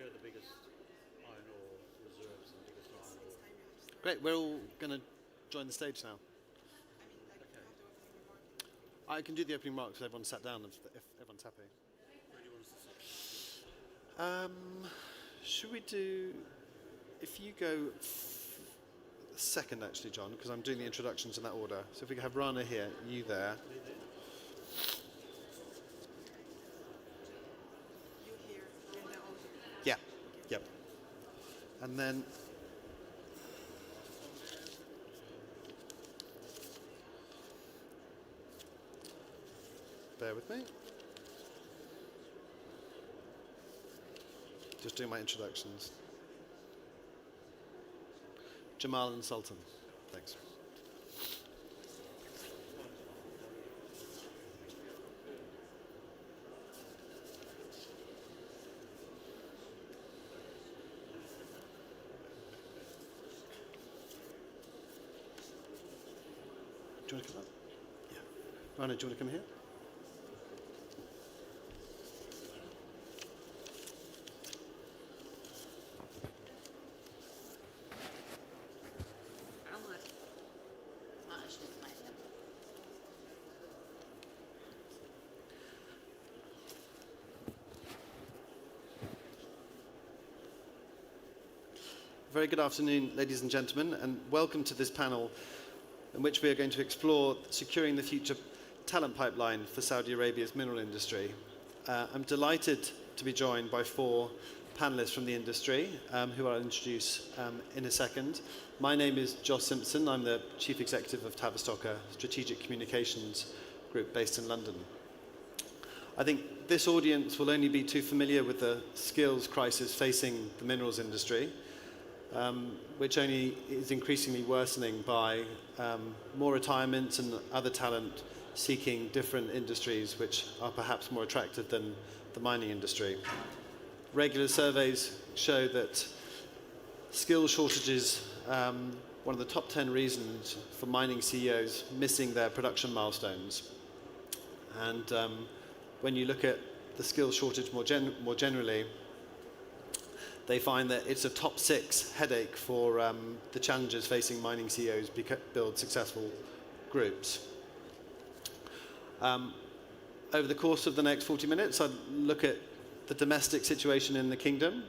are the biggest iron ore reserves and biggest iron ore? Great, we're all going to join the stage now. Okay. I can do the opening remarks if everyone's sat down, if everyone's happy. Where do you want us to sit? Should we do, if you go second actually, John, because I'm doing the introductions in that order. So if we could have Rana here, you there. Yeah, yep. And then bear with me. Just doing my introductions. Jamal and Sultan. Thanks. Do you want to come up? Yeah. Rana, do you want to come here? Very good afternoon, ladies and gentlemen, and welcome to this panel in which we are going to explore securing the future talent pipeline for Saudi Arabia's mineral industry. I'm delighted to be joined by four panelists from the industry, who I'll introduce in a second. My name is Josh Simpson. I'm the Chief Executive of Tavistock, a strategic communications group based in London. I think this audience will only be too familiar with the skills crisis facing the minerals industry, which only is increasingly worsening by more retirements and other talent seeking different industries which are perhaps more attractive than the mining industry. Regular surveys show that skill shortages, one of the top 10 reasons for mining CEOs missing their production milestones. And when you look at the skills shortage more generally, they find that it's a top 6 headache for the challenges facing mining CEOs build successful groups. Over the course of the next 40 minutes, I'd look at the domestic situation in the kingdom.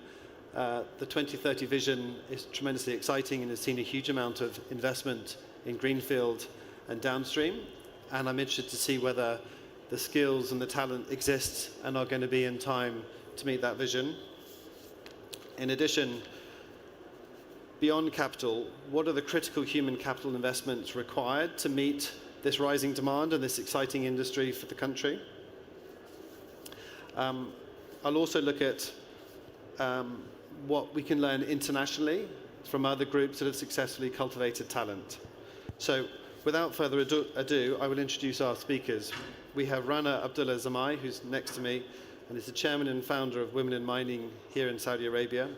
The 2030 vision is tremendously exciting and has seen a huge amount of investment in greenfield and downstream. And I'm interested to see whether the skills and the talent exist and are going to be in time to meet that vision. In addition, beyond capital, what are the critical human capital investments required to meet this rising demand and this exciting industry for the country? I'll also look at what we can learn internationally from other groups that have successfully cultivated talent. So without further ado, I will introduce our speakers. We have Rana Abdullah Zamai, who's next to me, and is the chairman and founder of Women in Mining here in Saudi Arabia.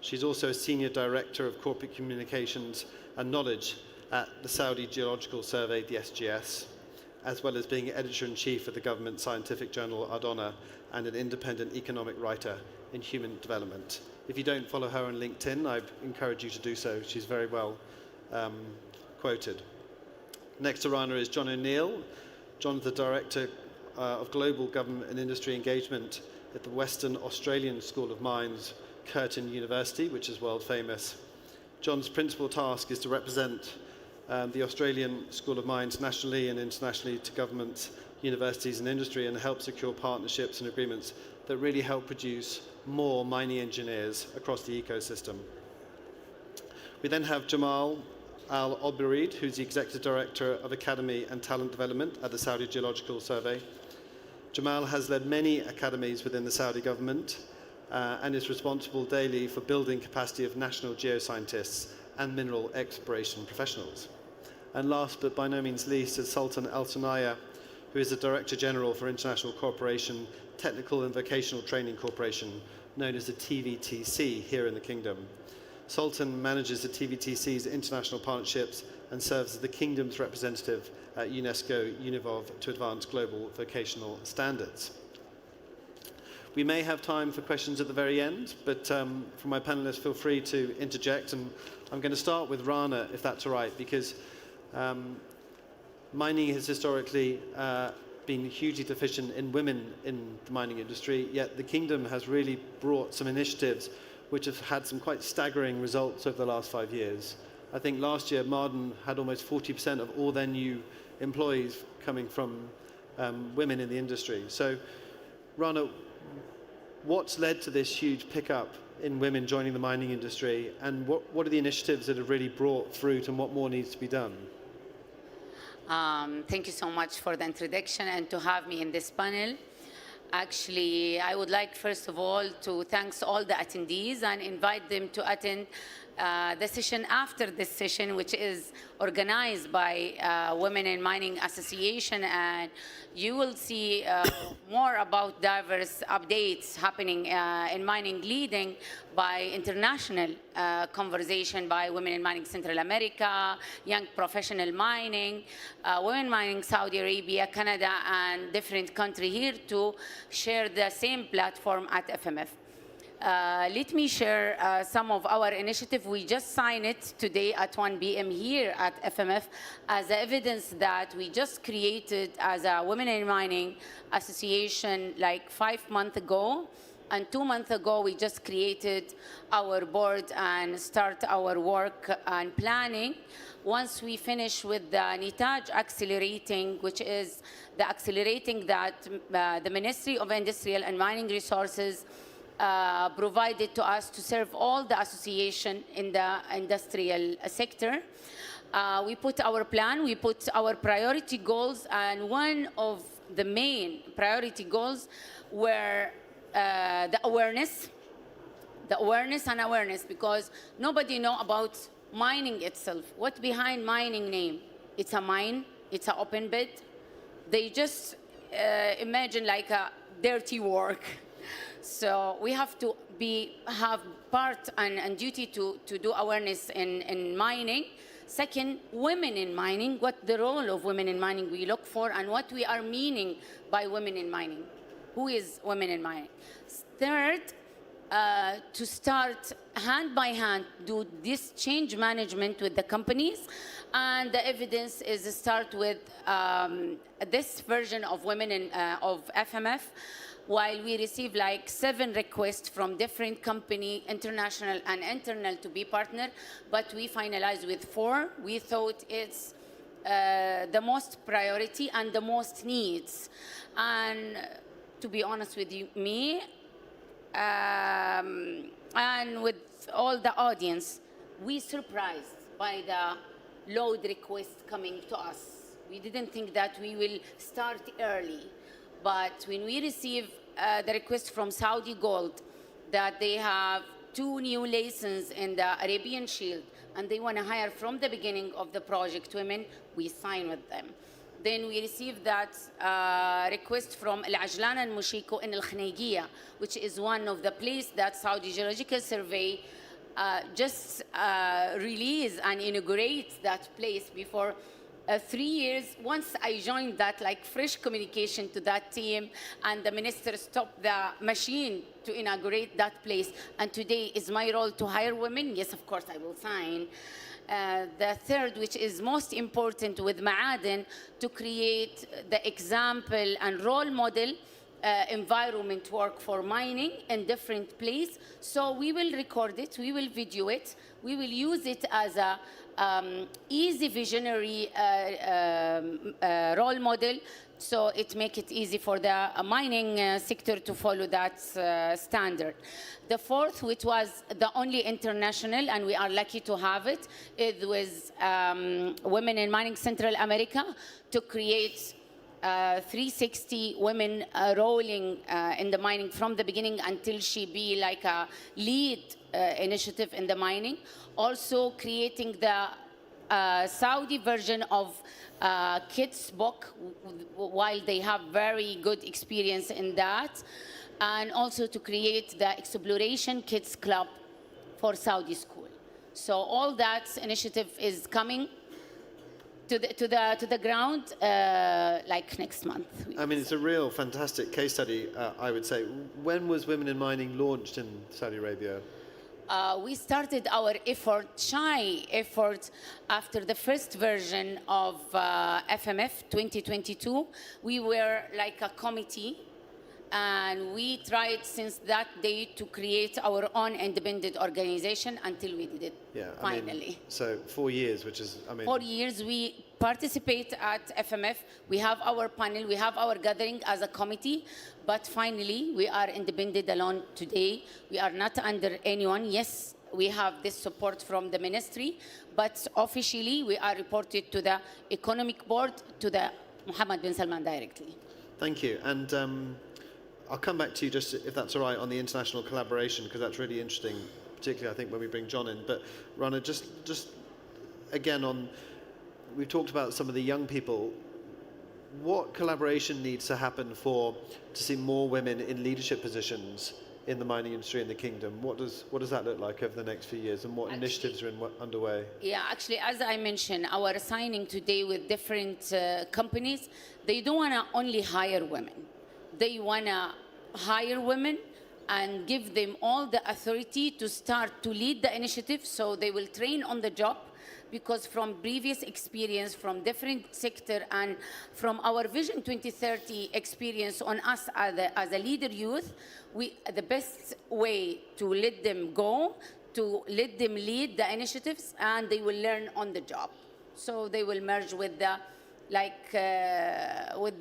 She's also a senior director of corporate communications and knowledge at the Saudi Geological Survey, the SGS, as well as being editor-in-chief of the government scientific journal Ardonna and an independent economic writer in human development. If you don't follow her on LinkedIn, I encourage you to do so. She's very well quoted. Next to Rana is John O'Neill. John's the director of Global Government and Industry Engagement at the Western Australian School of Mines, Curtin University, which is world famous. John's principal task is to represent the Australian School of Mines nationally and internationally to governments, universities and industry, and help secure partnerships and agreements that really help produce more mining engineers across the ecosystem. We then have Jamal Al-Oberid, who's the Executive Director of Academy and Talent Development at the Saudi Geological Survey. Jamal has led many academies within the Saudi government and is responsible daily for building capacity of national geoscientists and mineral exploration professionals. And last but by no means least is Sultan Al-Sunaya, who is the Director General for International Cooperation, Technical and Vocational Training Corporation, known as the TVTC here in the Kingdom. Sultan manages the TVTC's international partnerships and serves as the Kingdom's representative at UNESCO Univov to advance global vocational standards. We may have time for questions at the very end, but for my panelists, feel free to interject. And I'm going to start with Rana, if that's all right, because mining has historically been hugely deficient in women in the mining industry, yet the Kingdom has really brought some initiatives which have had some quite staggering results over the last 5 years. I think last year, Marden had almost 40% of all their new employees coming from women in the industry. So, Rana, what's led to this huge pickup in women joining the mining industry, and what are the initiatives that have really brought fruit, and what more needs to be done? Thank you so much for the introduction and to have me in this panel. Actually, I would like, first of all, to thank all the attendees and invite them to attend the session after this session, which is organized by Women in Mining Association, and you will see more about diverse updates happening in mining, leading by international conversation by Women in Mining Central America, Young Professional Mining, Women Mining Saudi Arabia, Canada, and different countries here to share the same platform at FMF. Let me share some of our initiative. We just signed it today at 1 p.m. here at FMF as evidence that we just created as a Women in Mining Association like 5 months ago. And 2 months ago, we just created our board and start our work and planning. Once we finish with the NITAJ accelerating, which is the accelerating that the Ministry of Industrial and Mining Resources provided to us to serve all the association in the industrial sector. We put our plan, we put our priority goals, and one of the main priority goals were the awareness, because nobody know about mining itself. What behind mining name? It's a mine, it's an open pit. They just imagine like a dirty work. So we have to have part and duty to do awareness in mining. Second, women in mining, what the role of women in mining we look for, and what we are meaning by women in mining. Who is women in mining? Third, to start hand by hand, do this change management with the companies. And the evidence is to start with this version of women in, of FMF. While we receive like 7 requests from different company, international and internal, to be partner, but we finalized with 4. We thought it's the most priority and the most needs. And to be honest with you, me, and with all the audience, we surprised by the load request coming to us. We didn't think that we will start early. But when we receive the request from Saudi Gold that they have 2 new licenses in the Arabian Shield and they want to hire from the beginning of the project women, we sign with them. Then we received that request from Al Ajlan and Mushiko in Al Khnaygiya, which is one of the places that Saudi Geological Survey just release and inaugurate that place before 3 years. Once I joined that, like fresh communication to that team, and the minister stopped the machine to inaugurate that place. And today is my role to hire women. Yes, of course, I will sign. The third, which is most important with Ma'aden, to create the example and role model environment work for mining in different places. So we will record it, we will video it, we will use it as a easy visionary role model, so it make it easy for the mining sector to follow that standard. The fourth, which was the only international, and we are lucky to have it, it was Women in Mining Central America, to create 360 women rolling in the mining from the beginning until she be like a lead initiative in the mining. Also creating the Saudi version of kids book, while they have very good experience in that. And also to create the Exploration Kids Club for Saudi school. So all that initiative is coming to the ground like next month. I mean, it's a real fantastic case study, I would say. When was Women in Mining launched in Saudi Arabia? We started our effort, shy effort, after the first version of FMF 2022. We were like a committee, and we tried since that day to create our own independent organization until we did it, finally. I mean, so 4 years, which is, I mean... 4 years we participate at FMF. We have our panel, we have our gathering as a committee, but finally we are independent alone today. We are not under anyone. Yes, we have this support from the ministry, but officially we are reported to the economic board, to the Mohammed bin Salman directly. Thank you. And I'll come back to you just, if that's all right, on the international collaboration, because that's really interesting, particularly I think when we bring John in. But Rana, just again on, we've talked about some of the young people. What collaboration needs to happen to see more women in leadership positions in the mining industry in the kingdom? What does that look like over the next few years, and what initiatives are underway? Yeah, actually, as I mentioned, our signing today with different companies, they don't want to only hire women. They want to hire women and give them all the authority to start to lead the initiative, so they will train on the job, because from previous experience from different sector and from our Vision 2030 experience on us as a leader youth, the best way to let them go, to let them lead the initiatives, and they will learn on the job. So they will merge with the with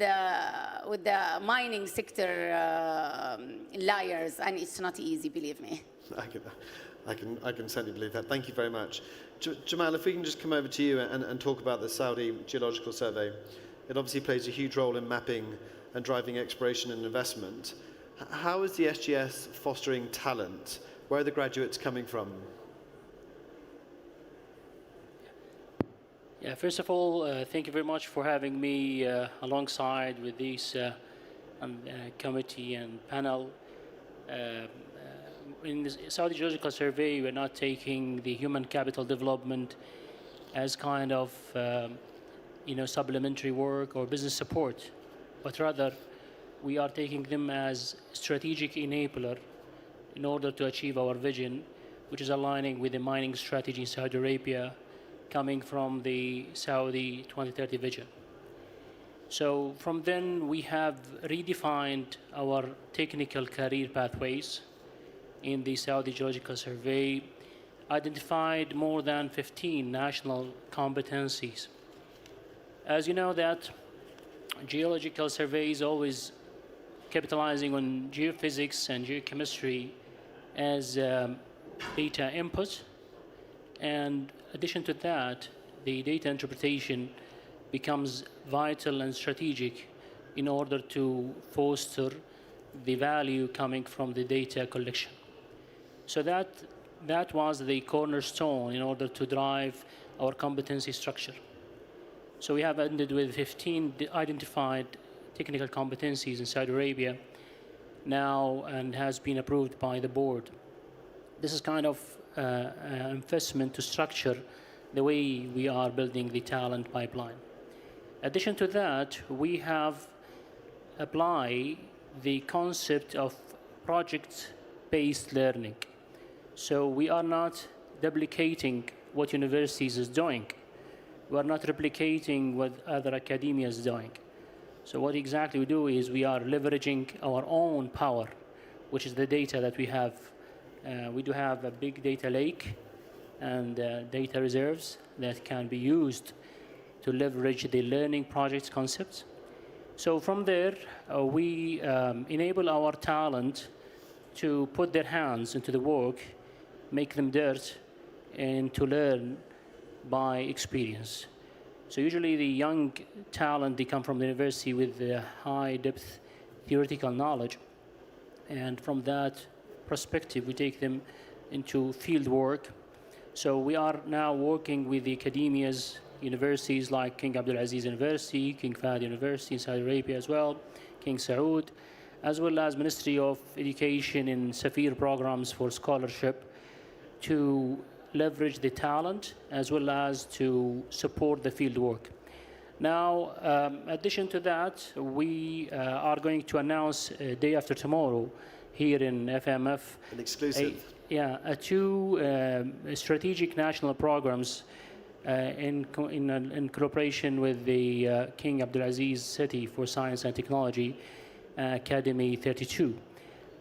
the mining sector liars, and it's not easy, believe me. I can certainly believe that. Thank you very much. Jamal, if we can just come over to you and talk about the Saudi Geological Survey. It obviously plays a huge role in mapping and driving exploration and investment. How is the SGS fostering talent? Where are the graduates coming from? Yeah, first of all, thank you very much for having me alongside with this committee and panel. In the Saudi Geological Survey, we're not taking the human capital development as kind of supplementary work or business support, but rather we are taking them as strategic enabler in order to achieve our vision, which is aligning with the mining strategy in Saudi Arabia, coming from the Saudi 2030 vision. So from then, we have redefined our technical career pathways in the Saudi Geological Survey, identified more than 15 national competencies. As you know, that geological survey is always capitalizing on geophysics and geochemistry as data input, and addition to that, the data interpretation becomes vital and strategic in order to foster the value coming from the data collection. So that was the cornerstone in order to drive our competency structure. So we have ended with 15 identified technical competencies in Saudi Arabia now, and has been approved by the board. This is kind of investment to structure the way we are building the talent pipeline. Addition to that, we have applied the concept of project-based learning. So we are not duplicating what universities is doing. We are not replicating what other academia is doing. So what exactly we do is we are leveraging our own power, which is the data that we have. We do have a big data lake and data reserves that can be used to leverage the learning projects concepts. So from there, we enable our talent to put their hands into the work, make them dirt, and to learn by experience. So usually the young talent, they come from the university with high depth theoretical knowledge. And from that perspective, we take them into field work. So we are now working with the academias, universities like King Abdulaziz University, King Fahd University in Saudi Arabia as well, King Saud, as well as Ministry of Education in Safir programs for scholarship to leverage the talent as well as to support the field work. Now, addition to that, we are going to announce day after tomorrow here in FMF An exclusive. two strategic national programs in cooperation with the King Abdulaziz City for Science and Technology, Academy 32.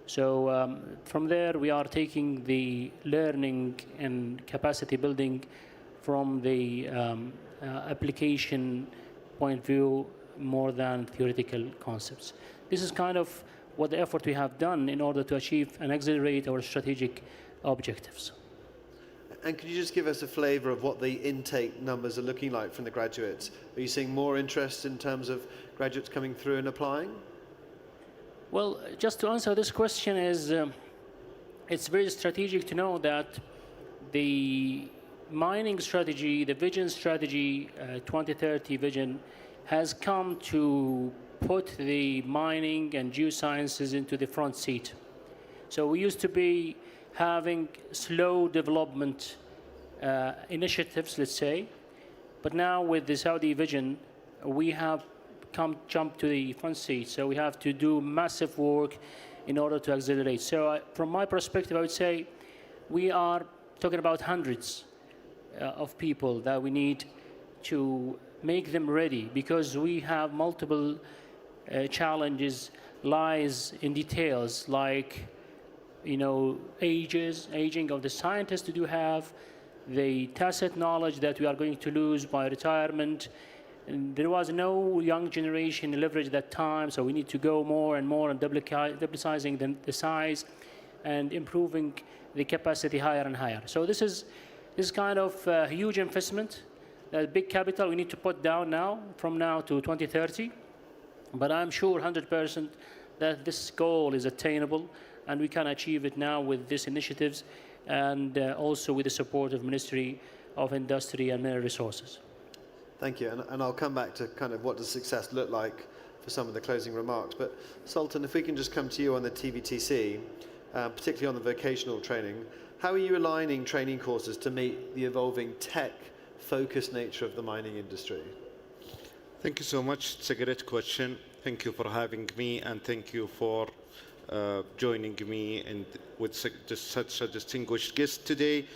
So from there, we are taking the learning and capacity building from the application point of view more than theoretical concepts. This is kind of what the effort we have done in order to achieve and accelerate our strategic objectives. And could you just give us a flavor of what the intake numbers are looking like from the graduates? Are you seeing more interest in terms of graduates coming through and applying? Well, just to answer this question is, it's very strategic to know that the mining strategy, the vision strategy, 2030 vision, has come to put the mining and geosciences into the front seat. So we used to be having slow development initiatives, let's say, but now with the Saudi vision, we have jump to the front seat. So we have to do massive work in order to accelerate. So from my perspective, I would say we are talking about hundreds of people that we need to make them ready, because we have multiple challenges lies in details like, you know, aging of the scientists that you have, the tacit knowledge that we are going to lose by retirement. And there was no young generation leverage that time, so we need to go more and more and doubling the size and improving the capacity higher and higher. So this is kind of a huge investment, big capital we need to put down now, from now to 2030. But I'm sure 100% that this goal is attainable, and we can achieve it now with these initiatives, and also with the support of Ministry of Industry and Mineral Resources. Thank you, and I'll come back to kind of what does success look like for some of the closing remarks. But Sultan, if we can just come to you on the TVTC, particularly on the vocational training, how are you aligning training courses to meet the evolving tech-focused nature of the mining industry? Thank you so much. It's a great question. Thank you for having me, and thank you for joining me and with such a distinguished guest today.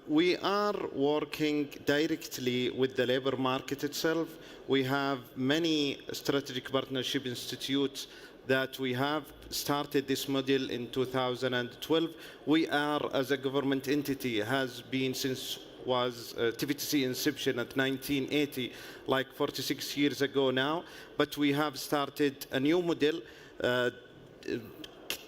We are working directly with the labor market itself. We have many strategic partnership institutes that we have started this model in 2012. We are, as a government entity, has been since was TVTC inception at 1980, like 46 years ago now. But we have started a new model,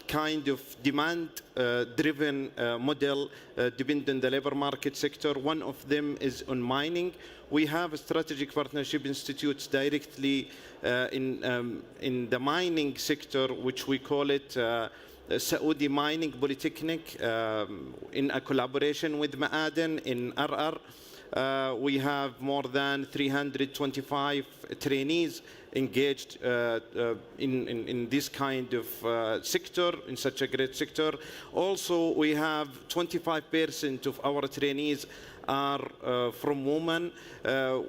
kind of demand-driven model, depending on the labor market sector. One of them is on mining. We have strategic partnership institutes directly in the mining sector, which we call it Saudi Mining Polytechnic, in a collaboration with Ma'aden in RR. We have more than 325 trainees engaged in this kind of sector, in such a great sector. Also, we have 25% of our trainees are from women,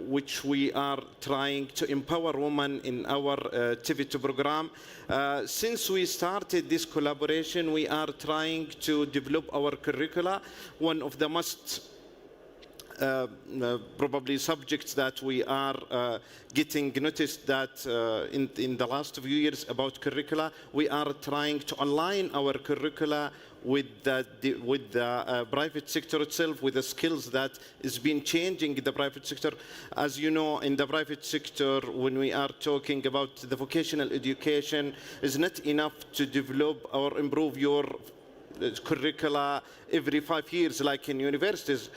which we are trying to empower women in our TVT program. Since we started this collaboration, we are trying to develop our curricula. One of the most probably subjects that we are getting noticed that in the last few years about curricula, we are trying to align our curricula with the private sector itself, with the skills that is been changing in the private sector. As you know, in the private sector, when we are talking about the vocational education, is not enough to develop or improve your curricula every 5 years like in universities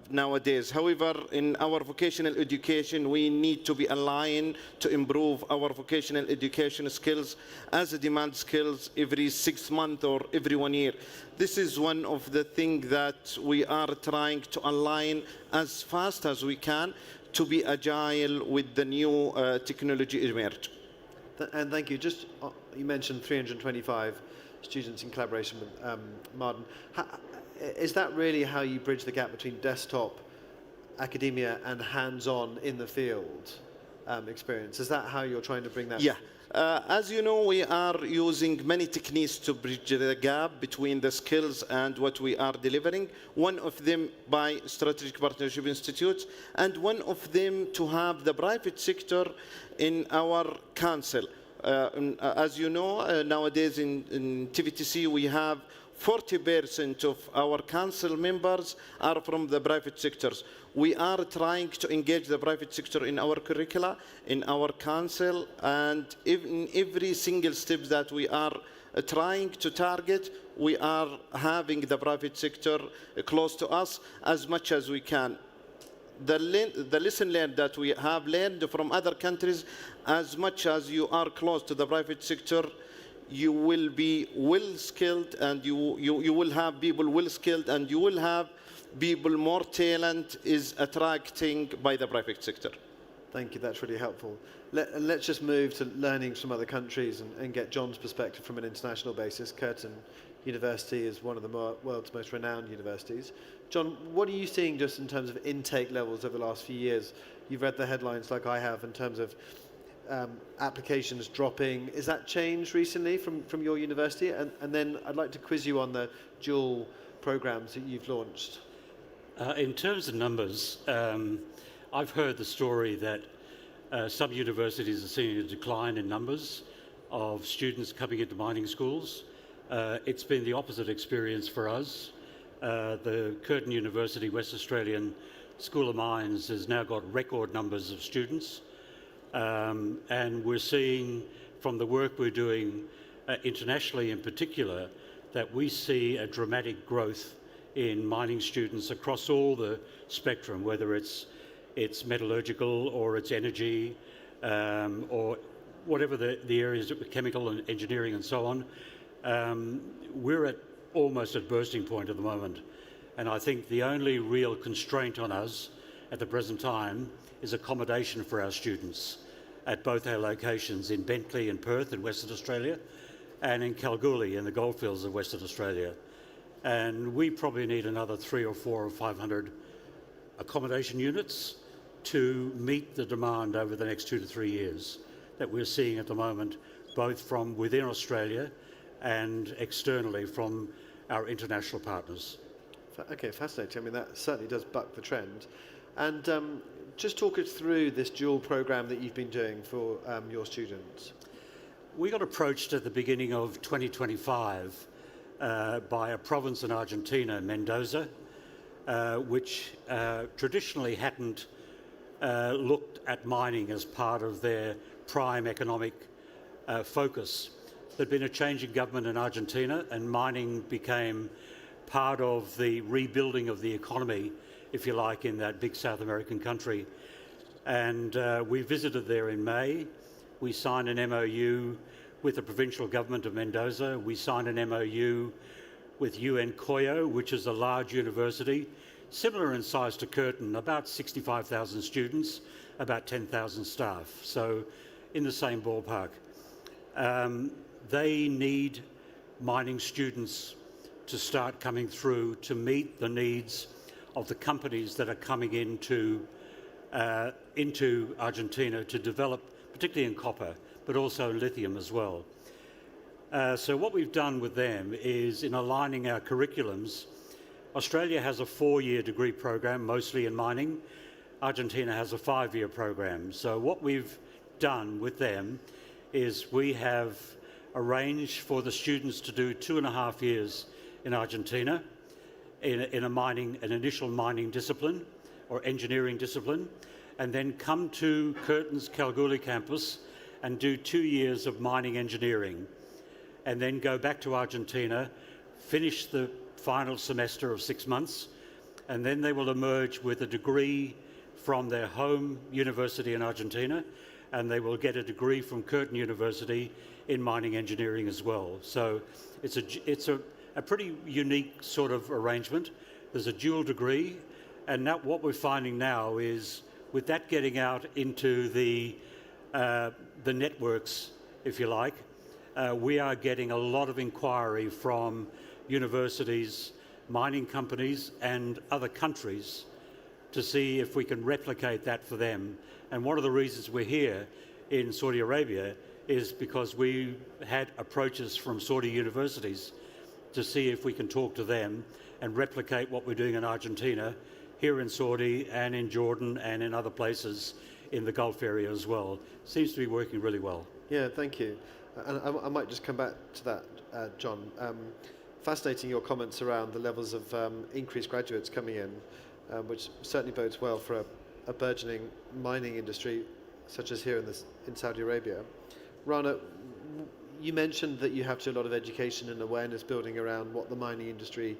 nowadays. However, in our vocational education, we need to be aligned to improve our vocational education skills as a demand skills every 6 months or every 1 year. This is one of the things that we are trying to align as fast as we can to be agile with the new technology emerge. And thank you. Just you mentioned 325 students in collaboration with Martin. Is that really how you bridge the gap between desktop academia and hands-on in the field experience. Is that how you're trying to bring that? Yeah. As you know, we are using many techniques to bridge the gap between the skills and what we are delivering. One of them by Strategic Partnership Institutes, and one of them to have the private sector in our council. As you know, nowadays in TVTC, we have 40% of our council members are from the private sectors. We are trying to engage the private sector in our curricula, in our council, and in every single step that we are trying to target, we are having the private sector close to us as much as we can. The lesson learned that we have learned from other countries, as much as you are close to the private sector, you will be well skilled, and you will have people well skilled, and you will have people more talent is attracting by the private sector. Thank you, that's really helpful. Let's just move to learnings from other countries and get John's perspective from an international basis. Curtin University is one of the world's most renowned universities. John, what are you seeing just in terms of intake levels over the last few years? You've read the headlines like I have in terms of applications dropping. Is that changed recently from your university? And then I'd like to quiz you on the dual programs that you've launched. In terms of numbers, I've heard the story that some universities are seeing a decline in numbers of students coming into mining schools. It's been the opposite experience for us. The Curtin University West Australian School of Mines has now got record numbers of students. And we're seeing from the work we're doing internationally in particular that we see a dramatic growth in mining students across all the spectrum, whether it's metallurgical or it's energy or whatever the areas, chemical and engineering and so on. We're almost at bursting point at the moment. And I think the only real constraint on us at the present time is accommodation for our students at both our locations in Bentley and Perth in Western Australia and in Kalgoorlie in the goldfields of Western Australia. And we probably need another 300 or 400 or 500 accommodation units to meet the demand over the next 2 to 3 years that we're seeing at the moment, both from within Australia and externally from our international partners. Okay, fascinating. I mean, that certainly does buck the trend. And just talk us through this dual program that you've been doing for your students. We got approached at the beginning of 2025 by a province in Argentina, Mendoza, which traditionally hadn't looked at mining as part of their prime economic focus. There'd been a change in government in Argentina, and mining became part of the rebuilding of the economy, if you like, in that big South American country. And we visited there in May. We signed an MOU with the provincial government of Mendoza. We signed an MOU with UN Coyo, which is a large university, similar in size to Curtin, about 65,000 students, about 10,000 staff, so in the same ballpark. They need mining students to start coming through to meet the needs of the companies that are coming into Argentina to develop, particularly in copper, but also in lithium as well. So what we've done with them is, in aligning our curriculums, Australia has a 4-year degree program, mostly in mining. Argentina has a 5-year program. So what we've done with them is we have arranged for the students to do 2.5 years in Argentina in an initial mining discipline or engineering discipline, and then come to Curtin's Kalgoorlie campus and do 2 years of mining engineering, and then go back to Argentina, finish the final semester of 6 months, and then they will emerge with a degree from their home university in Argentina, and they will get a degree from Curtin University in mining engineering as well. So it's a pretty unique sort of arrangement. There's a dual degree, and now what we're finding now is, with that getting out into the networks, if you like, we are getting a lot of inquiry from universities, mining companies and other countries to see if we can replicate that for them. And one of the reasons we're here in Saudi Arabia is because we had approaches from Saudi universities to see if we can talk to them and replicate what we're doing in Argentina, here in Saudi and in Jordan and in other places in the Gulf area as well. Seems to be working really well. Yeah, thank you. And I might just come back to that, John. Fascinating your comments around the levels of increased graduates coming in, which certainly bodes well for a burgeoning mining industry such as here in Saudi Arabia. Rana, you mentioned that you have to do a lot of education and awareness building around what the mining industry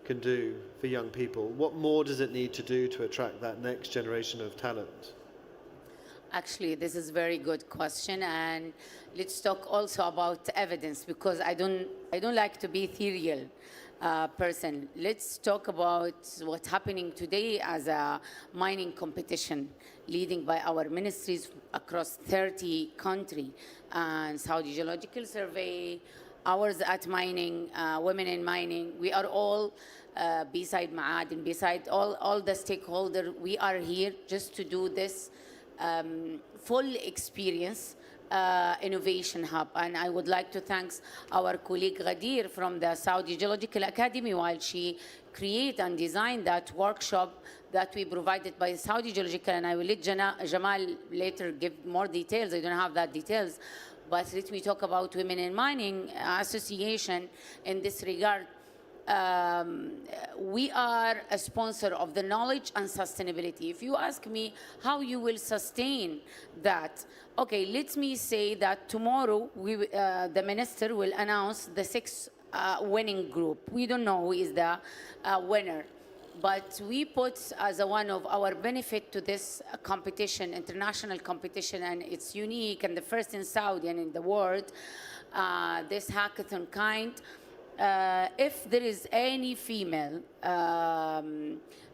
can do for young people. What more does it need to do to attract that next generation of talent? Actually, this is a very good question, and let's talk also about evidence, because I don't like to be ethereal person. Let's talk about what's happening today as a mining competition, leading by our ministries across 30 countries, and Saudi Geological Survey, ours at mining, women in mining. We are all beside Ma'adin, beside all the stakeholders. We are here just to do this full experience innovation hub. And I would like to thank our colleague Ghadir from the Saudi Geological Academy while she created and designed that workshop that we provided by Saudi Geological. And I will let Jamal later give more details. I don't have that details. But let me talk about Women in Mining Association in this regard. We are a sponsor of the knowledge and sustainability. If you ask me how you will sustain that, okay, let me say that tomorrow the minister will announce the 6 winning group. We don't know who is the winner, but we put as one of our benefit to this competition, international competition, and it's unique and the first in Saudi and in the world, this hackathon kind. If there is any female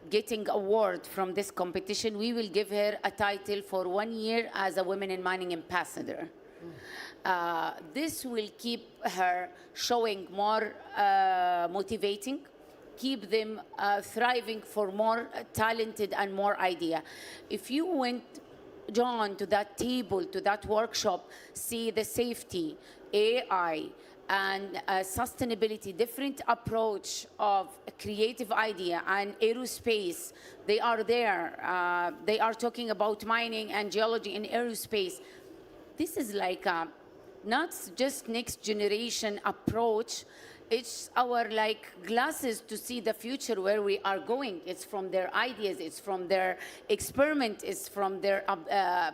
getting award from this competition, we will give her a title for 1 year as a Women in Mining Ambassador. This will keep her showing more motivating, keep them thriving for more talented and more idea. If you went, John, to that table, to that workshop, see the safety, AI, and sustainability, different approach of creative idea and aerospace. They are there. They are talking about mining and geology in aerospace. This is like not just next generation approach. It's our like glasses to see the future where we are going. It's from their ideas. It's from their experiment. It's from their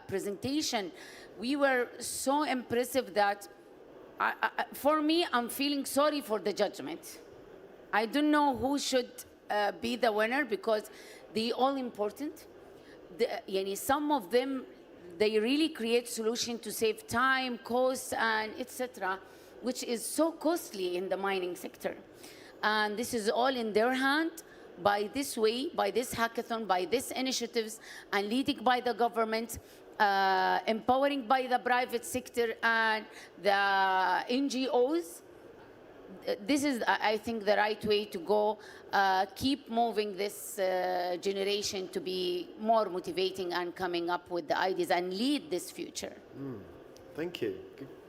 presentation. We were so impressive that for me, I'm feeling sorry for the judgment. I don't know who should be the winner because they all important. Some of them, they really create solution to save time, cost, and etc., which is so costly in the mining sector. And this is all in their hand by this way, by this hackathon, by these initiatives, and leading by the government. Empowering by the private sector and the NGOs. This is, I think, the right way to go. Keep moving this generation to be more motivating and coming up with the ideas and lead this future. Thank you.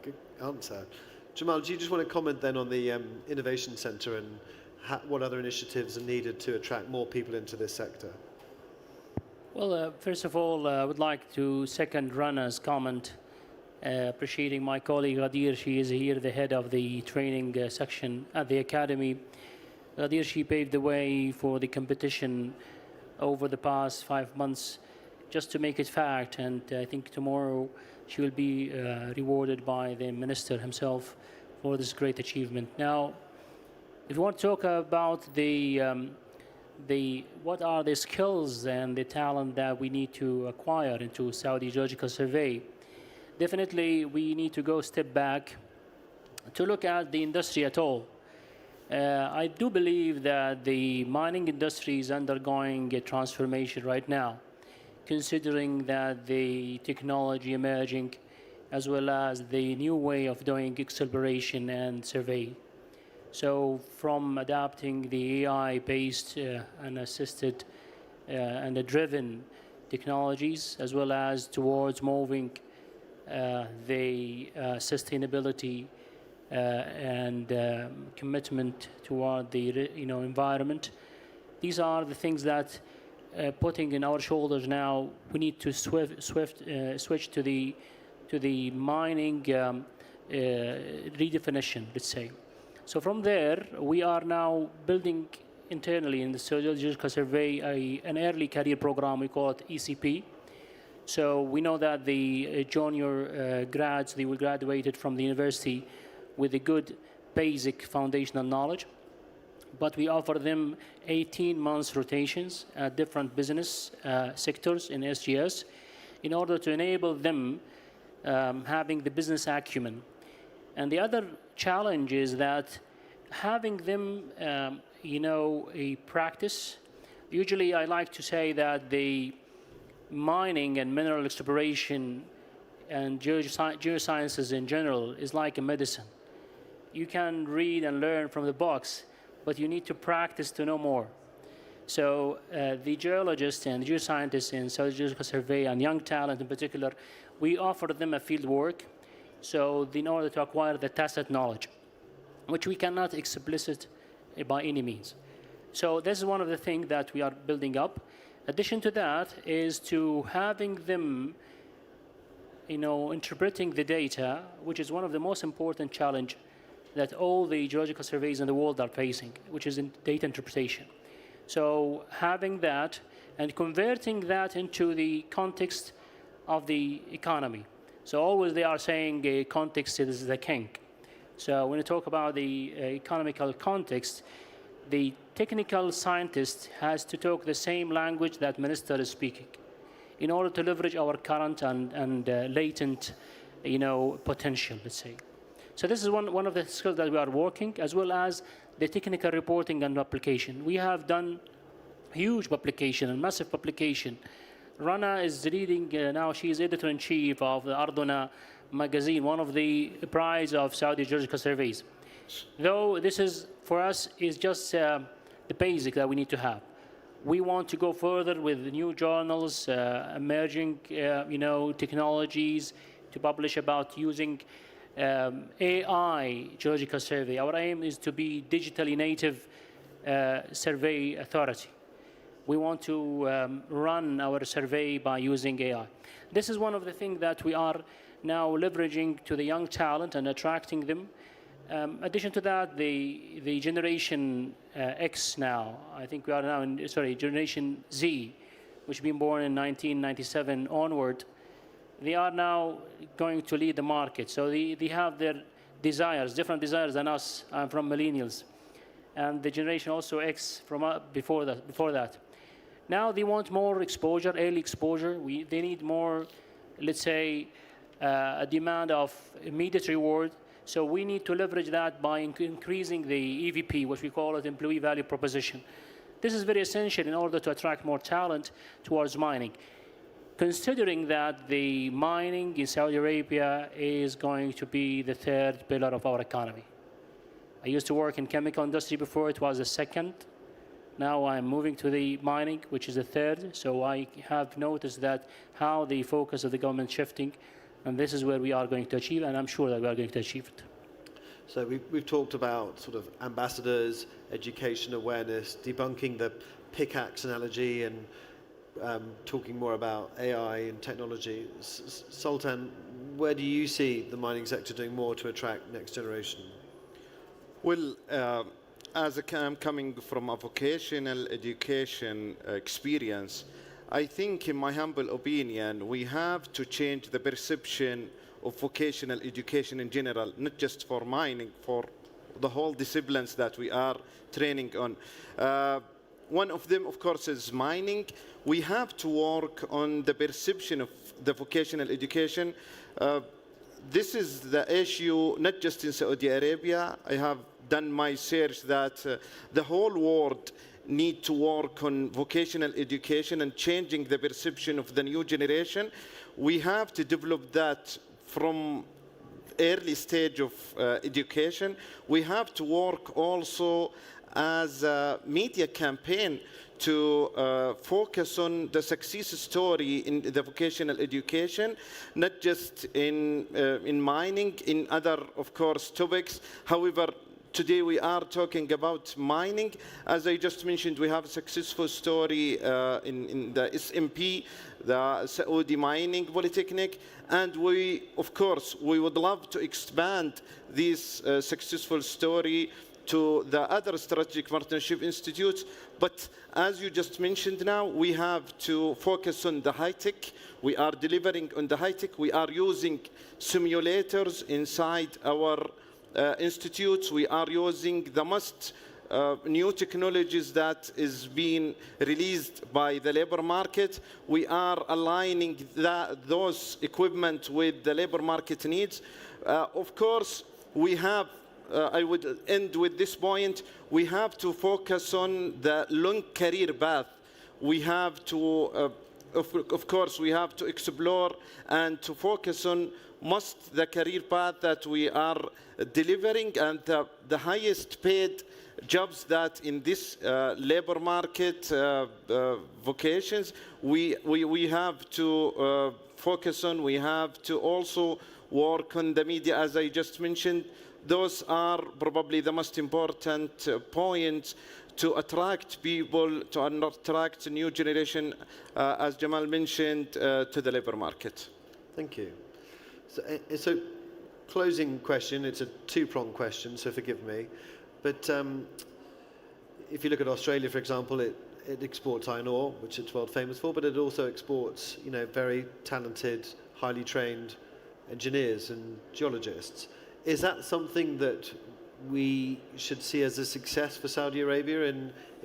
Good answer. Jamal, do you just want to comment then on the Innovation Centre and what other initiatives are needed to attract more people into this sector? Well, first of all, I would like to second Rana's comment, appreciating my colleague Ghadir. She is here, the head of the training section at the Academy. Ghadir, she paved the way for the competition over the past 5 months just to make it fact. And I think tomorrow she will be rewarded by the minister himself for this great achievement. Now, if you want to talk about what are the skills and the talent that we need to acquire into Saudi Geological Survey, definitely we need to go a step back to look at the industry at all. I do believe that the mining industry is undergoing a transformation right now, considering that the technology emerging as well as the new way of doing exploration and survey. So from adapting the AI-based and assisted and the driven technologies, as well as towards moving the sustainability and commitment toward the environment. These are the things that putting in our shoulders now. We need to switch to the mining redefinition, let's say. So from there, we are now building internally in the Geological Survey an early career program. We call it ECP. So we know that the junior grads, they will graduated from the university with a good basic foundational knowledge, but we offer them 18 months rotations at different business sectors in SGS in order to enable them having the business acumen. And the other challenge is that having them, a practice. Usually I like to say that the mining and mineral exploration and geosciences in general is like a medicine. You can read and learn from the books, but you need to practice to know more. So the geologists and geoscientists in South Geological Survey and young talent in particular, we offer them a field work, so in order to acquire the tacit knowledge, which we cannot explicit by any means. So this is one of the things that we are building up. Addition to that is to having them, interpreting the data, which is one of the most important challenge that all the geological surveys in the world are facing, which is in data interpretation. So having that and converting that into the context of the economy. So always they are saying context is the king. So when you talk about the economical context, the technical scientist has to talk the same language that minister is speaking in order to leverage our current and latent, potential, let's say. So this is one of the skills that we are working, as well as the technical reporting and application. We have done huge publication and massive publication. Rana is reading now, she is editor-in-chief of the Arduna magazine, one of the prize of Saudi Geological Surveys. Though this is, for us, is just the basic that we need to have. We want to go further with new journals, emerging, technologies to publish about using AI geological survey. Our aim is to be digitally native survey authority. We want to run our survey by using AI. This is one of the things that we are now leveraging to the young talent and attracting them. Addition to that, the generation X now, I think we are now in, generation Z, which been born in 1997 onward, they are now going to lead the market. So they have their desires, different desires than us. I'm from millennials. And the generation also X from before that. Now they want more exposure, early exposure. They need more, let's say, a demand of immediate reward. So we need to leverage that by increasing the EVP, which we call it employee value proposition. This is very essential in order to attract more talent towards mining. Considering that the mining in Saudi Arabia is going to be the third pillar of our economy. I used to work in chemical industry before, it was the second. Now I'm moving to the mining, which is the third. So I have noticed that how the focus of the government shifting, and this is where we are going to achieve, and I'm sure that we are going to achieve it. So we've talked about sort of ambassadors, education awareness, debunking the pickaxe analogy, and talking more about AI and technology. Sultan, where do you see the mining sector doing more to attract next generation? Well, as I'm coming from a vocational education experience, I think, in my humble opinion, we have to change the perception of vocational education in general, not just for mining, for the whole disciplines that we are training on. One of them, of course, is mining. We have to work on the perception of the vocational education. This is the issue not just in Saudi Arabia. I have done my research that the whole world need to work on vocational education and changing the perception of the new generation. We have to develop that from early stage of education. We have to work also as a media campaign to focus on the success story in the vocational education, not just in mining, in other, of course, topics. However, today we are talking about mining. As I just mentioned, we have a successful story in the SMP, the Saudi Mining Polytechnic, and we, of course, we would love to expand this successful story to the other strategic partnership institutes. But as you just mentioned now, we have to focus on the high tech. We are delivering on the high tech. We are using simulators inside our institutes. We are using the most new technologies that is being released by the labor market. We are aligning those equipment with the labor market needs. Of course, we have I would end with this point. We have to focus on the long career path. We have to, of course, we have to explore and to focus on most the career path that we are delivering and the highest paid jobs that in this labor market vocations we have to focus on. We have to also work on the media, as I just mentioned. Those are probably the most important points to attract people, to attract a new generation, as Jamal mentioned, to the labor market. Thank you. So closing question, it's a two-pronged question, so forgive me. But if you look at Australia, for example, it exports iron ore, which it's world famous for, but it also exports, very talented, highly trained engineers and geologists. Is that something that we should see as a success for Saudi Arabia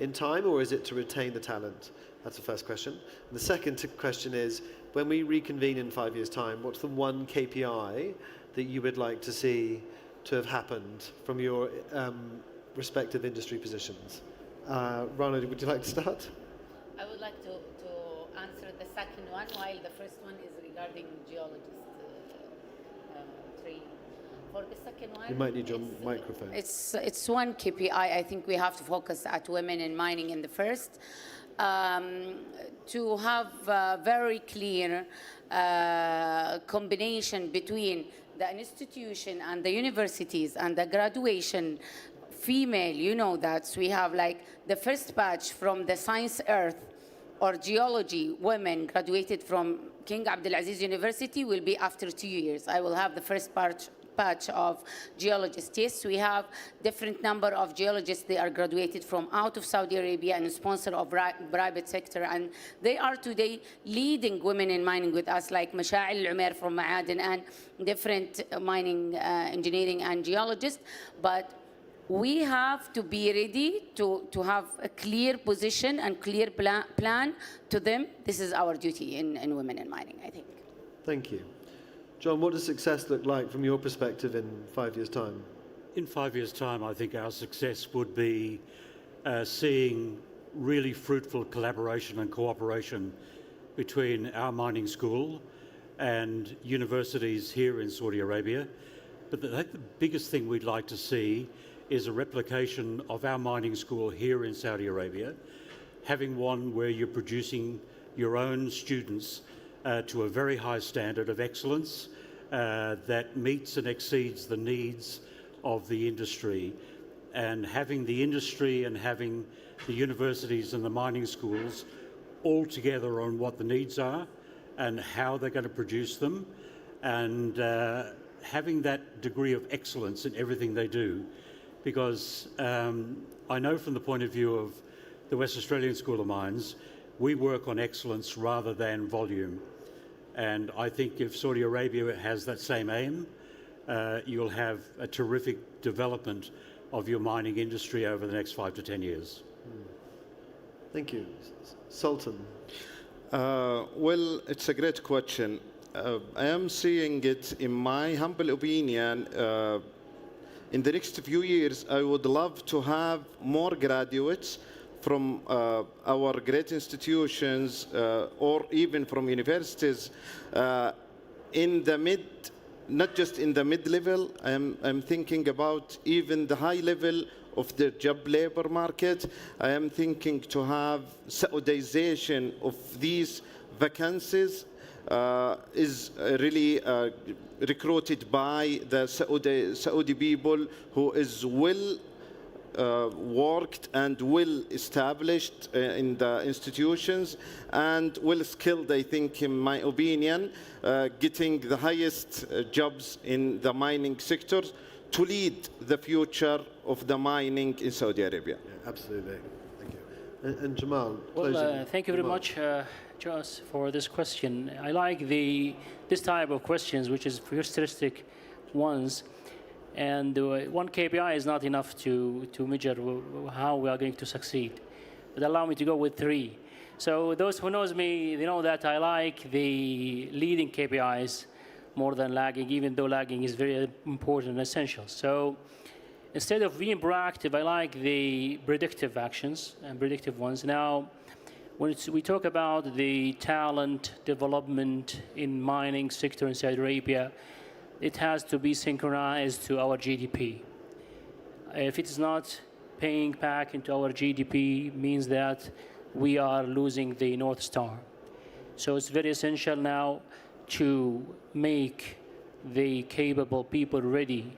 in time, or is it to retain the talent? That's the first question. And the second question is, when we reconvene in 5 years' time, what's the one KPI that you would like to see to have happened from your respective industry positions? Rana, would you like to start? I would like to answer the second one, while the first one is regarding geologist training. For the second one, You might need your microphone. It's one KPI. I think we have to focus at women in mining in the first. To have a very clear combination between the institution and the universities and the graduation female, that we have like the first batch from the Science Earth or geology women graduated from King Abdulaziz University will be after 2 years. I will have the first batch of geologists. Yes, we have different number of geologists. They are graduated from out of Saudi Arabia and sponsor of private sector. And they are today leading women in mining with us, like Masha'il Umair from Ma'aden and different mining engineering and geologists. But we have to be ready to have a clear position and clear plan to them. This is our duty in women in mining, I think. Thank you. John, what does success look like from your perspective in 5 years' time? In 5 years' time, I think our success would be seeing really fruitful collaboration and cooperation between our mining school and universities here in Saudi Arabia. But the biggest thing we'd like to see is a replication of our mining school here in Saudi Arabia, having one where you're producing your own students to a very high standard of excellence that meets and exceeds the needs of the industry. And having the industry and having the universities and the mining schools all together on what the needs are and how they're going to produce them, and having that degree of excellence in everything they do. Because I know from the point of view of the West Australian School of Mines, we work on excellence rather than volume. And I think if Saudi Arabia has that same aim, you'll have a terrific development of your mining industry over the next 5 to 10 years. Thank you. Sultan. Well, it's a great question. I am seeing it, in my humble opinion, in the next few years, I would love to have more graduates from our great institutions or even from universities in the not just in the mid-level. I'm thinking about even the high level of the job labor market. I am thinking to have Saudization of these vacancies is really recruited by the Saudi people who is well worked and well established in the institutions and well skilled, I think, in my opinion, getting the highest jobs in the mining sector to lead the future of the mining in Saudi Arabia. Yeah, absolutely. Thank you. And Jamal, Well, closing thank you very remarks. much, Joss, for this question. I like this type of questions, which is futuristic ones. And one KPI is not enough to measure how we are going to succeed. But allow me to go with 3. So those who knows me, they know that I like the leading KPIs more than lagging, even though lagging is very important and essential. So instead of being proactive, I like the predictive actions and predictive ones. Now, when we talk about the talent development in mining sector in Saudi Arabia, it has to be synchronized to our GDP. If it is not paying back into our GDP, means that we are losing the North Star. So it's very essential now to make the capable people ready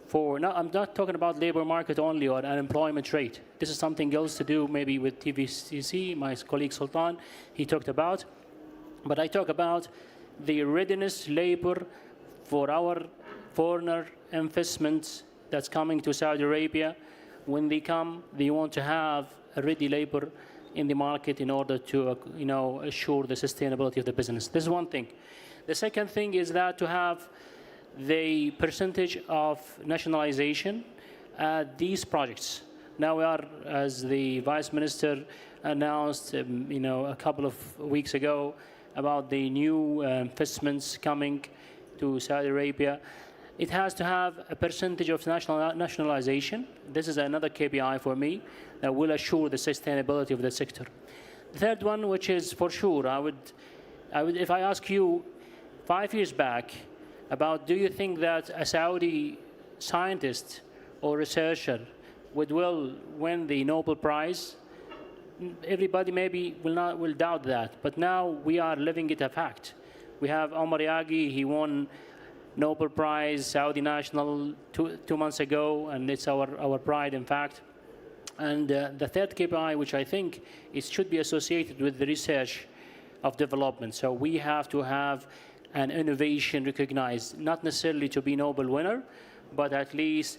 for, now I'm not talking about labor market only or unemployment rate. This is something else to do maybe with TVCC, my colleague Sultan, he talked about. But I talk about the readiness labor for our foreigner investments that's coming to Saudi Arabia. When they come, they want to have a ready labor in the market in order to assure the sustainability of the business. This is one thing. The second thing is that to have the percentage of nationalization at these projects. Now we are, as the Vice Minister announced a couple of weeks ago, about the new investments coming to Saudi Arabia, it has to have a percentage of nationalization. This is another KPI for me that will assure the sustainability of the sector. The third one, which is for sure, I would, if I ask you 5 years back about do you think that a Saudi scientist or researcher will win the Nobel Prize, everybody maybe will doubt that. But now we are living it a fact. We have Omar Yagi, he won Nobel Prize, Saudi national, two months ago, and it's our pride, in fact. And the third KPI, which I think it should be associated with the research of development. So we have to have an innovation recognized, not necessarily to be Nobel winner, but at least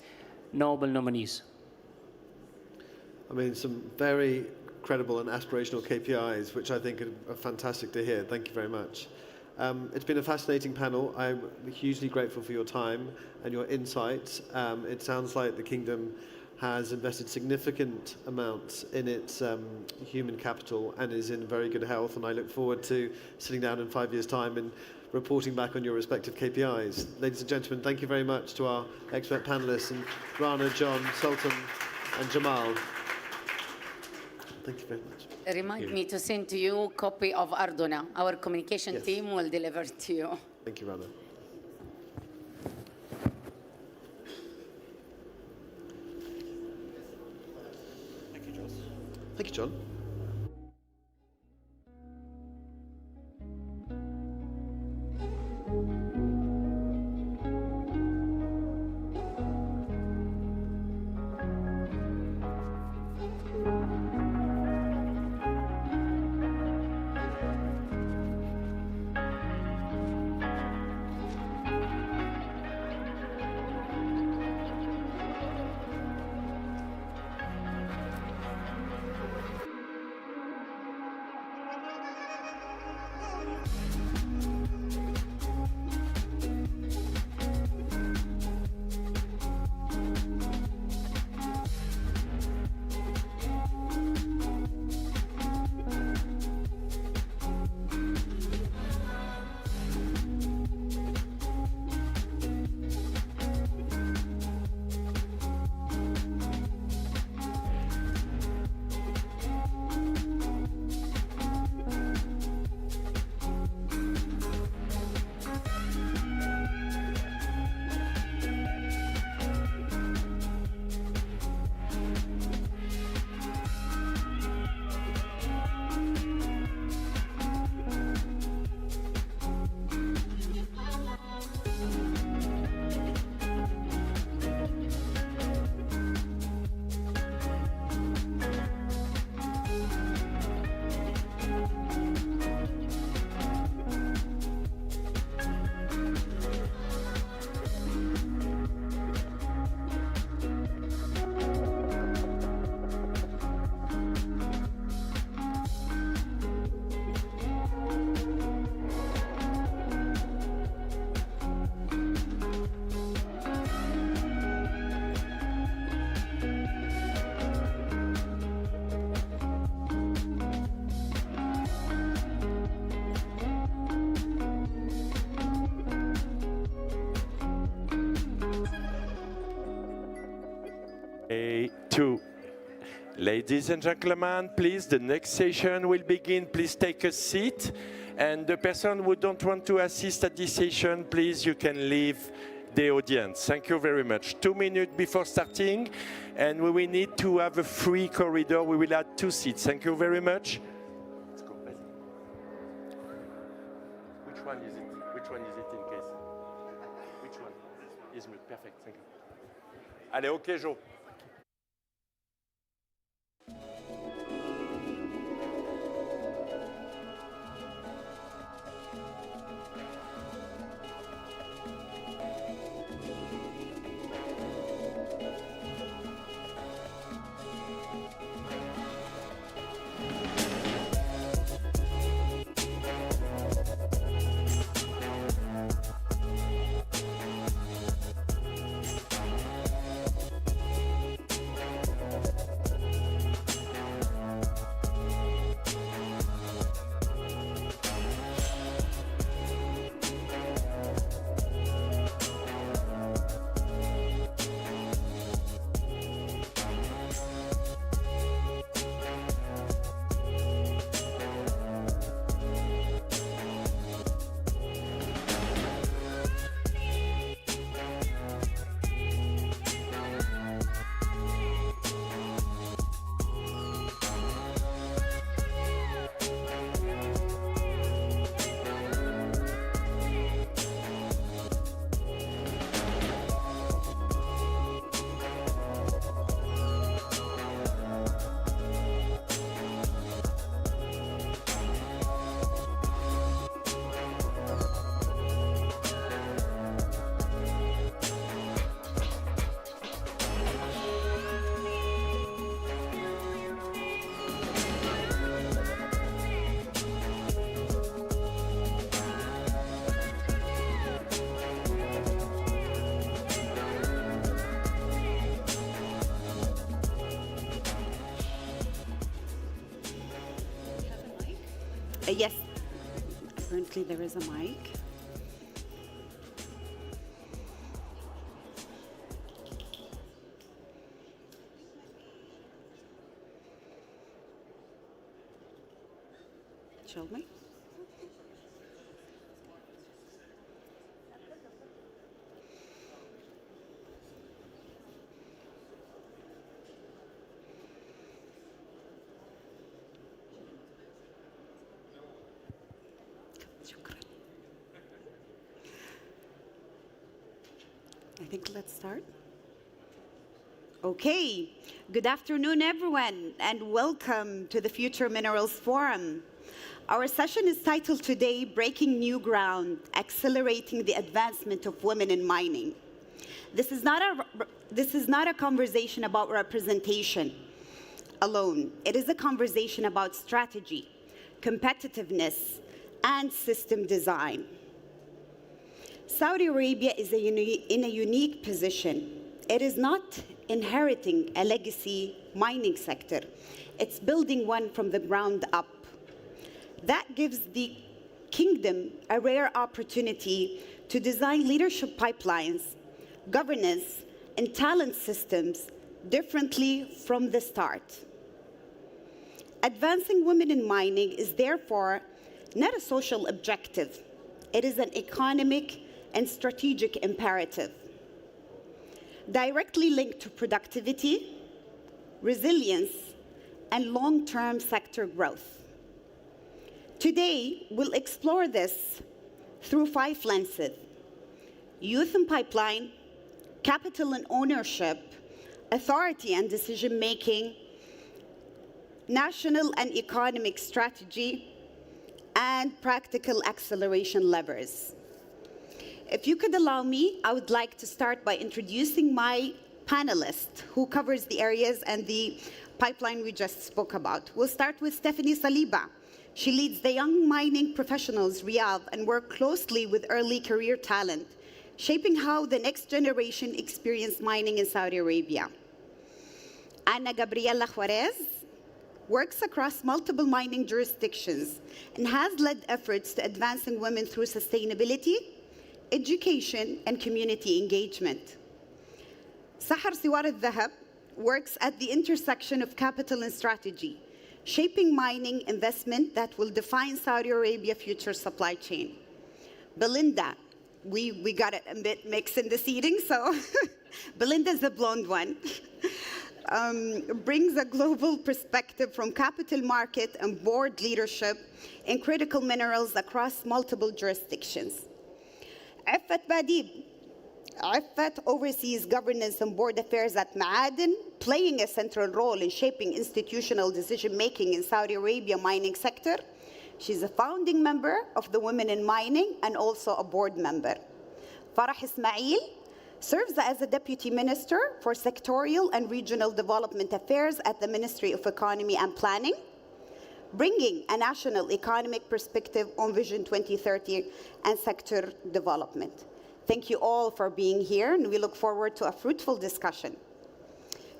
Nobel nominees. I mean, some very credible and aspirational KPIs, which I think are fantastic to hear. Thank you very much. It's been a fascinating panel. I'm hugely grateful for your time and your insights. It sounds like the Kingdom has invested significant amounts in its human capital and is in very good health, and I look forward to sitting down in 5 years' time and reporting back on your respective KPIs. Ladies and gentlemen, thank you very much to our expert panelists, and Rana, John, Sultan and Jamal. Thank you very much. Remind me to send to you a copy of Arduna. Our communication Yes. team will deliver to you. Thank you, Rana. Thank you, Joss. Thank you, John. 2. Ladies and gentlemen, please, the next session will begin. Please take a seat. And the person who don't want to assist at this session, please, you can leave the audience. Thank you very much. 2 minutes before starting, and we will need to have a free corridor. We will add 2 seats. Thank you very much. Let's go, which one is it? Which one is it in case? Which one? Is perfect. Thank you. Allez, OK, Jo. Yes, apparently there is a mic. Shall we? I think let's start. Okay, good afternoon everyone and welcome to the Future Minerals Forum. Our session is titled today, Breaking New Ground, Accelerating the Advancement of Women in Mining. This is not a conversation about representation alone. It is a conversation about strategy, competitiveness, and system design. Saudi Arabia is in a unique position. It is not inheriting a legacy mining sector. It's building one from the ground up. That gives the kingdom a rare opportunity to design leadership pipelines, governance, and talent systems differently from the start. Advancing women in mining is therefore not a social objective. It is an economic and strategic imperative, directly linked to productivity, resilience, and long-term sector growth. Today, we'll explore this through 5 lenses: youth and pipeline, capital and ownership, authority and decision-making, national and economic strategy, and practical acceleration levers. If you could allow me, I would like to start by introducing my panelist who covers the areas and the pipeline we just spoke about. We'll start with Stephanie Saliba. She leads the Young Mining Professionals Riyadh and works closely with early career talent, shaping how the next generation experience mining in Saudi Arabia. Ana Gabriela Juarez works across multiple mining jurisdictions and has led efforts to advancing women through sustainability, education, and community engagement. Sahar Siwar al-Dhahab works at the intersection of capital and strategy, shaping mining investment that will define Saudi Arabia's future supply chain. Belinda, we got it a bit mixed in the seating, so Belinda's the blonde one. Brings a global perspective from capital market and board leadership in critical minerals across multiple jurisdictions. Affat Badib. Affat oversees governance and board affairs at Ma'aden, playing a central role in shaping institutional decision-making in Saudi Arabia mining sector. She's a founding member of the Women in Mining and also a board member. Farah Ismail serves as a Deputy Minister for Sectorial and Regional Development Affairs at the Ministry of Economy and Planning, bringing a national economic perspective on Vision 2030 and sector development. Thank you all for being here, and we look forward to a fruitful discussion.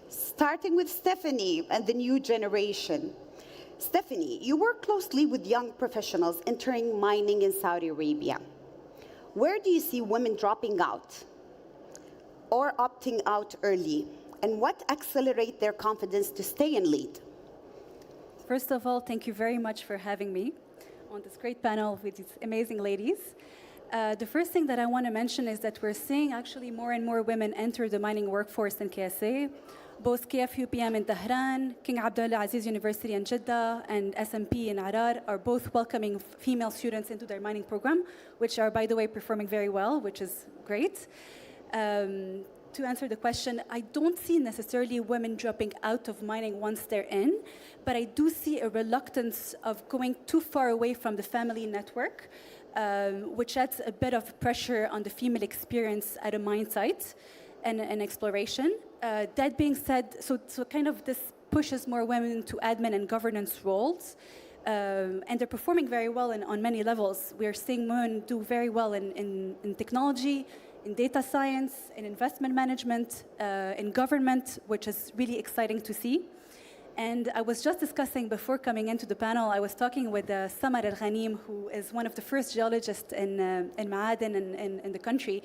Starting with Stephanie and the new generation. Stephanie, you work closely with young professionals entering mining in Saudi Arabia. Where do you see women dropping out or opting out early? And what accelerates their confidence to stay and lead? First of all, thank you very much for having me on this great panel with these amazing ladies. The first thing that I want to mention is that we're seeing actually more and more women enter the mining workforce in KSA. Both KFUPM in Tehran, King Abdullah Aziz University in Jeddah, and SMP in Arar are both welcoming female students into their mining program, which are, by the way, performing very well, which is great. To answer the question, I don't see necessarily women dropping out of mining once they're in, but I do see a reluctance of going too far away from the family network, which adds a bit of pressure on the female experience at a mine site and exploration. That being said, so kind of this pushes more women to admin and governance roles, and they're performing very well on many levels. We're seeing women do very well in technology, in data science, in investment management, in government, which is really exciting to see. And I was just discussing before coming into the panel, I was talking with Samar Al-Ghanim, who is one of the first geologists in Ma'aden in the country.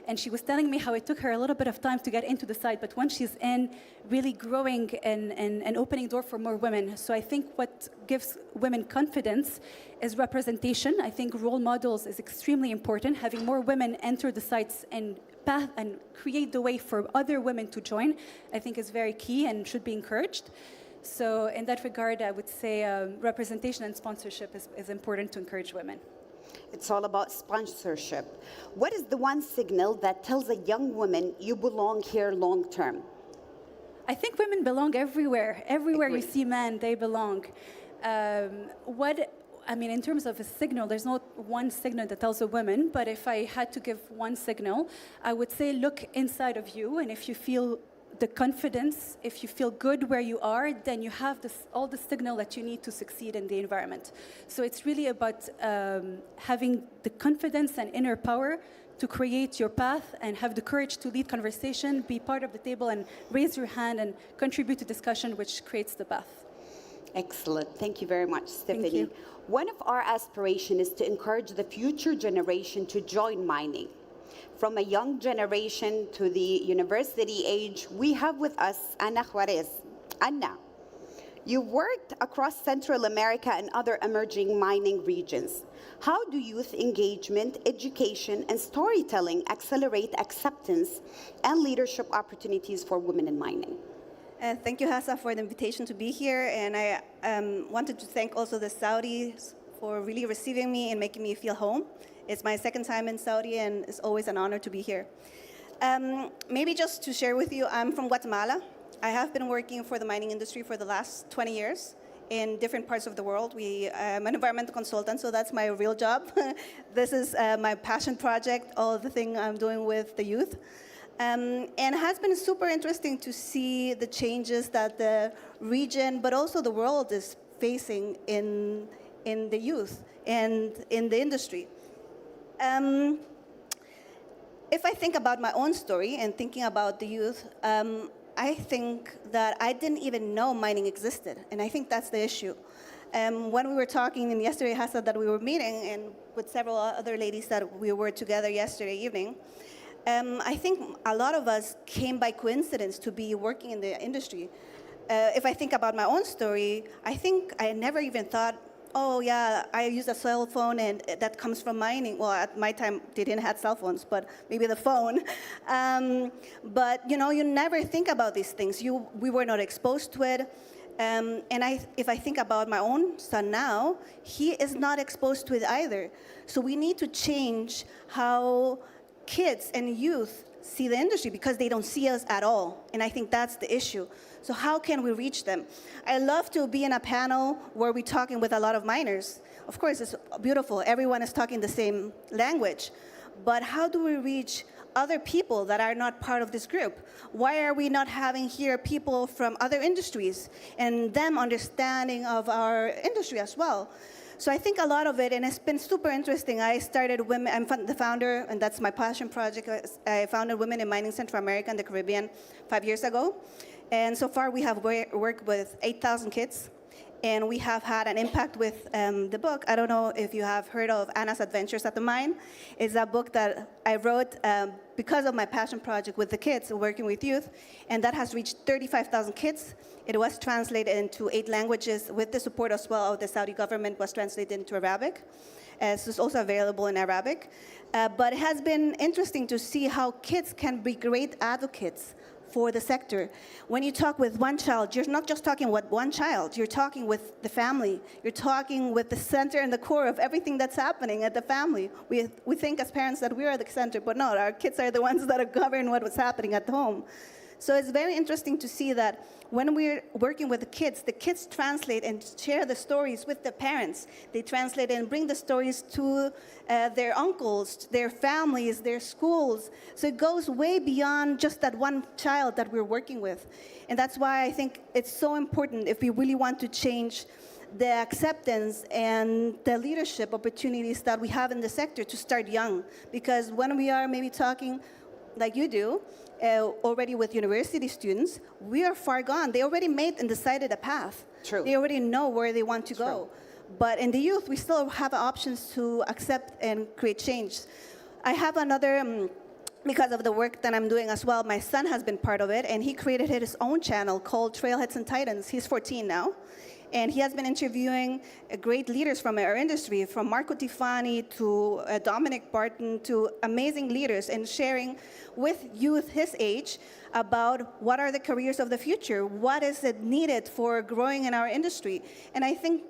And she was telling me how it took her a little bit of time to get into the site, but once she's in, really growing and opening door for more women. So I think what gives women confidence is representation. I think role models is extremely important. Having more women enter the sites and path and create the way for other women to join, I think is very key and should be encouraged. So in that regard, I would say representation and sponsorship is important to encourage women. It's all about sponsorship. What is the one signal that tells a young woman you belong here long term? I think women belong everywhere. Everywhere you see men, they belong. In terms of a signal, there's not one signal that tells a woman, but if I had to give one signal, I would say look inside of you, and if you feel the confidence, if you feel good where you are, then you have all the signal that you need to succeed in the environment. So it's really about having the confidence and inner power to create your path and have the courage to lead conversation, be part of the table and raise your hand and contribute to discussion, which creates the path. Excellent. Thank you very much, Stephanie. Thank you. One of our aspirations is to encourage the future generation to join mining. From a young generation to the university age, we have with us Anna Juarez. Anna, you worked across Central America and other emerging mining regions. How do youth engagement, education, and storytelling accelerate acceptance and leadership opportunities for women in mining? Thank you, Hassa, for the invitation to be here. And I wanted to thank also the Saudis for really receiving me and making me feel home. It's my second time in Saudi, and it's always an honor to be here. Maybe just to share with you, I'm from Guatemala. I have been working for the mining industry for the last 20 years in different parts of the world. I'm an environmental consultant, so that's my real job. This is my passion project, all the thing I'm doing with the youth. And it has been super interesting to see the changes that the region, but also the world is facing in the youth and in the industry. If I think about my own story and thinking about the youth, I think that I didn't even know mining existed, and I think that's the issue. When we were talking, and yesterday Hassan that we were meeting, and with several other ladies that we were together yesterday evening, I think a lot of us came by coincidence to be working in the industry. If I think about my own story, I think I never even thought, oh yeah, I use a cell phone and that comes from mining. Well, at my time, they didn't have cell phones, but maybe the phone. But you never think about these things. We were not exposed to it. And if I think about my own son now, he is not exposed to it either. So we need to change how kids and youth see the industry because they don't see us at all. And I think that's the issue. So how can we reach them? I love to be in a panel where we're talking with a lot of minors. Of course, it's beautiful. Everyone is talking the same language. But how do we reach other people that are not part of this group? Why are we not having here people from other industries and them understanding of our industry as well? So I think a lot of it, and it's been super interesting. I started women, I'm the founder, and that's my passion project. I founded Women in Mining Central America and the Caribbean 5 years ago. And so far we have worked with 8,000 kids. And we have had an impact with the book. I don't know if you have heard of Anna's Adventures at the Mine. It's a book that I wrote because of my passion project with the kids, working with youth, and that has reached 35,000 kids. It was translated into 8 languages with the support as well of the Saudi government, was translated into Arabic. So it's also available in Arabic. But it has been interesting to see how kids can be great advocates for the sector. When you talk with one child, you're not just talking with one child, you're talking with the family. You're talking with the center and the core of everything that's happening at the family. We think as parents that we are the center, but no, our kids are the ones that are govern what was happening at home. So it's very interesting to see that when we're working with the kids translate and share the stories with the parents. They translate and bring the stories to their uncles, their families, their schools. So it goes way beyond just that one child that we're working with. And that's why I think it's so important if we really want to change the acceptance and the leadership opportunities that we have in the sector to start young. Because when we are maybe talking like you do, already with university students, we are far gone. They already made and decided a path. True. They already know where they want to go. But in the youth, we still have options to accept and create change. I have another, because of the work that I'm doing as well, my son has been part of it, and he created his own channel called Trailheads and Titans. He's 14 now. And he has been interviewing great leaders from our industry, from Marco Tifani to Dominic Barton to amazing leaders, and sharing with youth his age about what are the careers of the future, what is it needed for growing in our industry. And I think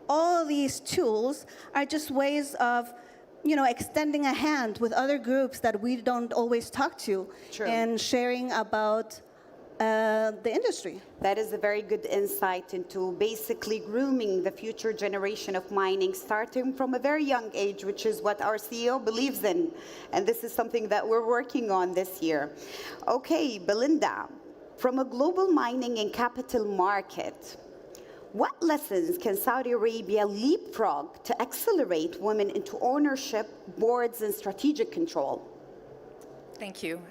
all these tools are just ways of extending a hand with other groups that we don't always talk to. True. And sharing about the industry. That is a very good insight into basically grooming the future generation of mining, starting from a very young age, which is what our CEO believes in. And this is something that we're working on this year. Okay, Belinda, from a global mining and capital market, what lessons can Saudi Arabia leapfrog to accelerate women into ownership, boards, and strategic control? Thank you.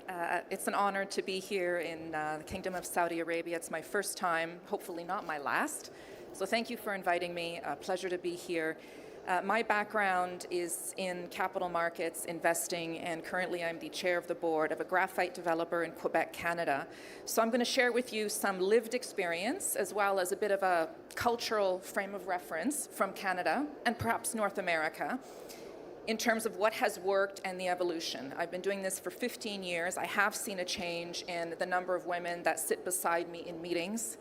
It's an honor to be here in the Kingdom of Saudi Arabia. It's my first time, hopefully not my last. So thank you for inviting me. A pleasure to be here. My background is in capital markets, investing, and currently I'm the chair of the board of a graphite developer in Quebec, Canada. So I'm going to share with you some lived experience as well as a bit of a cultural frame of reference from Canada and perhaps North America in terms of what has worked and the evolution. I've been doing this for 15 years. I have seen a change in the number of women that sit beside me in meetings.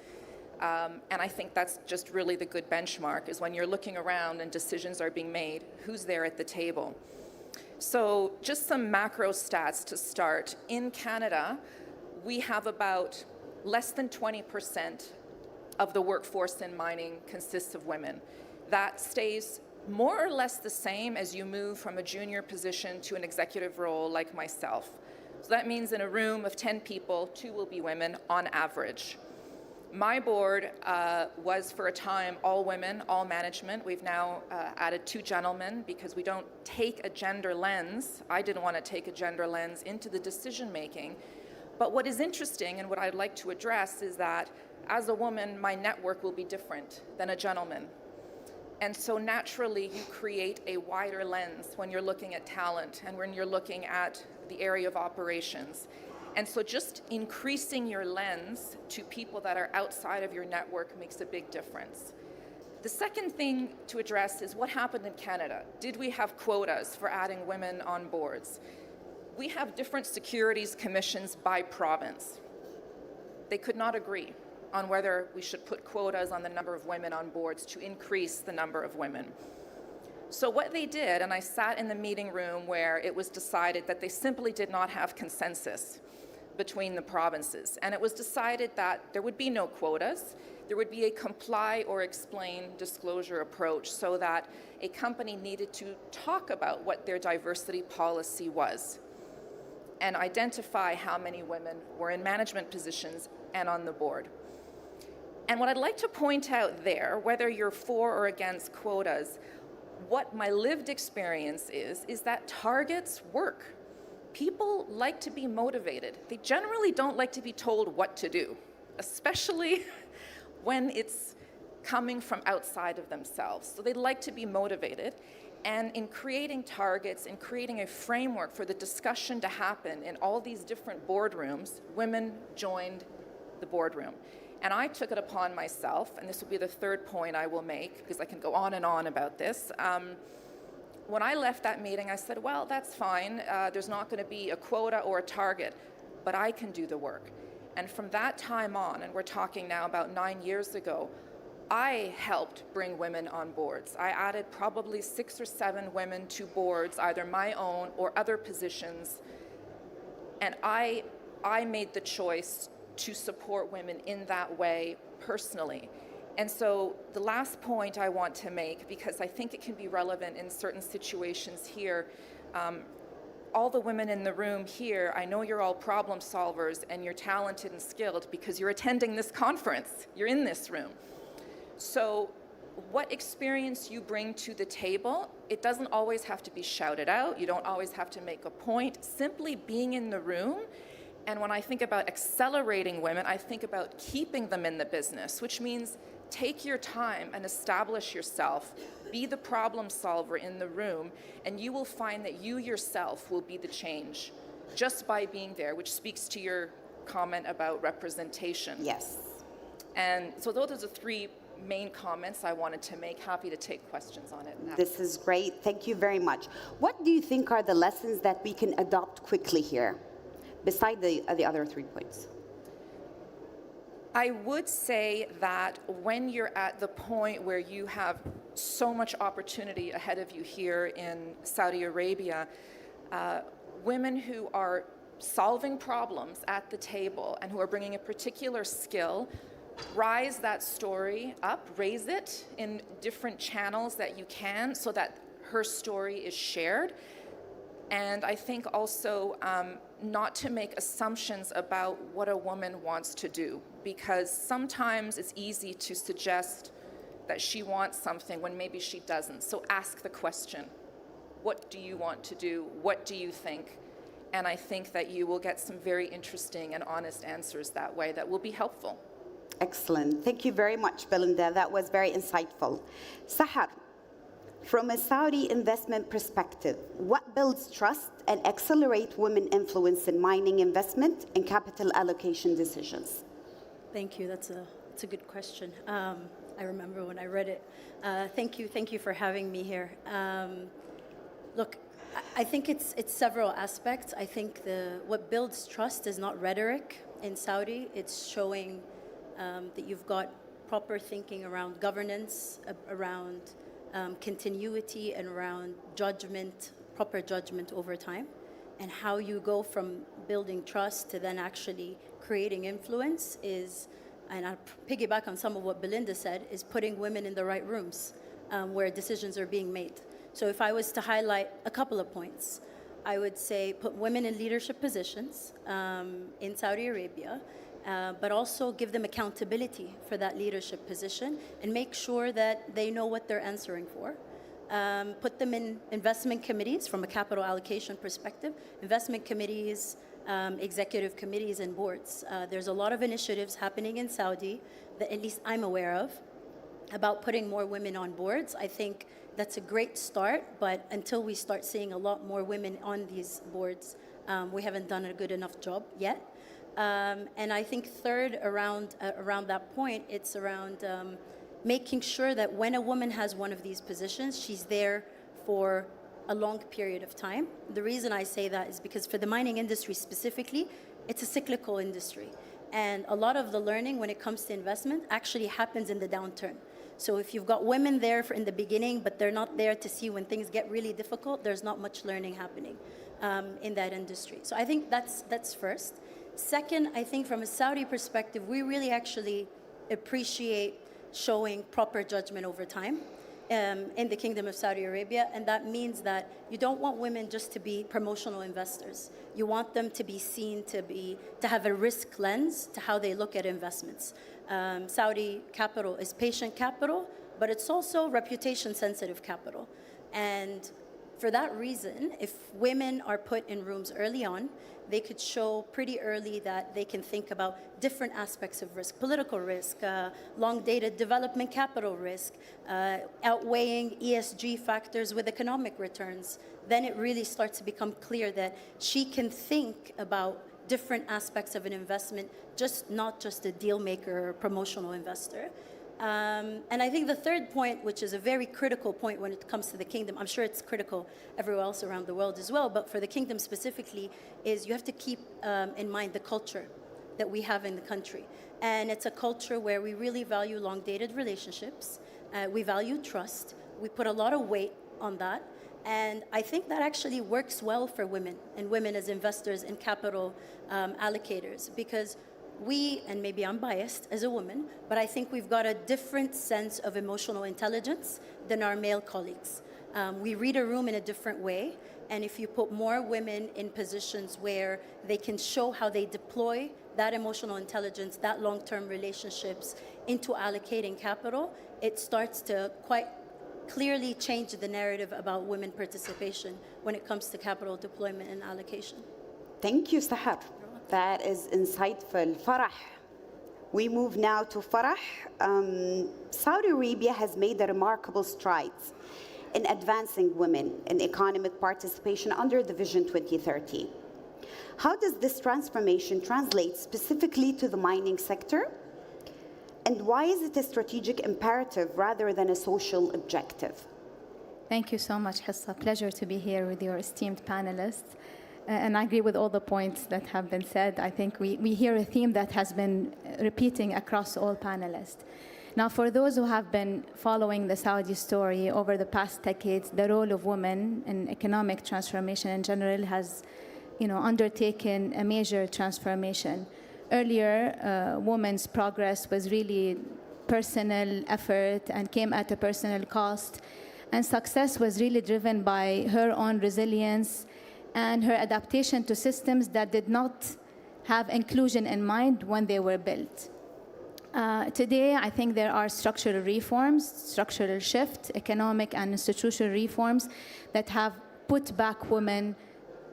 And I think that's just really the good benchmark, is when you're looking around and decisions are being made, who's there at the table. So just some macro stats to start. In Canada, we have about less than 20% of the workforce in mining consists of women. That stays more or less the same as you move from a junior position to an executive role like myself. So that means in a room of 10 people, 2 will be women on average. My board was for a time all women, all management. We've now added 2 gentlemen because we don't take a gender lens. I didn't want to take a gender lens into the decision making. But what is interesting and what I'd like to address is that as a woman, my network will be different than a gentleman. And so naturally, you create a wider lens when you're looking at talent and when you're looking at the area of operations. And so just increasing your lens to people that are outside of your network makes a big difference. The second thing to address is what happened in Canada. Did we have quotas for adding women on boards? We have different securities commissions by province. They could not agree on whether we should put quotas on the number of women on boards to increase the number of women. So what they did, and I sat in the meeting room where it was decided that they simply did not have consensus between the provinces. And it was decided that there would be no quotas. There would be a comply or explain disclosure approach so that a company needed to talk about what their diversity policy was and identify how many women were in management positions and on the board. And what I'd like to point out there, whether you're for or against quotas, what my lived experience is that targets work. People like to be motivated. They generally don't like to be told what to do, especially when it's coming from outside of themselves. So they like to be motivated. And in creating targets, in creating a framework for the discussion to happen in all these different boardrooms, women joined the boardroom. And I took it upon myself, and this will be the third point I will make, because I can go on and on about this. When I left that meeting, I said, well, that's fine. There's not going to be a quota or a target, but I can do the work. And from that time on, and we're talking now about 9 years ago, I helped bring women on boards. I added probably 6 or 7 women to boards, either my own or other positions. And I made the choice to support women in that way personally. And so the last point I want to make, because I think it can be relevant in certain situations here, all the women in the room here, I know you're all problem solvers and you're talented and skilled because you're attending this conference. You're in this room. So what experience you bring to the table, it doesn't always have to be shouted out. You don't always have to make a point. Simply being in the room. And when I think about accelerating women, I think about keeping them in the business, which means take your time and establish yourself. Be the problem solver in the room, and you will find that you yourself will be the change just by being there, which speaks to your comment about representation. Yes. And so those are the 3 main comments I wanted to make. Happy to take questions on it. This is great. Thank you very much. What do you think are the lessons that we can adopt quickly here, beside the other 3 points? I would say that when you're at the point where you have so much opportunity ahead of you here in Saudi Arabia, women who are solving problems at the table and who are bringing a particular skill, rise that story up, raise it in different channels that you can so that her story is shared. And I think also not to make assumptions about what a woman wants to do, because sometimes it's easy to suggest that she wants something when maybe she doesn't. So ask the question, what do you want to do? What do you think? And I think that you will get some very interesting and honest answers that way that will be helpful. Excellent. Thank you very much, Belinda. That was very insightful. Sahar, from a Saudi investment perspective, what builds trust and accelerate women influence in mining investment and capital allocation decisions? Thank you. That's a good question. I remember when I read it. Thank you for having me here. Look, I think it's several aspects. I think what builds trust is not rhetoric in Saudi. It's showing that you've got proper thinking around governance, around continuity, and around judgment, proper judgment over time, and how you go from building trust to then actually creating influence is, and I'll piggyback on some of what Belinda said, is putting women in the right rooms where decisions are being made. So if I was to highlight a couple of points, I would say put women in leadership positions in Saudi Arabia, but also give them accountability for that leadership position and make sure that they know what they're answering for. Put them in investment committees from a capital allocation perspective, investment committees, executive committees, and boards. There's a lot of initiatives happening in Saudi that at least I'm aware of about putting more women on boards. I think that's a great start, but until we start seeing a lot more women on these boards, We haven't done a good enough job yet. And I think third, around that point, it's around making sure that when a woman has one of these positions, she's there for a long period of time. The reason I say that is because for the mining industry specifically, it's a cyclical industry. And a lot of the learning when it comes to investment actually happens in the downturn. So if you've got women there in the beginning, but they're not there to see when things get really difficult, there's not much learning happening in that industry. So I think that's first. Second, I think from a Saudi perspective, we really actually appreciate showing proper judgment over time in the Kingdom of Saudi Arabia, and that means that you don't want women just to be promotional investors. You want them to be seen to have a risk lens to how they look at investments. Saudi capital is patient capital, but it's also reputation-sensitive capital. And for that reason, if women are put in rooms early on, they could show pretty early that they can think about different aspects of risk, political risk, long-dated development capital risk, outweighing ESG factors with economic returns. Then it really starts to become clear that she can think about different aspects of an investment, not just a deal maker or promotional investor. And I think the third point, which is a very critical point when it comes to the kingdom, I'm sure it's critical everywhere else around the world as well, but for the kingdom specifically, is you have to keep in mind the culture that we have in the country. And it's a culture where we really value long-dated relationships. We value trust. We put a lot of weight on that. And I think that actually works well for women and women as investors and capital allocators, because we, and maybe I'm biased as a woman, but I think we've got a different sense of emotional intelligence than our male colleagues. We read a room in a different way, and if you put more women in positions where they can show how they deploy that emotional intelligence, that long-term relationships into allocating capital, it starts to quite clearly change the narrative about women participation when it comes to capital deployment and allocation. Thank you, Sahar. That is insightful. Farah. We move now to Farah. Saudi Arabia has made remarkable strides in advancing women in economic participation under the Vision 2030. How does this transformation translate specifically to the mining sector? And why is it a strategic imperative rather than a social objective? Thank you so much, Hissa. Pleasure to be here with your esteemed panelists. And I agree with all the points that have been said. I think we hear a theme that has been repeating across all panelists. Now, for those who have been following the Saudi story over the past decades, the role of women in economic transformation in general has, undertaken a major transformation. Earlier, women's progress was really personal effort and came at a personal cost. And success was really driven by her own resilience and her adaptation to systems that did not have inclusion in mind when they were built. Today, I think there are structural reforms, structural shift, economic and institutional reforms that have put back women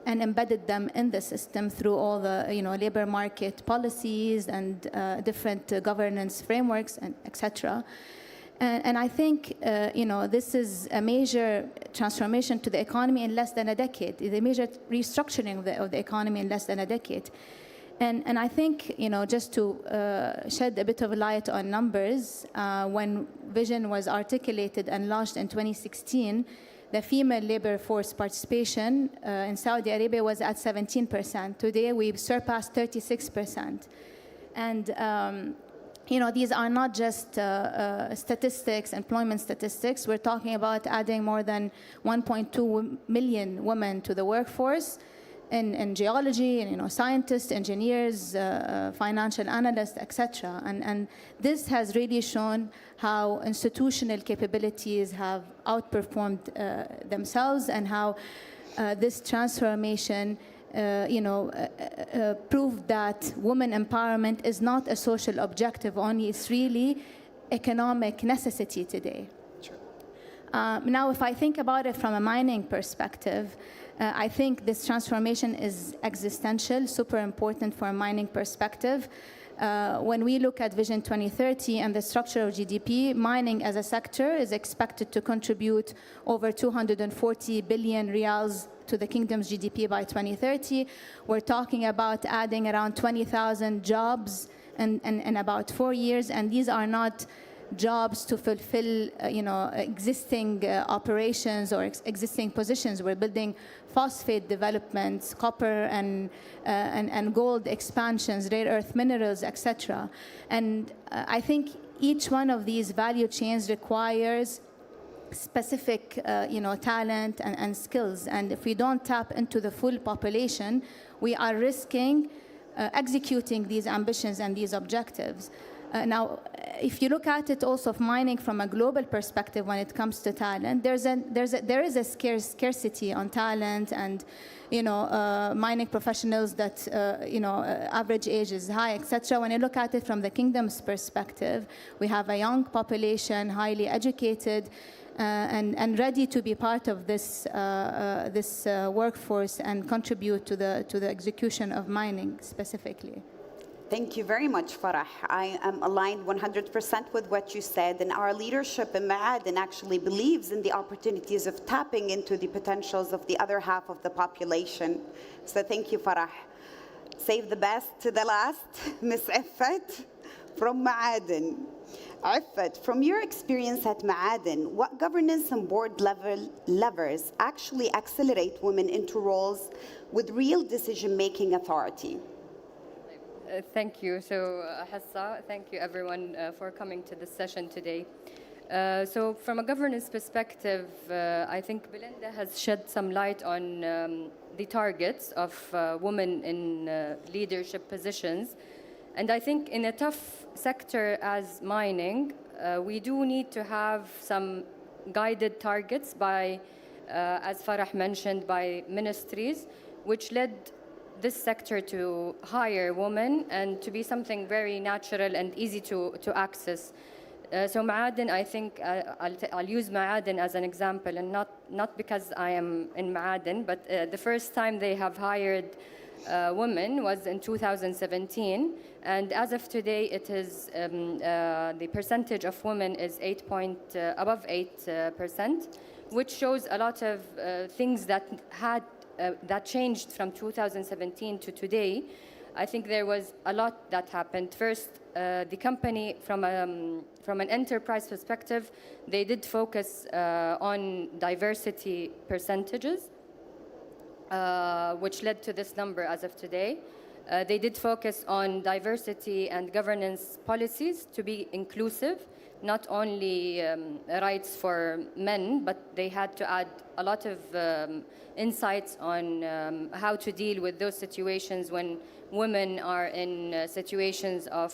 and embedded them in the system through all the labor market policies and different governance frameworks, and etc. And I think, this is a major transformation to the economy in less than a decade, a major restructuring of the economy in less than a decade. And I think, just to shed a bit of light on numbers, when Vision was articulated and launched in 2016, the female labor force participation in Saudi Arabia was at 17%. Today, we've surpassed 36%. And these are not just statistics, employment statistics. We're talking about adding more than 1.2 million women to the workforce in geology, and scientists, engineers, financial analysts, etc. And this has really shown how institutional capabilities have outperformed themselves, and how this transformation proved that women empowerment is not a social objective only, it's really economic necessity today. Sure. Now, if I think about it from a mining perspective, I think this transformation is existential, super important for a mining perspective. When we look at Vision 2030 and the structure of GDP, mining as a sector is expected to contribute over 240 billion riyals to the kingdom's GDP by 2030. We're talking about adding around 20,000 jobs in about 4 years, and these are not jobs to fulfill, existing operations or existing positions. We're building phosphate developments, copper and gold expansions, rare earth minerals, etc. And I think each one of these value chains requires specific, talent and skills. And if we don't tap into the full population, we are risking executing these ambitions and these objectives. Now, if you look at it also of mining from a global perspective when it comes to talent, there is a scarcity on talent and, mining professionals that, average age is high, etc. When you look at it from the kingdom's perspective, we have a young population, highly educated, and ready to be part of this workforce and contribute to the execution of mining specifically. Thank you very much, Farah. I am aligned 100% with what you said, and our leadership in Ma'aden actually believes in the opportunities of tapping into the potentials of the other half of the population. So thank you, Farah. Save the best to the last, Miss Effet from Ma'aden. Effet, from your experience at Ma'aden, what governance and board level levers actually accelerate women into roles with real decision-making authority? Thank you. So, Hassa, thank you everyone for coming to this session today. So, from a governance perspective, I think Belinda has shed some light on the targets of women in leadership positions. And I think in a tough sector as mining, we do need to have some guided targets by, as Farah mentioned, by ministries, which led this sector to hire women and to be something very natural and easy to access. So Ma'aden, I think I'll use Ma'aden as an example, and not because I am in Ma'aden, but the first time they have hired women was in 2017, and as of today, it is the percentage of women is above 8%, which shows a lot of things that changed from 2017 to today. I think there was a lot that happened. First, the company, from an enterprise perspective, they did focus on diversity percentages, which led to this number as of today. They did focus on diversity and governance policies to be inclusive, not only rights for men, but they had to add a lot of insights on how to deal with those situations when women are in situations of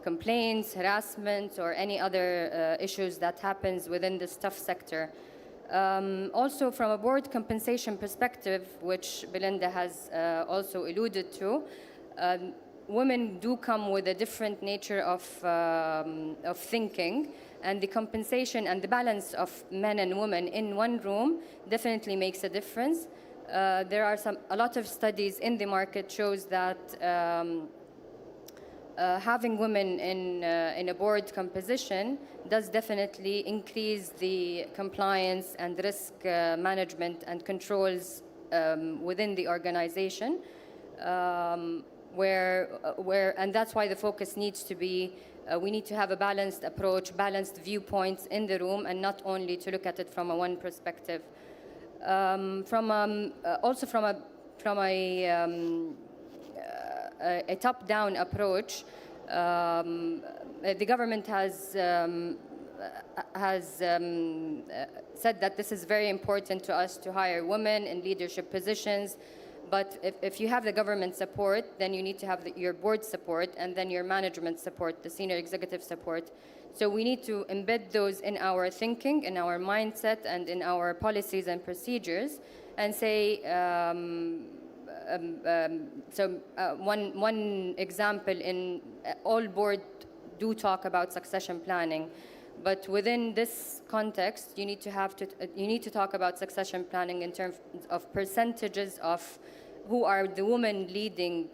complaints, harassment, or any other issues that happens within the staff sector. Also, from a board compensation perspective, which Belinda has also alluded to, women do come with a different nature of thinking, and the compensation and the balance of men and women in one room definitely makes a difference. There are a lot of studies in the market shows that having women in a board composition does definitely increase the compliance and risk management and controls within the organization. And that's why the focus needs to be, we need to have a balanced approach, balanced viewpoints in the room, and not only to look at it from one perspective. Also from a top-down approach, the government has said that this is very important to us to hire women in leadership positions. But if you have the government support, then you need to have your board support, and then your management support, the senior executive support. So we need to embed those in our thinking, in our mindset, and in our policies and procedures, and say, one example, in all board do talk about succession planning. But within this context, you need to talk about succession planning in terms of percentages of who are the women leading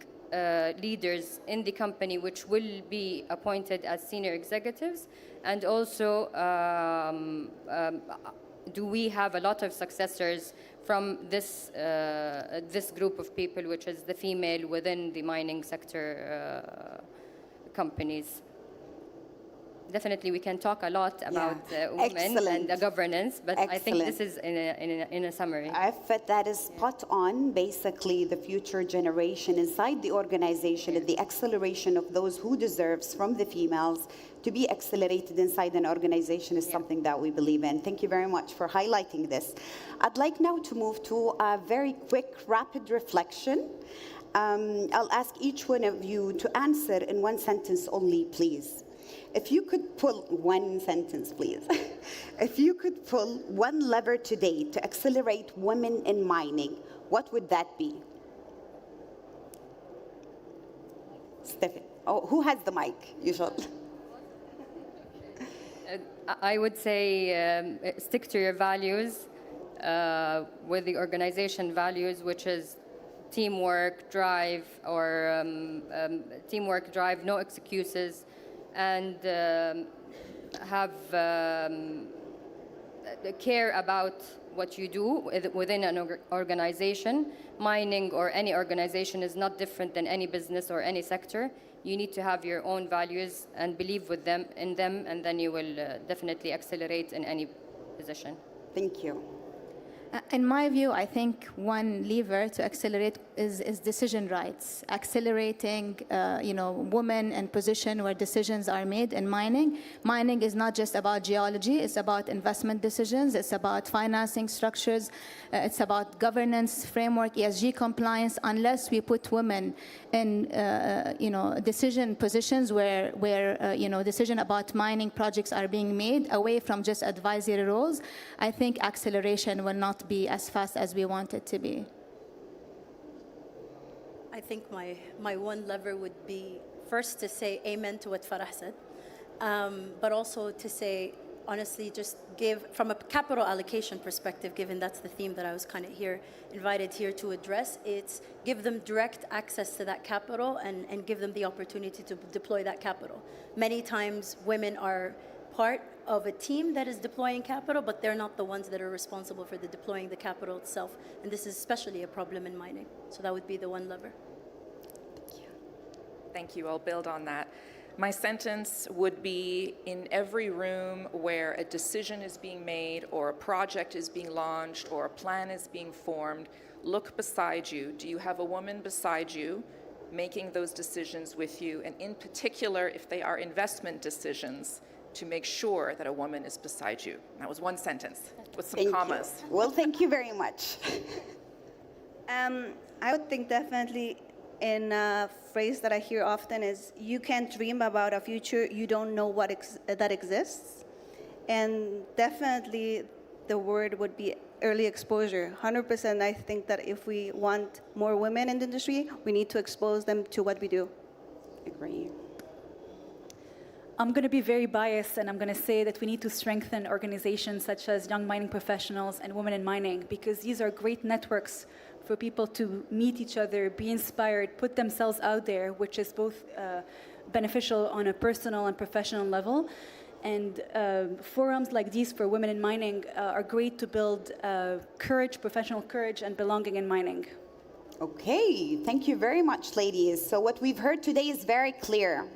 leaders in the company which will be appointed as senior executives? And also, do we have a lot of successors from this, this group of people, which is the female within the mining sector companies? Definitely, we can talk a lot about women and the governance, but I think this is in a summary. I thought that is spot on. Basically, the future generation inside the organization and the acceleration of those who deserves from the females to be accelerated inside an organization is something that we believe in. Thank you very much for highlighting this. I'd like now to move to a very quick, rapid reflection. I'll ask each one of you to answer in one sentence only, please. If you could pull one sentence, please. If you could pull one lever today to accelerate women in mining, what would that be? Stefan. Oh, who has the mic? You should. I would say stick to your values with the organization values, which is teamwork, drive, or teamwork, drive, no excuses, and have care about what you do within an organization. Mining or any organization is not different than any business or any sector. You need to have your own values and believe in them, and then you will definitely accelerate in any position. Thank you. In my view, I think one lever to accelerate is decision rights. Accelerating, women in position where decisions are made in mining. Mining is not just about geology, it's about investment decisions, it's about financing structures, it's about governance framework, ESG compliance. Unless we put women in, decision positions where decision about mining projects are being made away from just advisory roles, I think acceleration will not be as fast as we want it to be. I think my one lever would be first to say amen to what Farah said, but also to say, honestly, just give, from a capital allocation perspective, given that's the theme that I was kind of invited here to address, it's give them direct access to that capital and give them the opportunity to deploy that capital. Many times women are part of a team that is deploying capital, but they're not the ones that are responsible for deploying the capital itself. And this is especially a problem in mining. So that would be the one lever. Thank you. I'll build on that. My sentence would be, in every room where a decision is being made or a project is being launched or a plan is being formed, look beside you. Do you have a woman beside you making those decisions with you? And in particular, if they are investment decisions, to make sure that a woman is beside you. That was one sentence with some commas. Well, thank you very much. I would think definitely in a phrase that I hear often is, you can't dream about a future you don't know that exists. And definitely the word would be early exposure. 100%, I think that if we want more women in the industry, we need to expose them to what we do. Agree. I'm going to be very biased, and I'm going to say that we need to strengthen organizations such as Young Mining Professionals and Women in Mining, because these are great networks for people to meet each other, be inspired, put themselves out there, which is both beneficial on a personal and professional level. And forums like these for women in mining are great to build courage, professional courage, and belonging in mining. Okay, thank you very much, ladies. So what we've heard today is very clear.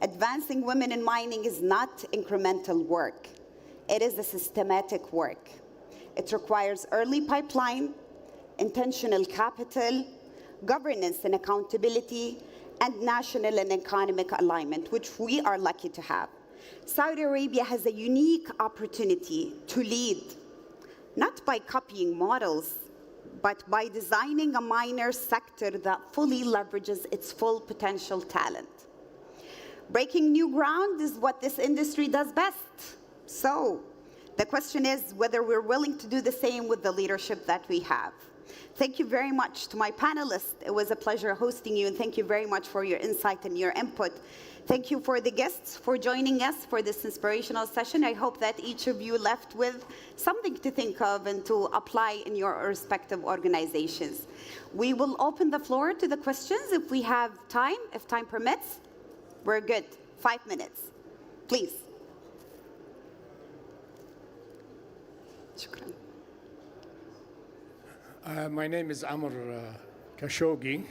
Advancing women in mining is not incremental work. It is a systematic work. It requires early pipeline, intentional capital, governance and accountability, and national and economic alignment, which we are lucky to have. Saudi Arabia has a unique opportunity to lead, not by copying models, but by designing a miner sector that fully leverages its full potential talent. Breaking new ground is what this industry does best. So the question is whether we're willing to do the same with the leadership that we have. Thank you very much to my panelists. It was a pleasure hosting you, and thank you very much for your insight and your input. Thank you for the guests for joining us for this inspirational session. I hope that each of you left with something to think of and to apply in your respective organizations. We will open the floor to the questions if we have time, if time permits. We're good. 5 minutes. Please. Shukran. My name is Amr Khashoggi,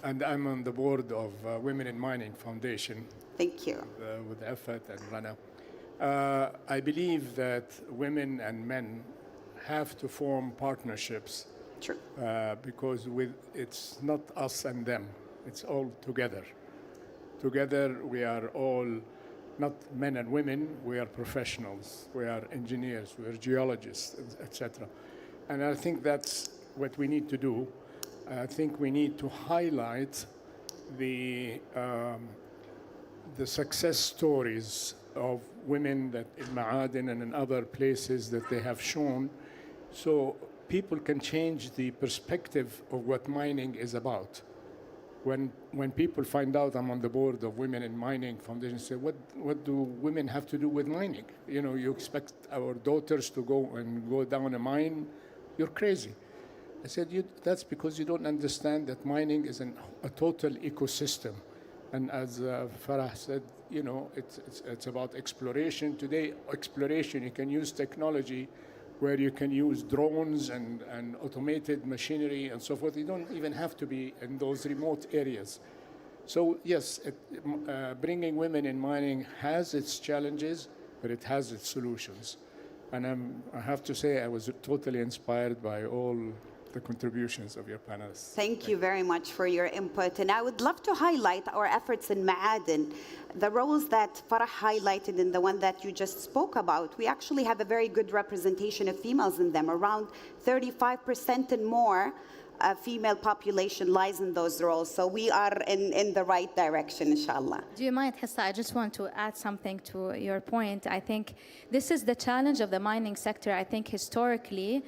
and I'm on the board of Women in Mining Foundation. Thank you. With Effet and Rana. I believe that women and men have to form partnerships. True. Because it's not us and them, it's all together. Together we are all not men and women, we are professionals, we are engineers, we are geologists, etc. And I think that's what we need to do. I think we need to highlight the success stories of women that in Ma'aden and in other places that they have shown, so people can change the perspective of what mining is about. When people find out I'm on the board of Women in Mining Foundation, say, what do women have to do with mining? You know, you expect our daughters to go down a mine? You're crazy. I said, that's because you don't understand that mining is a total ecosystem. And as Farah said, you know, it's about exploration. Today, exploration, you can use technology where you can use drones and automated machinery and so forth. You don't even have to be in those remote areas. So yes, bringing women in mining has its challenges, but it has its solutions. And I have to say, I was totally inspired by all the contributions of your panelists. Thank you very much for your input. And I would love to highlight our efforts in Ma'aden. The roles that Farah highlighted and the one that you just spoke about, we actually have a very good representation of females in them. Around 35% and more female population lies in those roles. So we are in the right direction, inshallah. Do you mind, Hassa? I just want to add something to your point. I think this is the challenge of the mining sector. I think historically,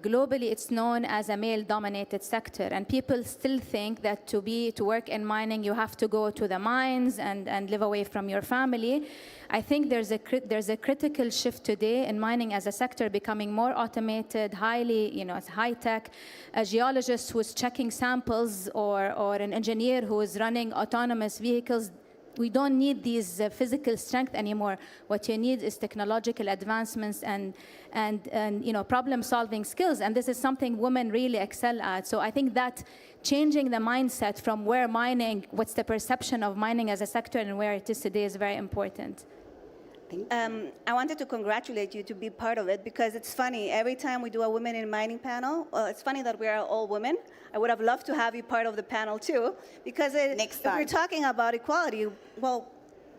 globally, it's known as a male-dominated sector, and people still think that to work in mining, you have to go to the mines and live away from your family. I think there's a critical shift today in mining as a sector becoming more automated, highly, it's high-tech. A geologist who is checking samples or an engineer who is running autonomous vehicles. We don't need these physical strength anymore. What you need is technological advancements and problem-solving skills. And this is something women really excel at. So I think that changing the mindset from what's the perception of mining as a sector and where it is today is very important. I wanted to congratulate you to be part of it because it's funny. Every time we do a Women in Mining panel, it's funny that we are all women. I would have loved to have you part of the panel too, because if we're talking about equality, well,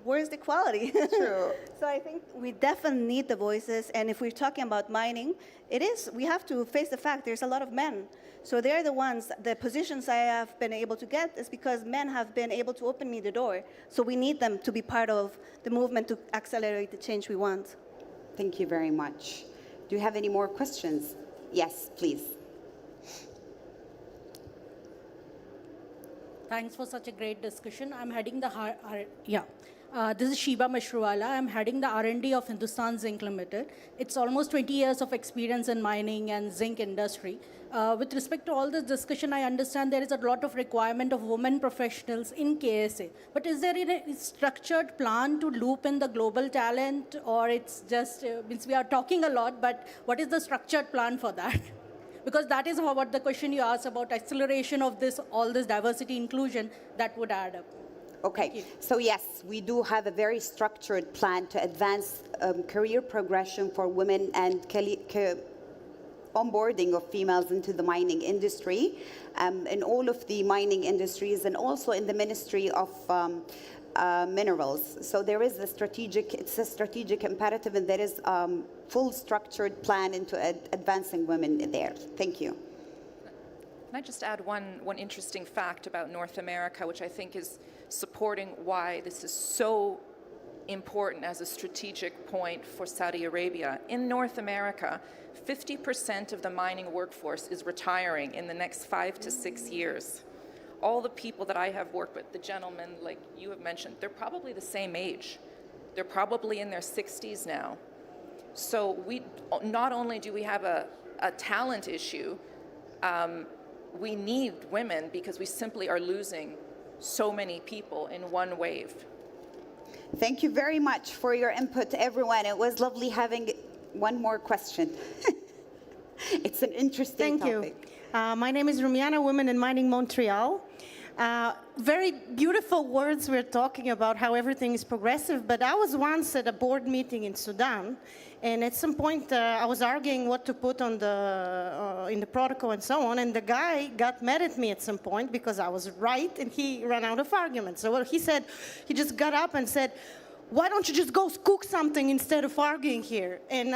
where's the equality? True. So I think we definitely need the voices, and if we're talking about mining, we have to face the fact there's a lot of men. So they're the positions I have been able to get is because men have been able to open me the door. So we need them to be part of the movement to accelerate the change we want. Thank you very much. Do you have any more questions? Yes, please. Thanks for such a great discussion. I'm heading this is Shiba Mashruwala. I'm heading the R&D of Hindustan Zinc Limited. It's almost 20 years of experience in mining and zinc industry. With respect to all this discussion, I understand there is a lot of requirement of women professionals in KSA. But is there a structured plan to loop in the global talent, or it's just, means we are talking a lot, but what is the structured plan for that? Because that is what the question you asked about acceleration of all this diversity inclusion, that would add up. Okay, so yes, we do have a very structured plan to advance career progression for women and onboarding of females into the mining industry, in all of the mining industries, and also in the Ministry of Minerals. So there is it's a strategic imperative, and there is full structured plan into advancing women there. Thank you. Can I just add one interesting fact about North America, which I think is supporting why this is so important as a strategic point for Saudi Arabia. In North America, 50% of the mining workforce is retiring in the next 5 to 6 years. all the people that I have worked with, the gentlemen like you have mentioned, they're probably the same age. They're probably in their 60s now. So we not only do we have a talent issue, we need women because we simply are losing so many people in one wave. Thank you very much for your input, everyone. It was lovely having one more question. It's an interesting topic. Thank you. My name is Rumiana, Women in Mining Montreal. Very beautiful words we're talking about how everything is progressive, but I was once at a board meeting in Sudan, and at some point I was arguing what to put on in the protocol and so on, and the guy got mad at me at some point because I was right and he ran out of arguments. So what he said, he just got up and said, why don't you just go cook something instead of arguing here? And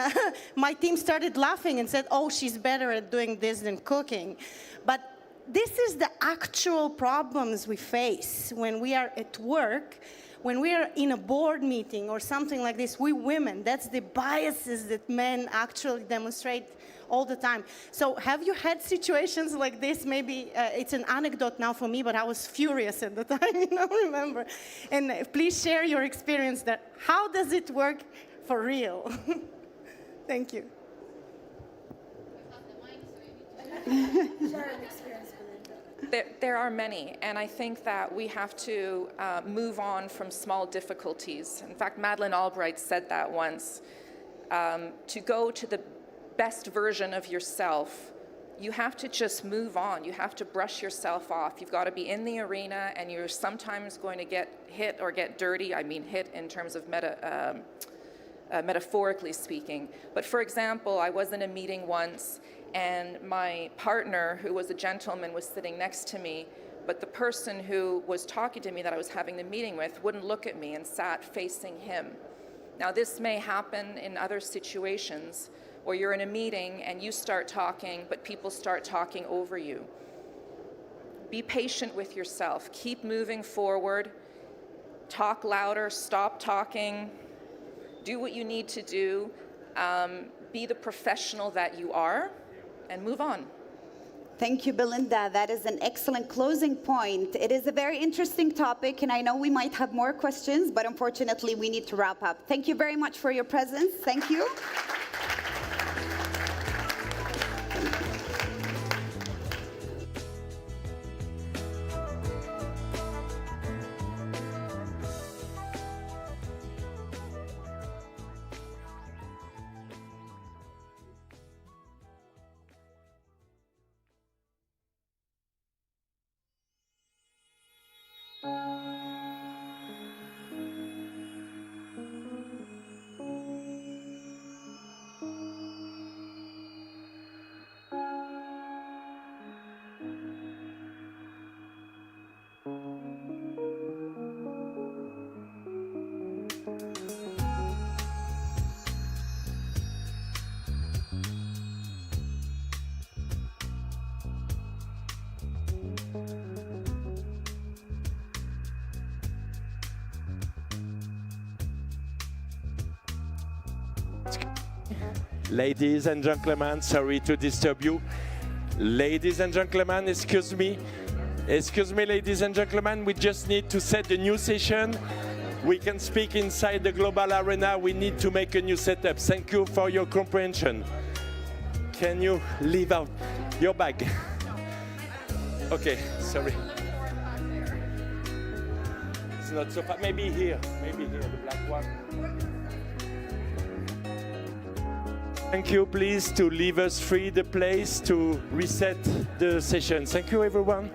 my team started laughing and said, oh, she's better at doing this than cooking. But this is the actual problems we face when we are at work, when we are in a board meeting or something like this. We women, that's the biases that men actually demonstrate all the time. So have you had situations like this? Maybe it's an anecdote now for me, but I was furious at the time, remember. And please share your experience there. How does it work for real? Thank you. There are many, and I think that we have to move on from small difficulties. In fact, Madeleine Albright said that once. To go to the best version of yourself, you have to just move on. You have to brush yourself off. You've got to be in the arena, and you're sometimes going to get hit or get dirty. I mean hit in terms of metaphorically speaking. But for example, I was in a meeting once, and my partner, who was a gentleman, was sitting next to me, but the person who was talking to me that I was having the meeting with wouldn't look at me and sat facing him. Now, this may happen in other situations where you're in a meeting and you start talking, but people start talking over you. Be patient with yourself. Keep moving forward. Talk louder. Stop talking. Do what you need to do. Be the professional that you are, and move on. Thank you, Belinda. That is an excellent closing point. It is a very interesting topic, and I know we might have more questions, but unfortunately, we need to wrap up. Thank you very much for your presence. Thank you. Ladies and gentlemen, sorry to disturb you. Ladies and gentlemen, excuse me. Excuse me, ladies and gentlemen, we just need to set a new session. We can speak inside the global arena. We need to make a new setup. Thank you for your comprehension. Can you leave out your bag? Okay, sorry. It's not so far. Maybe here, the black one. Thank you, please, to leave us free the place to reset the session. Thank you, everyone.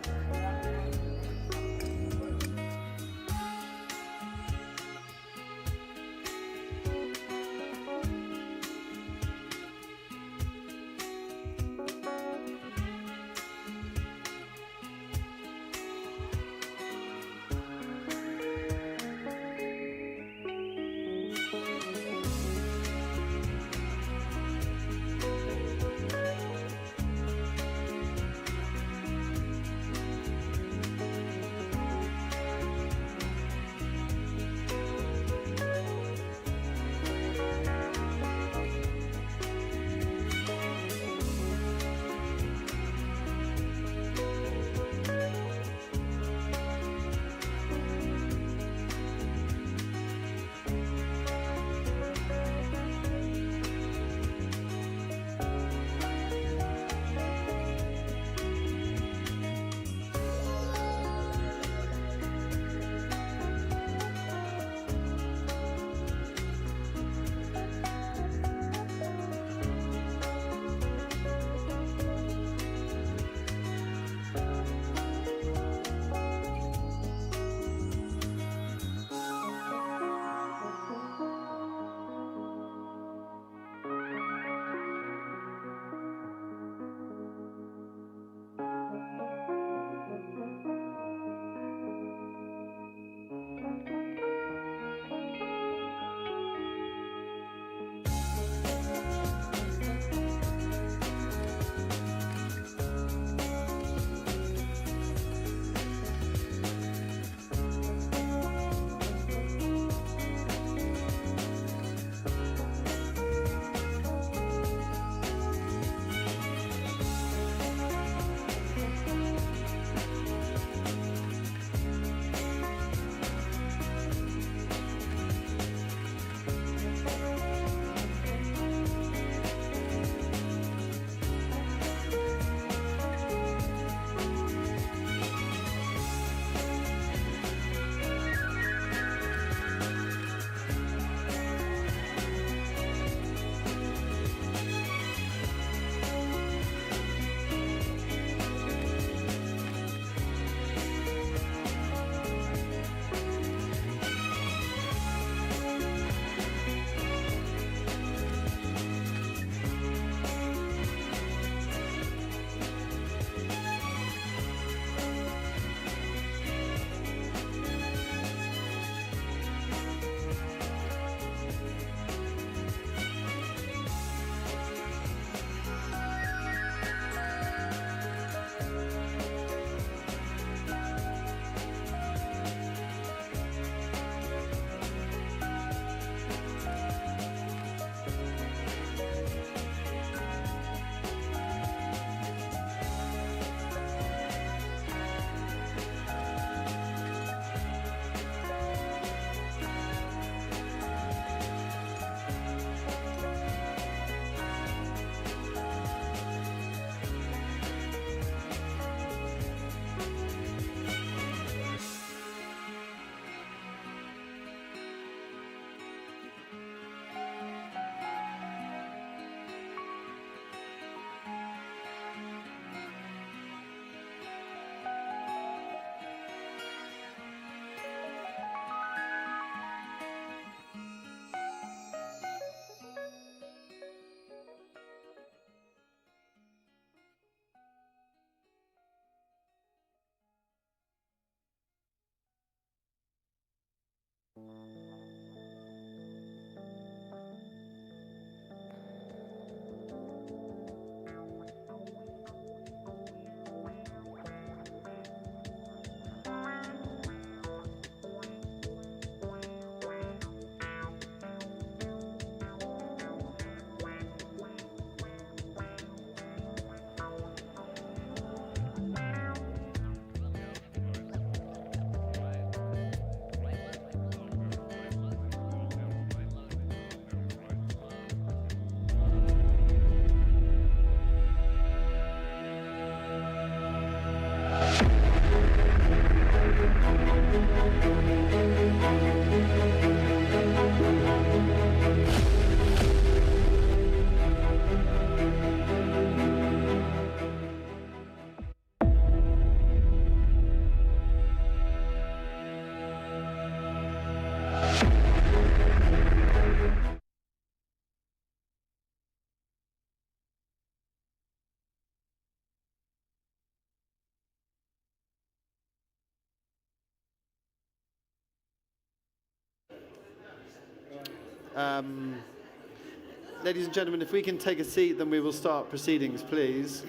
Ladies and gentlemen, if we can take a seat, then we will start proceedings, please.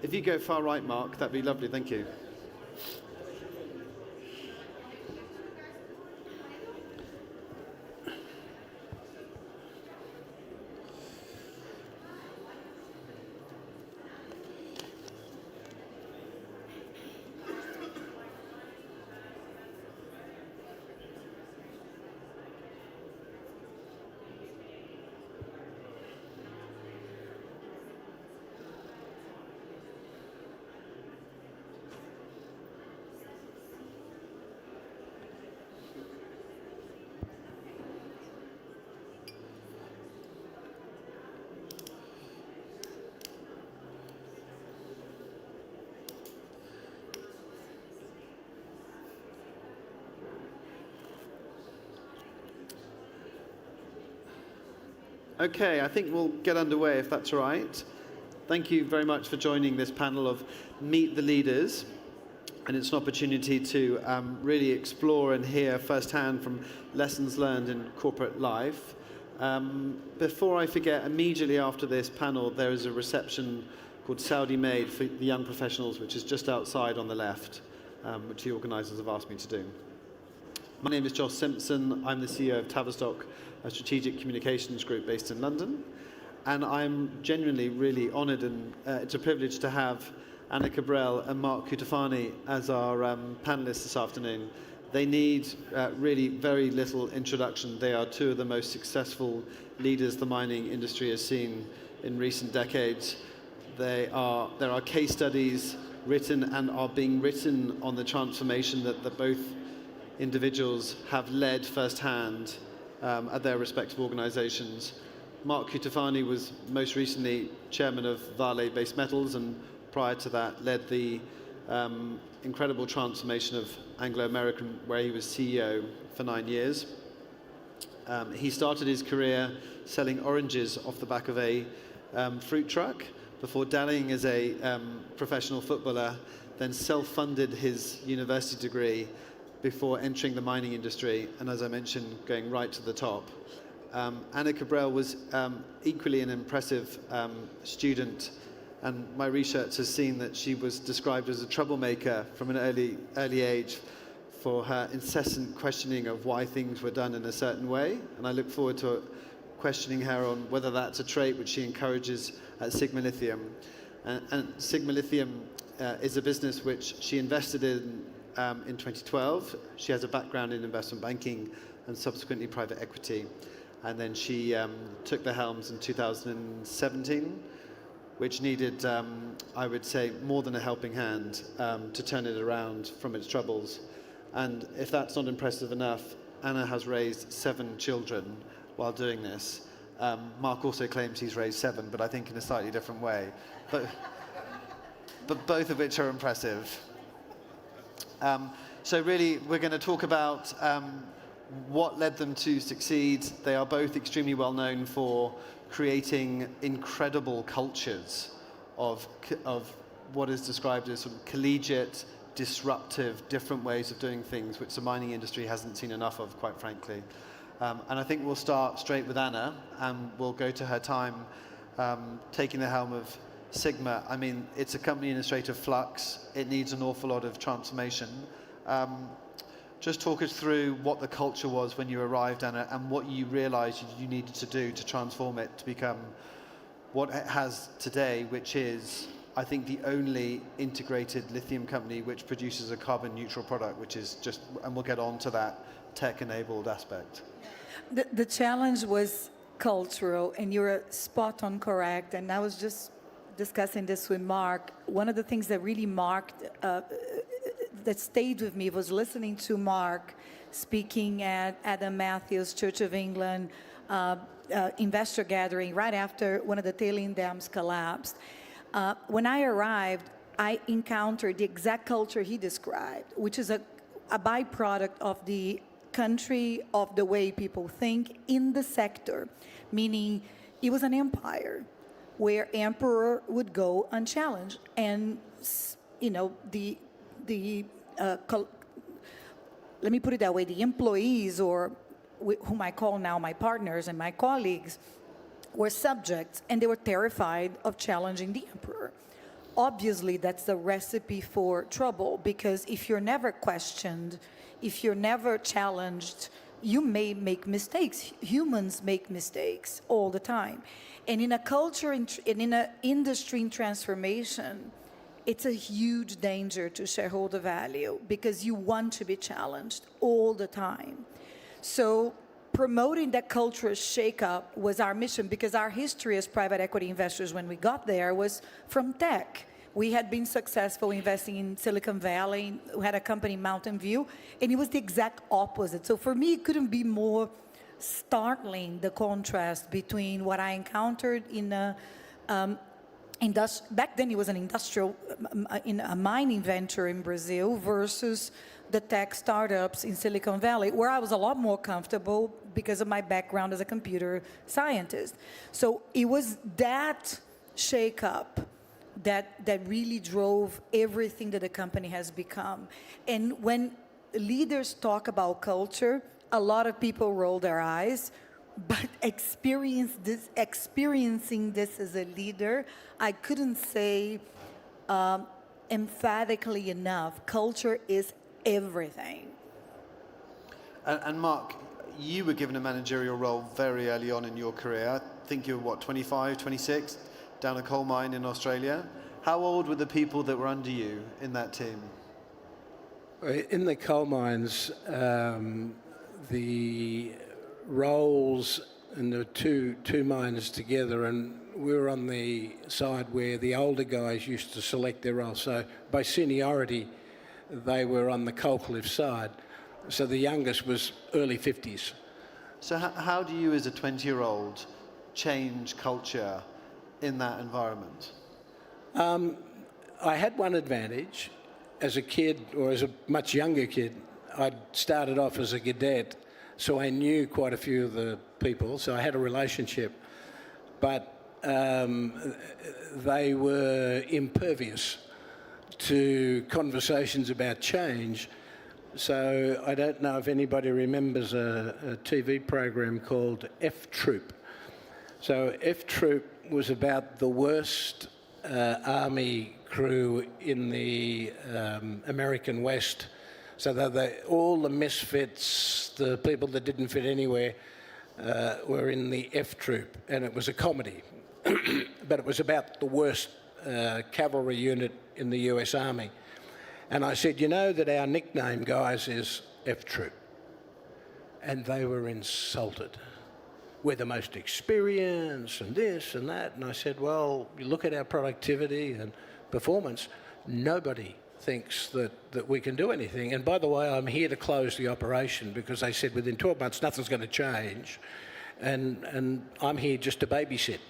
If you go far right, Mark, that'd be lovely. Thank you. Okay, I think we'll get underway if that's all right. Thank you very much for joining this panel of Meet the Leaders. And it's an opportunity to really explore and hear firsthand from lessons learned in corporate life. Before I forget, immediately after this panel, there is a reception called Saudi Made for the young professionals, which is just outside on the left, which the organisers have asked me to do. My name is Josh Simpson. I'm the CEO of Tavistock, a strategic communications group based in London. And I'm genuinely really honoured, and it's a privilege to have Anna Cabral and Mark Cutifani as our panellists this afternoon. They need really very little introduction. They are two of the most successful leaders the mining industry has seen in recent decades. There are case studies written and are being written on the transformation that both individuals have led firsthand at their respective organisations. Mark Cutifani was most recently chairman of Vale Base Metals, and prior to that led the incredible transformation of Anglo American, where he was CEO for 9 years. He started his career selling oranges off the back of a fruit truck before dallying as a professional footballer, then self-funded his university degree before entering the mining industry, and as I mentioned, going right to the top. Anna Cabral was equally an impressive student, and my research has seen that she was described as a troublemaker from an early age for her incessant questioning of why things were done in a certain way, and I look forward to questioning her on whether that's a trait which she encourages at Sigma Lithium. And Sigma Lithium is a business which she invested in 2012. She has a background in investment banking and subsequently private equity. And then she took the helms in 2017, which needed, I would say, more than a helping hand to turn it around from its troubles. And if that's not impressive enough, Anna has raised 7 children while doing this. Mark also claims he's raised 7, but I think in a slightly different way. But both of which are impressive. So really, we're going to talk about what led them to succeed. They are both extremely well known for creating incredible cultures of what is described as sort of collegiate, disruptive, different ways of doing things, which the mining industry hasn't seen enough of, quite frankly. And I think we'll start straight with Anna, and we'll go to her time taking the helm of Sigma. I mean, it's a company in a state of flux. It needs an awful lot of transformation. Just talk us through what the culture was when you arrived, Anna, and what you realized you needed to do to transform it to become what it has today, which is, I think, the only integrated lithium company which produces a carbon neutral product, which is just, and we'll get on to that tech-enabled aspect. The challenge was cultural, and you're spot on correct. And I was just discussing this with Mark. One of the things that really that stayed with me was listening to Mark speaking at Adam Matthews Church of England investor gathering right after one of the tailing dams collapsed. When I arrived, I encountered the exact culture he described, which is a byproduct of the country, of the way people think in the sector, meaning it was an empire where emperor would go unchallenged, and you know the let me put it that way, the employees, or whom I call now my partners and my colleagues, were subjects, and they were terrified of challenging the emperor. Obviously, that's the recipe for trouble, because if you're never questioned, if you're never challenged, you may make mistakes. Humans make mistakes all the time. And in a culture and in an industry in transformation, it's a huge danger to shareholder value, because you want to be challenged all the time. So promoting that cultural shakeup was our mission, because our history as private equity investors when we got there was from tech. We had been successful investing in Silicon Valley. We had a company, Mountain View, and it was the exact opposite. So for me, it couldn't be more startling, the contrast between what I encountered in a back then it was an industrial, in a mining venture in Brazil, versus the tech startups in Silicon Valley, where I was a lot more comfortable because of my background as a computer scientist. So it was that shakeup that really drove everything that the company has become. And when leaders talk about culture, a lot of people roll their eyes, but experiencing this as a leader, I couldn't say emphatically enough, culture is everything. And Mark, you were given a managerial role very early on in your career. I think you were, what, 25, 26, down a coal mine in Australia. How old were the people that were under you in that team? In the coal mines, the roles and the two mines together, and we were on the side where the older guys used to select their roles. So by seniority, they were on the coal cliff side. So the youngest was early 50s. So how do you, as a 20-year-old, change culture in that environment? I had one advantage. As a kid, or as a much younger kid, I'd started off as a cadet, so I knew quite a few of the people, so I had a relationship. But they were impervious to conversations about change. So I don't know if anybody remembers a TV program called F Troop. So F Troop was about the worst army crew in the American West. So all the misfits, the people that didn't fit anywhere, were in the F Troop, and it was a comedy. But it was about the worst cavalry unit in the US Army. And I said, you know that our nickname, guys, is F Troop. And they were insulted. We're the most experienced and this and that. And I said, well, you look at our productivity and performance, nobody thinks that we can do anything. And by the way, I'm here to close the operation, because they said within 12 months nothing's going to change. And I'm here just to babysit.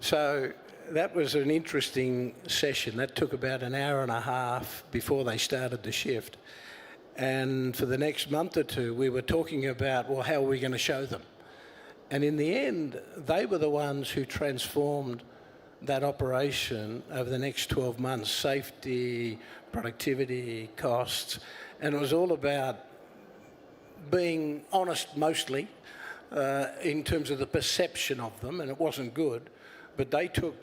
So that was an interesting session. That took about an hour and a half before they started the shift. And for the next month or two, we were talking about, well, how are we going to show them? And in the end, they were the ones who transformed that operation over the next 12 months, safety, productivity, costs. And it was all about being honest mostly in terms of the perception of them, and it wasn't good. But they took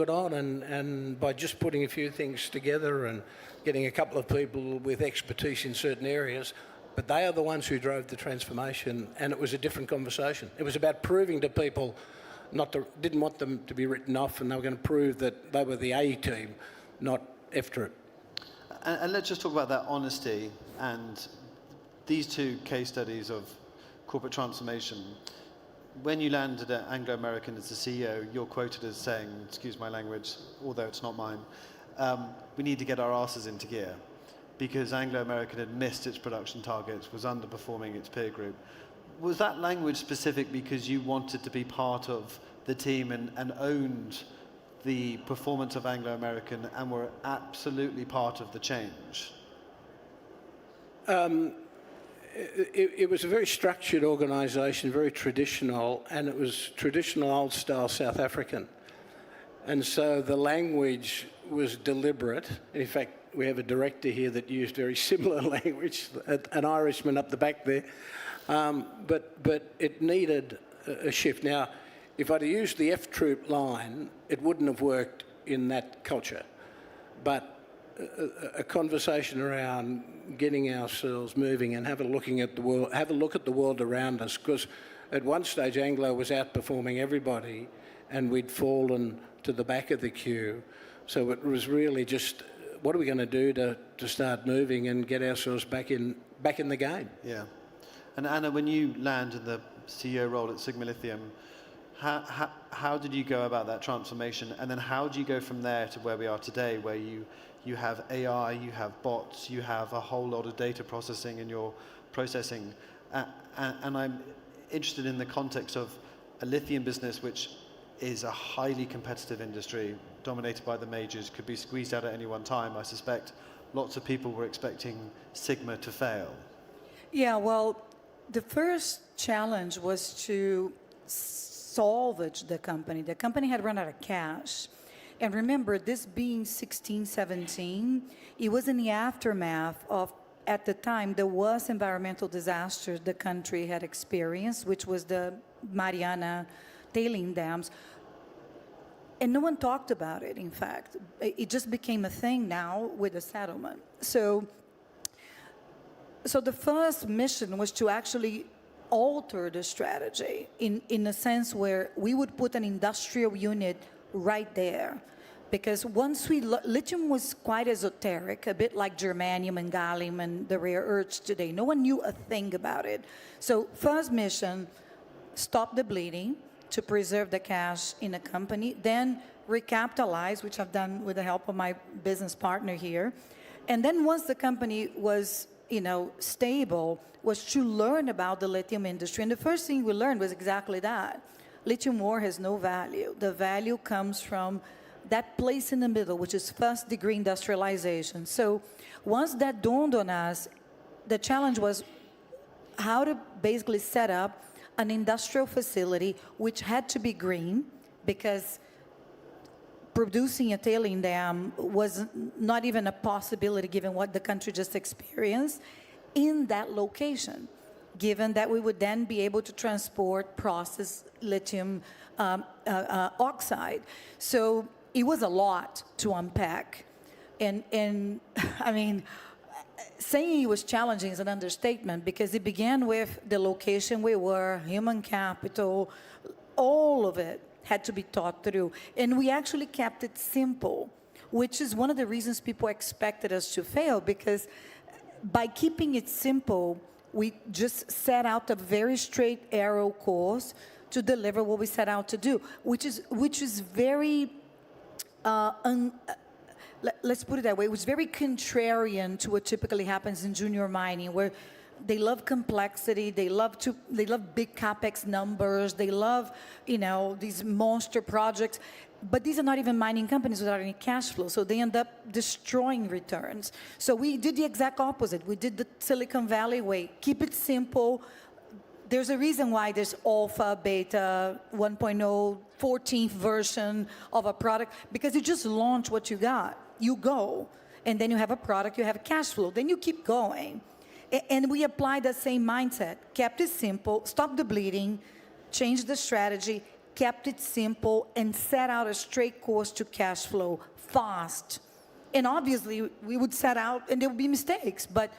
it on, and by just putting a few things together and getting a couple of people with expertise in certain areas, but they are the ones who drove the transformation, and it was a different conversation. It was about proving to people, didn't want them to be written off, and they were going to prove that they were the A team, not F Troop. And let's just talk about that honesty and these two case studies of corporate transformation. When you landed at Anglo American as the CEO, you're quoted as saying, excuse my language, although it's not mine, we need to get our asses into gear, because Anglo American had missed its production targets, was underperforming its peer group. Was that language specific because you wanted to be part of the team and owned the performance of Anglo American and were absolutely part of the change? It was a very structured organisation, very traditional, and it was traditional old-style South African. And so the language was deliberate. In fact, we have a director here that used very similar language, an Irishman up the back there. But it needed a shift. Now, if I'd used the F-Troop line, it wouldn't have worked in that culture. But a conversation around getting ourselves moving and have a look at the world around us, because at one stage Anglo was outperforming everybody and we'd fallen to the back of the queue. So it was really just, what are we going to do to start moving and get ourselves back in the game? Yeah. And Anna, when you land in the CEO role at Sigma Lithium, how did you go about that transformation? And then how do you go from there to where we are today, where you have AI, you have bots, you have a whole lot of data processing in your processing? And I'm interested in the context of a lithium business, which is a highly competitive industry, dominated by the majors, could be squeezed out at any one time. I suspect lots of people were expecting Sigma to fail. Yeah, well, the first challenge was to salvage the company. The company had run out of cash. And remember, this being 16, 17, it was in the aftermath of, at the time, the worst environmental disaster the country had experienced, which was the Mariana tailing dams. And no one talked about it, in fact. It just became a thing now with the settlement. So the first mission was to actually alter the strategy in a sense where we would put an industrial unit right there. Because once lithium was quite esoteric, a bit like germanium and gallium and the rare earths today. No one knew a thing about it. So first mission, stop the bleeding to preserve the cash in a company, then recapitalize, which I've done with the help of my business partner here. And then once the company was stable, was to learn about the lithium industry. And the first thing we learned was exactly that. Lithium ore has no value. The value comes from that place in the middle, which is first-degree industrialization. So once that dawned on us, the challenge was how to basically set up an industrial facility which had to be green, because producing a tailing dam was not even a possibility given what the country just experienced in that location, given that we would then be able to transport, process lithium oxide. So it was a lot to unpack. And I mean, saying it was challenging is an understatement, because it began with the location we were, human capital, all of it had to be thought through. And we actually kept it simple, which is one of the reasons people expected us to fail, because by keeping it simple, we just set out a very straight arrow course to deliver what we set out to do, which is very, let's put it that way, it was very contrarian to what typically happens in junior mining, where they love complexity, they love big capex numbers, they love, these monster projects, but these are not even mining companies without any cash flow, so they end up destroying returns. So we did the exact opposite. We did the Silicon Valley way. Keep it simple. There's a reason why there's alpha, beta, 1.0, 14th version of a product, because you just launch what you got. You go, and then you have a product, you have cash flow, then you keep going. And we applied that same mindset, kept it simple, stopped the bleeding, changed the strategy, kept it simple, and set out a straight course to cash flow fast. And obviously, we would set out, and there would be mistakes, but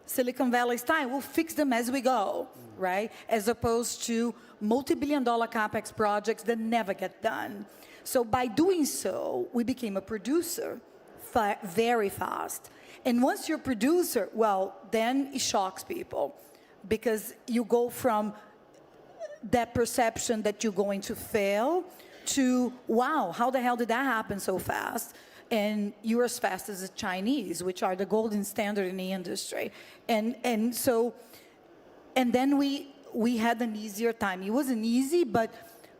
Silicon Valley style, we'll fix them as we go, right? As opposed to multi-billion-dollar capex projects that never get done. So by doing so, we became a producer very fast. And once you're a producer, well, then it shocks people, because you go from that perception that you're going to fail to, wow, how the hell did that happen so fast? And you're as fast as the Chinese, which are the golden standard in the industry. And then we had an easier time. It wasn't easy, but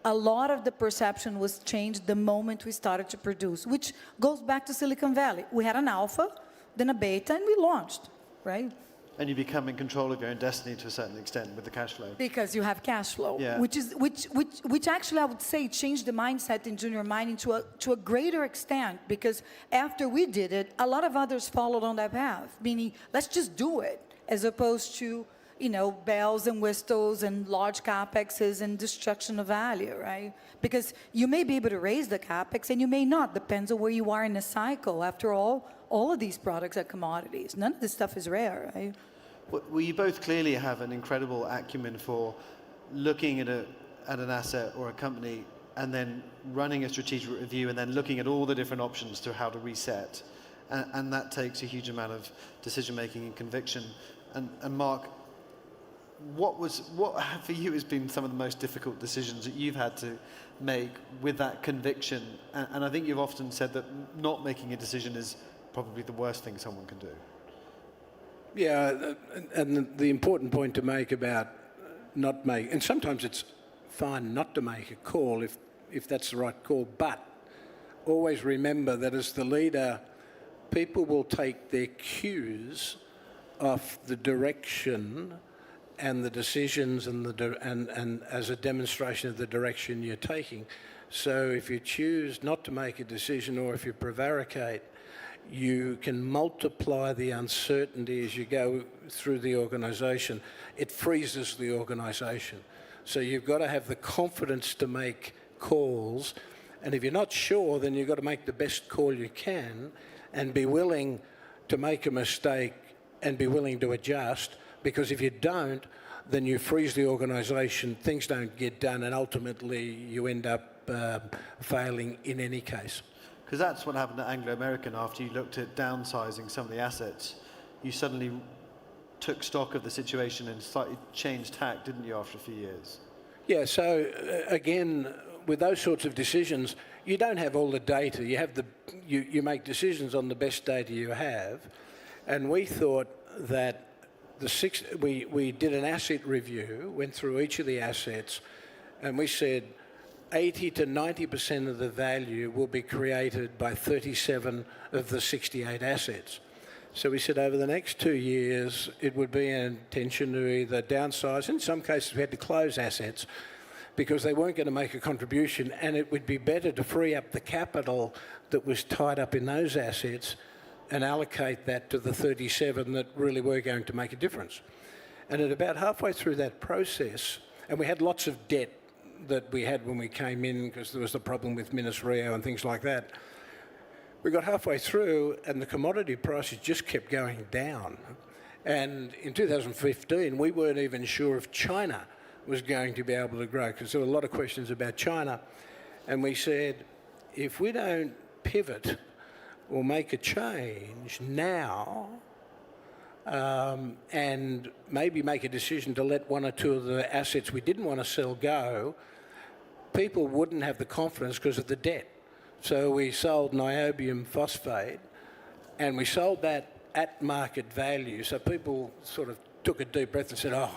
a lot of the perception was changed the moment we started to produce, which goes back to Silicon Valley. We had an alpha, then a beta, and we launched, right? And you become in control of your own destiny to a certain extent with the cash flow. Because you have cash flow, Yeah. which actually I would say changed the mindset in junior mining to a greater extent, because after we did it, a lot of others followed on that path, meaning let's just do it, as opposed to, you know, bells and whistles and large capexes and destruction of value, right? Because you may be able to raise the capex and you may not, depends on where you are in the cycle. After all of these products are commodities. None of this stuff is rare, right? Well, you both clearly have an incredible acumen for looking at an asset or a company and then running a strategic review and then looking at all the different options to how to reset. And that takes a huge amount of decision making and conviction. And Mark, what for you has been some of the most difficult decisions that you've had to make with that conviction? And I think you've often said that not making a decision is probably the worst thing someone can do. Yeah, and the important point to make about not making, and sometimes it's fine not to make a call if that's the right call, but always remember that as the leader, people will take their cues off the direction and the decisions and as a demonstration of the direction you're taking. So if you choose not to make a decision, or if you prevaricate, you can multiply the uncertainty as you go through the organisation. It freezes the organisation. So you've got to have the confidence to make calls, and if you're not sure, then you've got to make the best call you can and be willing to make a mistake and be willing to adjust, because if you don't, then you freeze the organisation, things don't get done, and ultimately you end up failing in any case. Because that's what happened at Anglo American after you looked at downsizing some of the assets. You suddenly took stock of the situation and slightly changed tack, didn't you, after a few years? Yeah, so again, with those sorts of decisions, you don't have all the data. You have you make decisions on the best data you have. And we thought that we did an asset review, went through each of the assets, and we said 80 to 90% of the value will be created by 37 of the 68 assets. So we said over the next 2 years, it would be an intention to either downsize. In some cases, we had to close assets because they weren't going to make a contribution, and it would be better to free up the capital that was tied up in those assets and allocate that to the 37 that really were going to make a difference. And at about halfway through that process, and we had lots of debt that we had when we came in because there was the problem with Minas Rio and things like that. We got halfway through and the commodity prices just kept going down. And in 2015, we weren't even sure if China was going to be able to grow, because there were a lot of questions about China. And we said, if we don't pivot or make a change now, and maybe make a decision to let one or two of the assets we didn't want to sell go, people wouldn't have the confidence because of the debt. So we sold niobium phosphate, and we sold that at market value. So people sort of took a deep breath and said, oh,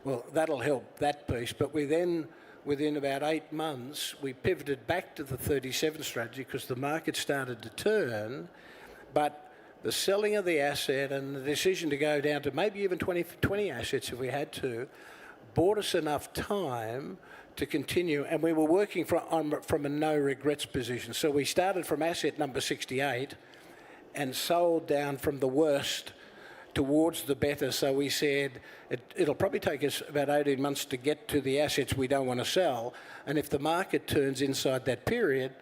well, that'll help that piece. But we then, within about 8 months, we pivoted back to the 37 strategy because the market started to turn, but the selling of the asset and the decision to go down to maybe even 20 assets if we had to, bought us enough time to continue, and we were working from a no regrets position. So we started from asset number 68 and sold down from the worst towards the better. So we said it'll probably take us about 18 months to get to the assets we don't want to sell, and if the market turns inside that period,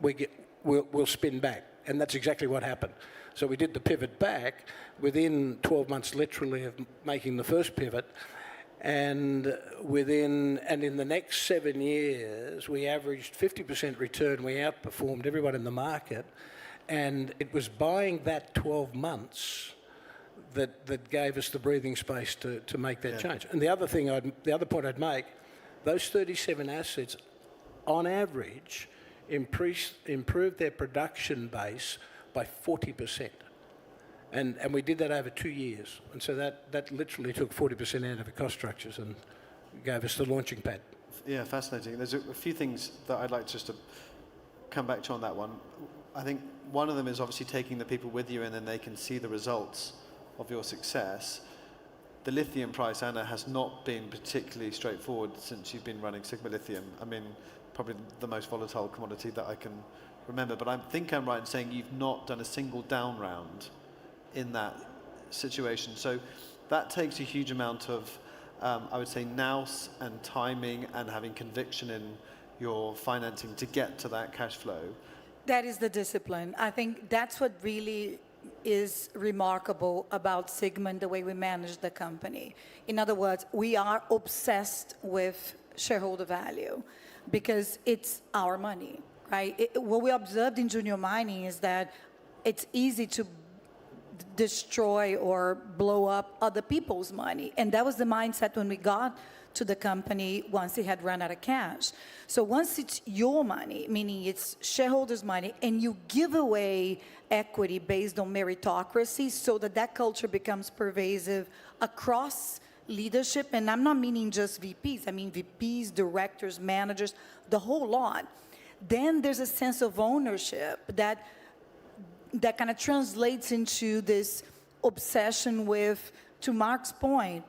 we'll spin back. And that's exactly what happened. So we did the pivot back within 12 months literally of making the first pivot. And in the next 7 years, we averaged 50% return. We outperformed everyone in the market. And it was buying that 12 months that gave us the breathing space to make that change. And the other point I'd make, those 37 assets, on average, improved their production base by 40%. And we did that over 2 years. And so that literally took 40% out of the cost structures and gave us the launching pad. Yeah, fascinating. There's a few things that I'd like just to come back to on that one. I think one of them is obviously taking the people with you and then they can see the results of your success. the lithium price, Anna, has not been particularly straightforward since you've been running Sigma Lithium. I mean, probably the most volatile commodity that I can remember. But I think I'm right in saying you've not done a single down round in that situation. So that takes a huge amount of, I would say, nous and timing and having conviction in your financing to get to that cash flow. That is the discipline. I think that's what really is remarkable about Sigma and the way we manage the company. In other words, we are obsessed with shareholder value because it's our money, right? What we observed in junior mining is that it's easy to destroy or blow up other people's money. And that was the mindset when we got to the company once it had run out of cash. So once it's your money, meaning it's shareholders' money, and you give away equity based on meritocracy so that that culture becomes pervasive across leadership, and I'm not meaning just VPs, I mean VPs, directors, managers, the whole lot, then there's a sense of ownership that kind of translates into this obsession with, to Mark's point,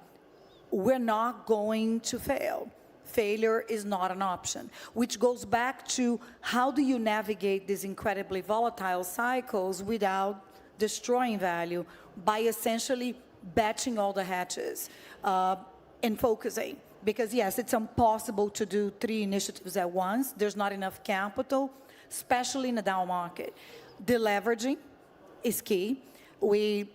we're not going to fail. Failure is not an option, which goes back to how do you navigate these incredibly volatile cycles without destroying value by essentially batching all the hatches and focusing. Because yes, it's impossible to do 3 initiatives at once. There's not enough capital, especially in a down market. Deleveraging is key. We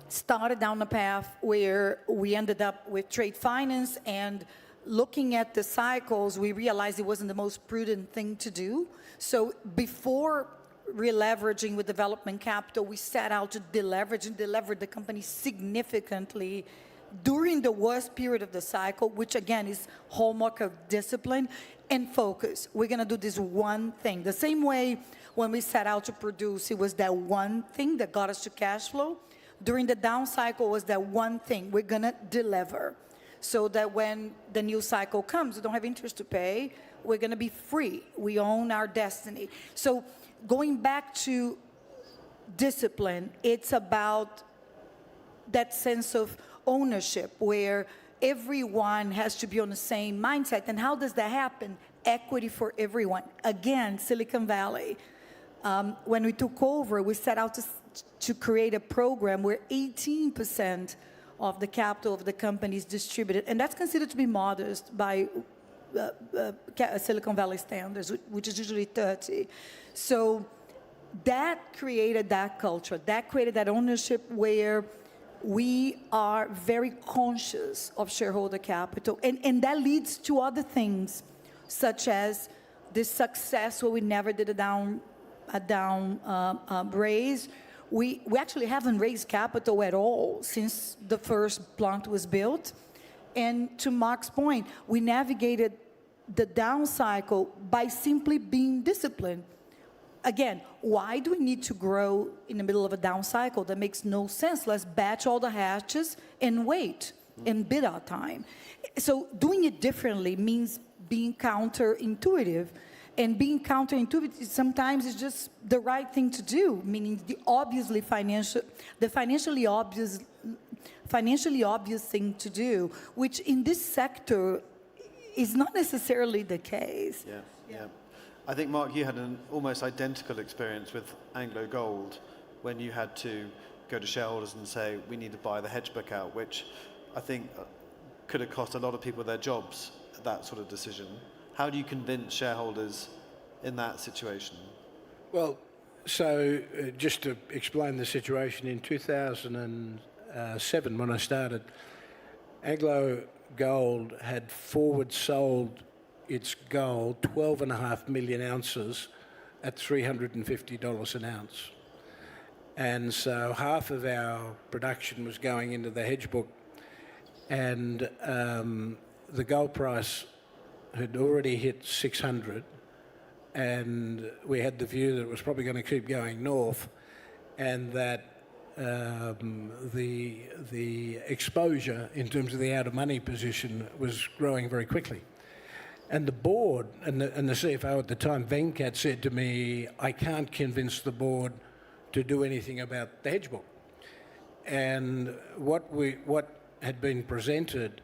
started down a path where we ended up with trade finance, and looking at the cycles, we realized it wasn't the most prudent thing to do. So before releveraging with development capital, we set out to deleverage and delever the company significantly during the worst period of the cycle, which again is hallmark of discipline and focus. We're going to do this one thing. The same way when we set out to produce, it was that one thing that got us to cash flow. During the down cycle was that one thing. We're going to deliver so that when the new cycle comes, we don't have interest to pay. We're going to be free. We own our destiny. So going back to discipline, it's about that sense of ownership where everyone has to be on the same mindset. And how does that happen? Equity for everyone. Again, Silicon Valley. When we took over, we set out to create a program where 18% of the capital of the company is distributed. And that's considered to be modest by Silicon Valley standards, which is usually 30. So that created that culture. That created that ownership where we are very conscious of shareholder capital. And that leads to other things, such as this success where we never did a down raise. We actually haven't raised capital at all since the first plant was built. And to Mark's point, we navigated the down cycle by simply being disciplined. Again, why do we need to grow in the middle of a down cycle? That makes no sense. Let's batch all the hatches and wait and bid our time. So doing it differently means being counterintuitive. And being counterintuitive sometimes is just the right thing to do, meaning the financially obvious thing to do, which in this sector is not necessarily the case. Yeah. I think, Mark, you had an almost identical experience with Anglo Gold when you had to go to shareholders and say, we need to buy the hedge book out, which I think could have cost a lot of people their jobs, that sort of decision. How do you convince shareholders in that situation? Well, so just to explain the situation, in 2007 when I started, Anglo Gold had forward sold its gold 12.5 million ounces at $350 an ounce. And so half of our production was going into the hedge book, and the gold price had already hit 600, and we had the view that it was probably going to keep going north, and that the exposure in terms of the out of money position was growing very quickly. And the board and the CFO at the time, Venkat, said to me, I can't convince the board to do anything about the hedge book. And what had been presented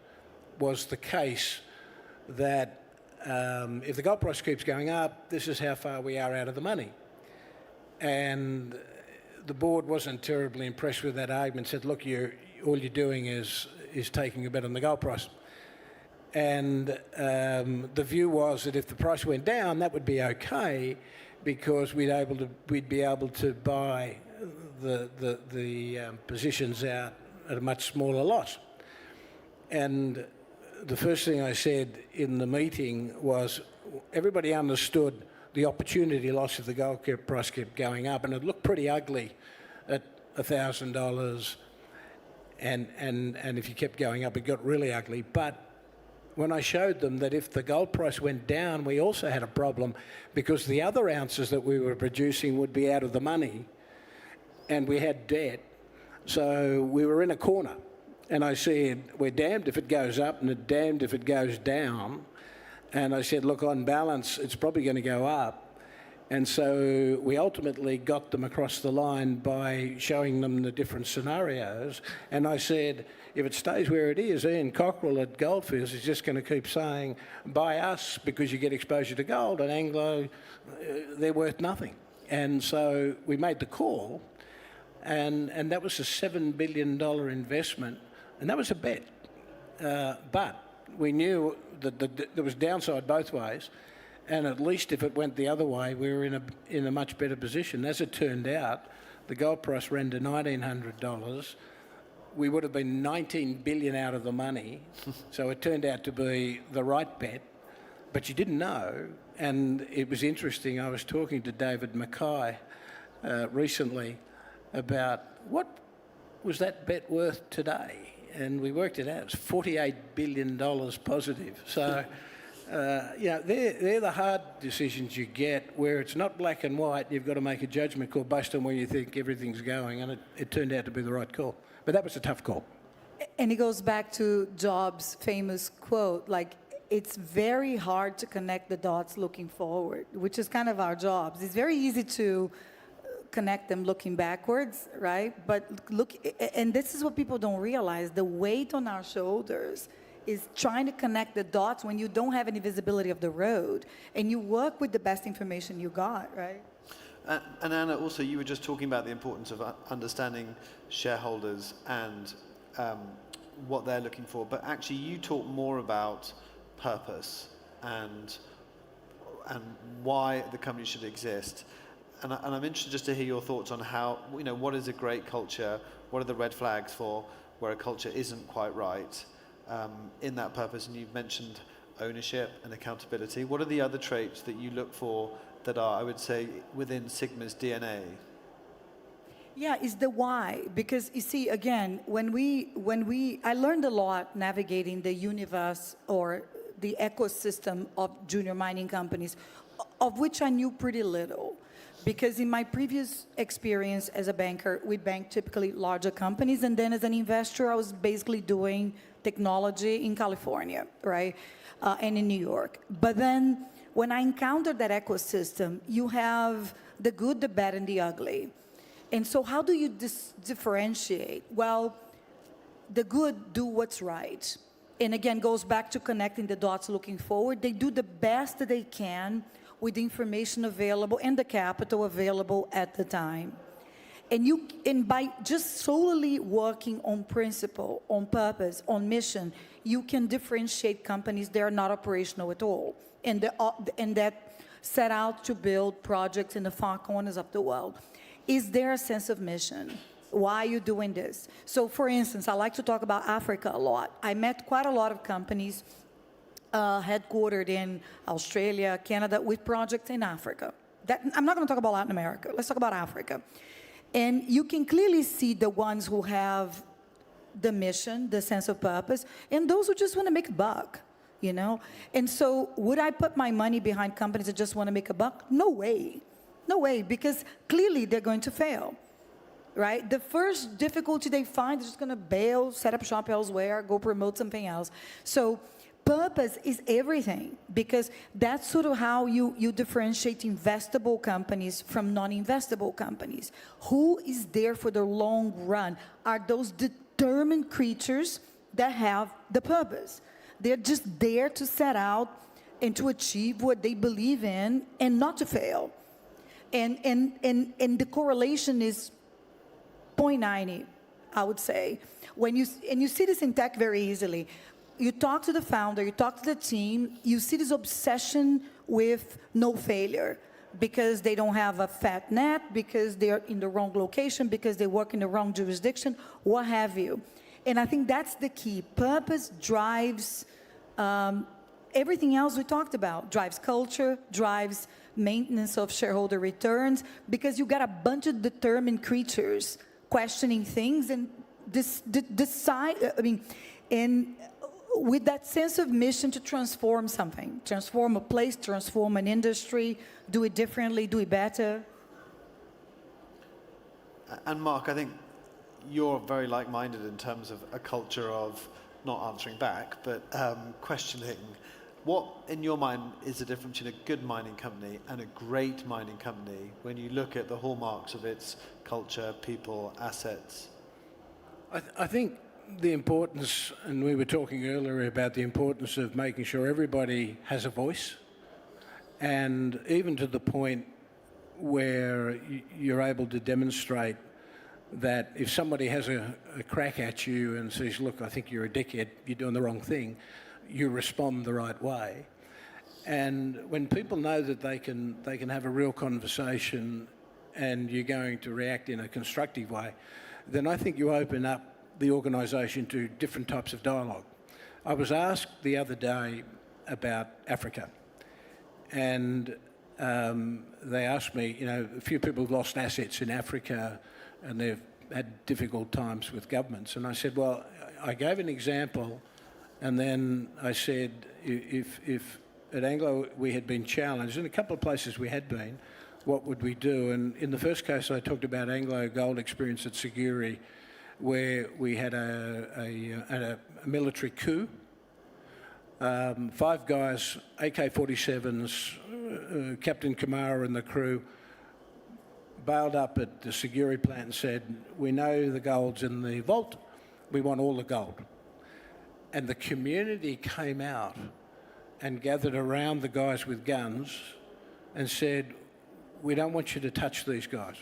was the case that if the gold price keeps going up, this is how far we are out of the money. And the board wasn't terribly impressed with that argument, said, look, all you're doing is taking a bet on the gold price. And the view was that if the price went down, that would be okay, because we'd be able to buy the positions out at a much smaller loss. And the first thing I said in the meeting was everybody understood the opportunity loss if the gold price kept going up, and it looked pretty ugly at $1,000, and if you kept going up, it got really ugly. But when I showed them that if the gold price went down, we also had a problem, because the other ounces that we were producing would be out of the money, and we had debt, so we were in a corner. And I said, we're damned if it goes up and we're damned if it goes down. And I said, look, on balance, it's probably going to go up. And so we ultimately got them across the line by showing them the different scenarios. And I said, if it stays where it is, Ian Cockrell at Goldfields is just going to keep saying, buy us because you get exposure to gold, and Anglo, they're worth nothing. And so we made the call, and that was a $7 billion investment. And that was a bet. But we knew that there was downside both ways. And at least if it went the other way, we were in a much better position. As it turned out, the gold price ran to $1,900. We would have been $19 billion out of the money. So it turned out to be the right bet. But you didn't know. And it was interesting. I was talking to David Mackay recently about what was that bet worth today? And we worked it out. It was $48 billion positive. So, they're the hard decisions you get, where it's not black and white. You've got to make a judgment call based on where you think everything's going, and it turned out to be the right call. But that was a tough call. And it goes back to Jobs' famous quote, like, it's very hard to connect the dots looking forward, which is kind of our jobs. It's very easy to connect them looking backwards, right? But look, and this is what people don't realize, the weight on our shoulders is trying to connect the dots when you don't have any visibility of the road, and you work with the best information you got, right? And Anna, also, you were just talking about the importance of understanding shareholders and what they're looking for, but actually you talk more about purpose and why the company should exist. And I'm interested just to hear your thoughts on how, what is a great culture? What are the red flags for where a culture isn't quite right in that purpose? And you've mentioned ownership and accountability. What are the other traits that you look for that are, I would say, within Sigma's DNA? Yeah, it's the why. Because you see, again, I learned a lot navigating the universe or the ecosystem of junior mining companies, of which I knew pretty little. Because in my previous experience as a banker, we banked typically larger companies, and then as an investor, I was basically doing technology in California, right, and in New York. But then when I encountered that ecosystem, you have the good, the bad, and the ugly. And so how do you differentiate? Well, the good do what's right. And again, goes back to connecting the dots looking forward. They do the best that they can with the information available and the capital available at the time. And by just solely working on principle, on purpose, on mission, you can differentiate companies that are not operational at all, and that set out to build projects in the far corners of the world. Is there a sense of mission? Why are you doing this? So for instance, I like to talk about Africa a lot. I met quite a lot of companies headquartered in Australia, Canada, with projects in Africa. I'm not going to talk about Latin America. Let's talk about Africa. And you can clearly see the ones who have the mission, the sense of purpose, and those who just want to make a buck, And so would I put my money behind companies that just want to make a buck? No way. No way, because clearly they're going to fail, right? The first difficulty they find is just going to bail, set up shop elsewhere, go promote something else. So purpose is everything, because that's sort of how you differentiate investable companies from non-investable companies. Who is there for the long run? Are those determined creatures that have the purpose. They're just there to set out and to achieve what they believe in and not to fail. And the correlation is 0.90, I would say. And you see this in tech very easily. You talk to the founder, you talk to the team, you see this obsession with no failure because they don't have a fat net, because they're in the wrong location, because they work in the wrong jurisdiction, what have you. And I think that's the key. Purpose drives everything else we talked about, drives culture, drives maintenance of shareholder returns, because you got a bunch of determined creatures questioning things and and with that sense of mission to transform something, transform a place, transform an industry, do it differently, do it better. And Mark, I think you're very like-minded in terms of a culture of not answering back, but questioning. What, in your mind, is the difference between a good mining company and a great mining company when you look at the hallmarks of its culture, people, assets? I think the importance, and we were talking earlier about the importance of making sure everybody has a voice, and even to the point where you're able to demonstrate that if somebody has a crack at you and says, look, I think you're a dickhead, you're doing the wrong thing, you respond the right way. And when people know that they can have a real conversation and you're going to react in a constructive way, then I think you open up the organisation to different types of dialogue. I was asked the other day about Africa, and they asked me, a few people have lost assets in Africa and they've had difficult times with governments. And I said, well, I gave an example, and then I said, if at Anglo we had been challenged, in a couple of places we had been, what would we do? And in the first case, I talked about Anglo Gold experience at Siguri, where we had a military coup. 5 guys, AK-47s, Captain Kamara and the crew, bailed up at the Siguri plant and said, we know the gold's in the vault, we want all the gold. And the community came out and gathered around the guys with guns and said, we don't want you to touch these guys.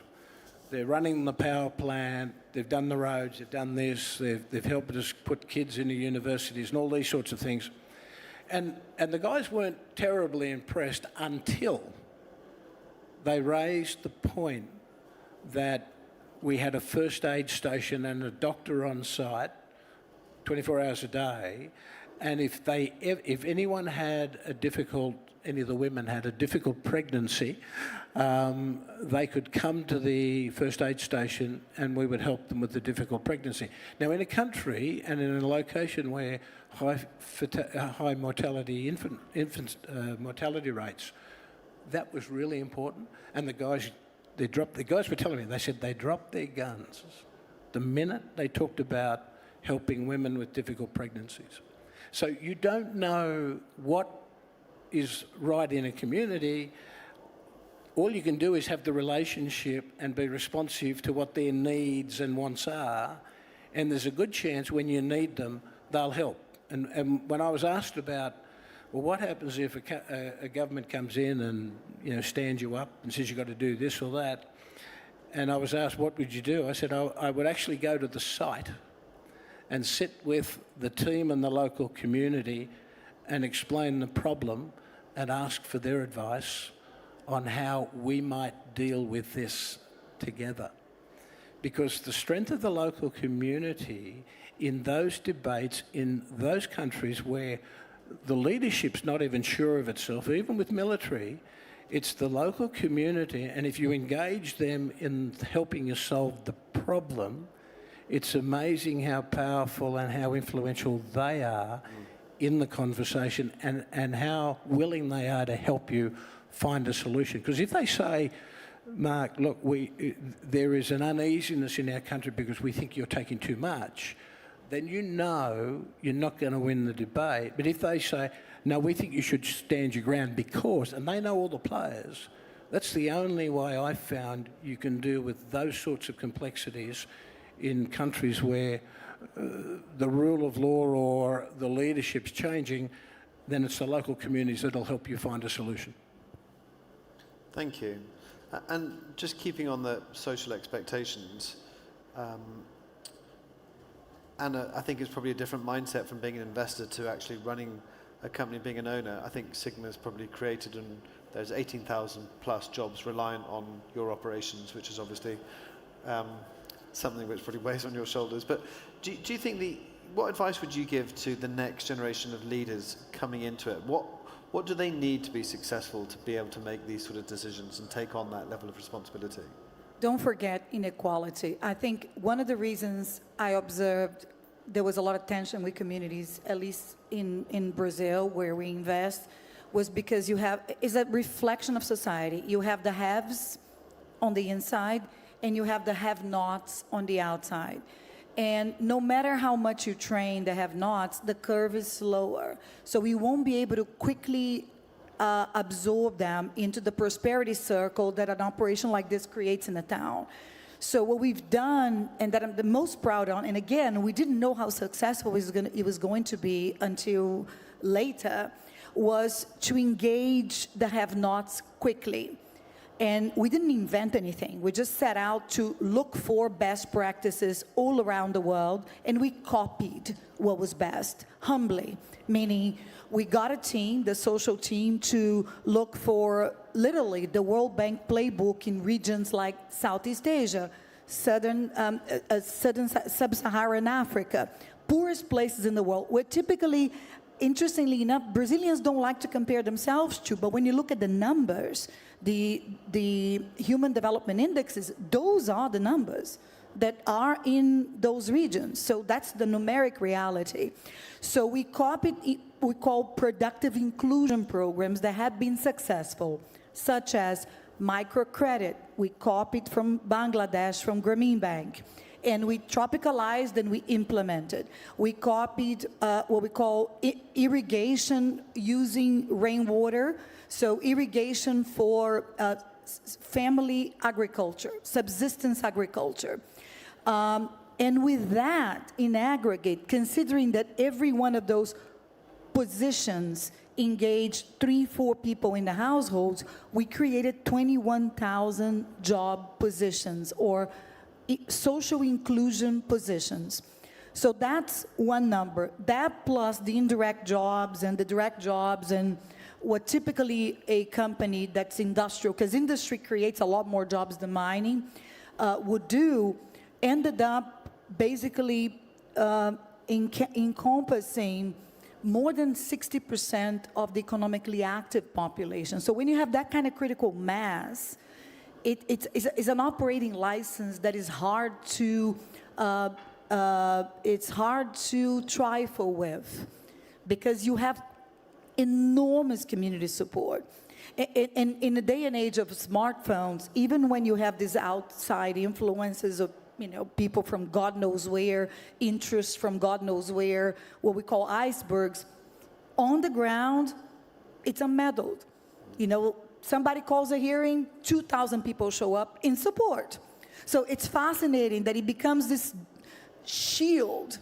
They're running the power plant, they've done the roads, they've done this, they've helped us put kids into universities and all these sorts of things. And the guys weren't terribly impressed until they raised the point that we had a first aid station and a doctor on site 24 hours a day, and if anyone had any of the women had a difficult pregnancy, they could come to the first aid station and we would help them with the difficult pregnancy. Now, in a country and in a location where high mortality, infant mortality rates, that was really important. And the guys were telling me, they said they dropped their guns the minute they talked about helping women with difficult pregnancies. So you don't know what is right in a community. All you can do is have the relationship and be responsive to what their needs and wants are, and there's a good chance when you need them, they'll help. And when I was asked about, well, what happens if a government comes in and stands you up and says you've got to do this or that, and I was asked, what would you do? I said, I would actually go to the site and sit with the team and the local community and explain the problem and ask for their advice on how we might deal with this together. Because the strength of the local community in those debates, in those countries where the leadership's not even sure of itself, even with military, it's the local community, and if you engage them in helping you solve the problem, it's amazing how powerful and how influential they are in the conversation, and how willing they are to help you find a solution. Because if they say, Mark, look, there is an uneasiness in our country because we think you're taking too much, then you know you're not going to win the debate. But if they say, no, we think you should stand your ground because, and they know all the players, that's the only way I found you can deal with those sorts of complexities in countries where the rule of law or the leadership's changing, then it's the local communities that'll help you find a solution. Thank you. And just keeping on the social expectations, Anna, I think it's probably a different mindset from being an investor to actually running a company, being an owner. I think Sigma's probably created, and there's 18,000 plus jobs reliant on your operations, which is obviously something which probably weighs on your shoulders. But do you think what advice would you give to the next generation of leaders coming into it? What do they need to be successful to be able to make these sort of decisions and take on that level of responsibility? Don't forget inequality. I think one of the reasons I observed there was a lot of tension with communities, at least in Brazil, where we invest, was because it's a reflection of society. You have the haves on the inside, and you have the have-nots on the outside. And no matter how much you train the have-nots, the curve is slower. So we won't be able to quickly absorb them into the prosperity circle that an operation like this creates in a town. So what we've done, and that I'm the most proud on, and again, we didn't know how successful it was going to be until later, was to engage the have-nots quickly. And we didn't invent anything. We just set out to look for best practices all around the world, and we copied what was best, humbly, meaning we got a team, the social team, to look for literally the World Bank playbook in regions like Southeast Asia, Sub-Saharan Africa, poorest places in the world, where typically, interestingly enough, Brazilians don't like to compare themselves to, but when you look at the numbers, the Human Development Indexes, those are the numbers that are in those regions. So that's the numeric reality. So we copied, we call productive inclusion programs that have been successful, such as microcredit. We copied from Bangladesh, from Grameen Bank. And we tropicalized and we implemented. We copied what we call irrigation using rainwater. So irrigation for family agriculture, subsistence agriculture. And with that, in aggregate, considering that every one of those positions engaged 3-4 people in the households, we created 21,000 job positions or social inclusion positions. So that's one number. That plus the indirect jobs and the direct jobs and what typically a company that's industrial, because industry creates a lot more jobs than mining, would do, ended up basically encompassing more than 60% of the economically active population. So when you have that kind of critical mass, it's an operating license that is hard to trifle with, because you have enormous community support. And in a day and age of smartphones, even when you have these outside influences of people from God knows where, interests from God knows where, what we call icebergs, on the ground, it's unmeddled. Somebody calls a hearing, 2,000 people show up in support. So it's fascinating that it becomes this shield,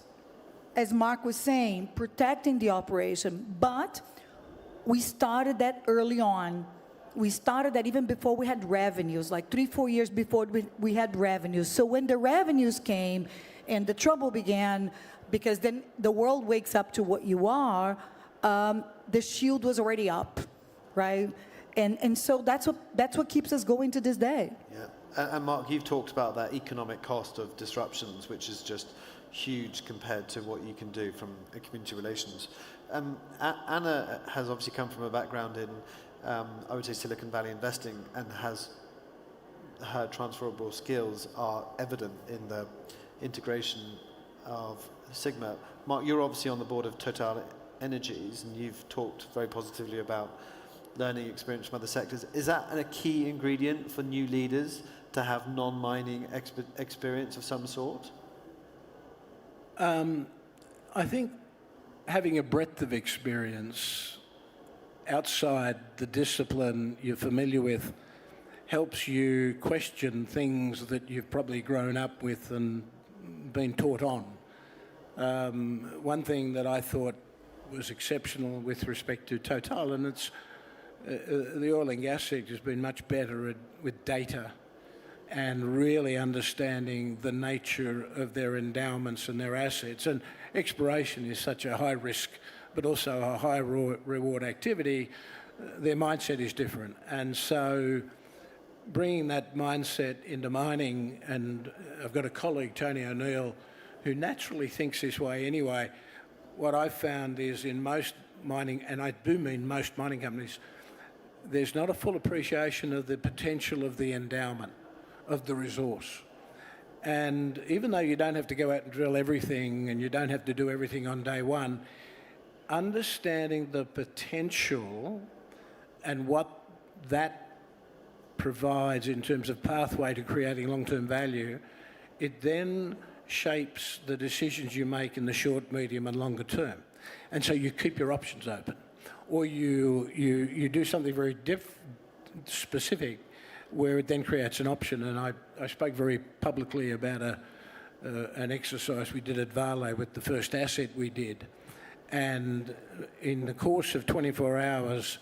as Mark was saying, protecting the operation. But we started that early on. We started that even before we had revenues, like 3-4 years before we had revenues. So when the revenues came and the trouble began, because then the world wakes up to what you are, the shield was already up, right? And so that's what keeps us going to this day. Yeah, and Mark, you've talked about that economic cost of disruptions, which is just huge compared to what you can do from community relations. Anna has obviously come from a background in, I would say, Silicon Valley investing, and her transferable skills are evident in the integration of Sigma. Mark, you're obviously on the board of Total Energies, and you've talked very positively about learning experience from other sectors. Is that a key ingredient for new leaders to have non-mining experience of some sort? I think having a breadth of experience outside the discipline you're familiar with helps you question things that you've probably grown up with and been taught on. One thing that I thought was exceptional with respect to Total, and it's the oil and gas sector has been much better with data and really understanding the nature of their endowments and their assets. And exploration is such a high risk, but also a high reward activity. Their mindset is different. And so bringing that mindset into mining, and I've got a colleague, Tony O'Neill, who naturally thinks this way anyway. What I've found is in most mining, and I do mean most mining companies, there's not a full appreciation of the potential of the endowment, of the resource. And even though you don't have to go out and drill everything and you don't have to do everything on day one, understanding the potential and what that provides in terms of pathway to creating long-term value, it then shapes the decisions you make in the short, medium and longer term. And so you keep your options open, or you do something very specific where it then creates an option. And I spoke very publicly about an exercise we did at Vale with the first asset we did. And in the course of 24 hours,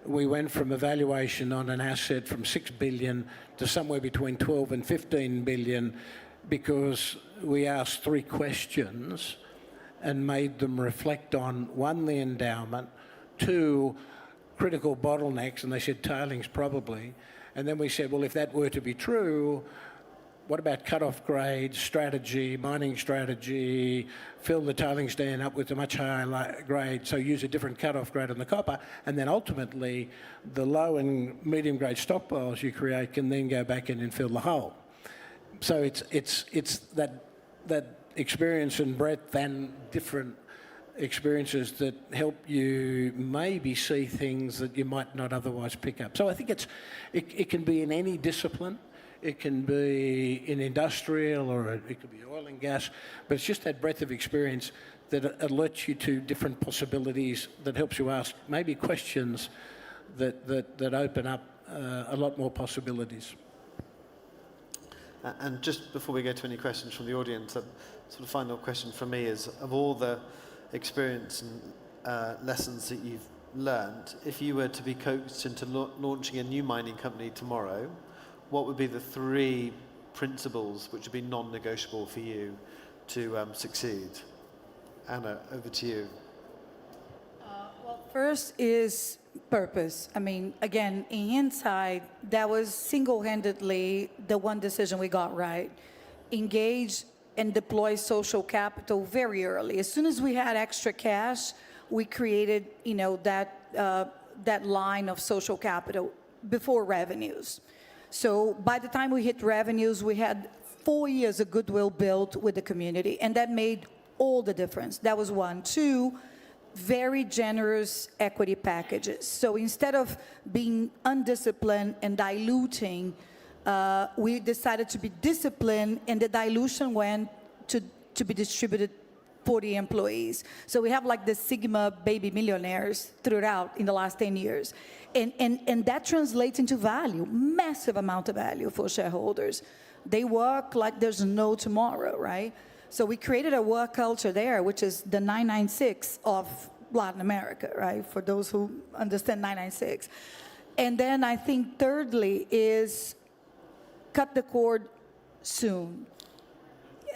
we went from a valuation on an asset from 6 billion to somewhere between 12 and 15 billion, because we asked 3 questions and made them reflect on, 1, the endowment, 2, critical bottlenecks, and they said tailings probably. And then we said, well, if that were to be true, what about cut-off grade, strategy, mining strategy, fill the tailings dam up with a much higher grade, so use a different cut-off grade on the copper, and then ultimately the low and medium grade stockpiles you create can then go back in and fill the hole. So it's that experience and breadth and different experiences that help you maybe see things that you might not otherwise pick up. So I think it can be in any discipline. It can be in industrial, or it could be oil and gas, but it's just that breadth of experience that alerts you to different possibilities, that helps you ask maybe questions that open up a lot more possibilities. And just before we go to any questions from the audience, a sort of final question from me is, of all the experience and lessons that you've learned, if you were to be coached into launching a new mining company tomorrow, what would be the 3 principles which would be non-negotiable for you to succeed? Anna, over to you. Well, first is purpose. I mean, again, in hindsight, that was single-handedly the one decision we got right. Engage and deploy social capital very early. As soon as we had extra cash, we created, that line of social capital before revenues. So by the time we hit revenues, we had 4 years of goodwill built with the community, and that made all the difference. That was 1. 2, very generous equity packages. So instead of being undisciplined and diluting, we decided to be disciplined, and the dilution went to be distributed for the employees. So we have like the Sigma baby millionaires throughout in the last 10 years. And that translates into value, massive amount of value for shareholders. They work like there's no tomorrow, right? So we created a work culture there, which is the 996 of Latin America, right? For those who understand 996. And then I think thirdly is cut the cord soon.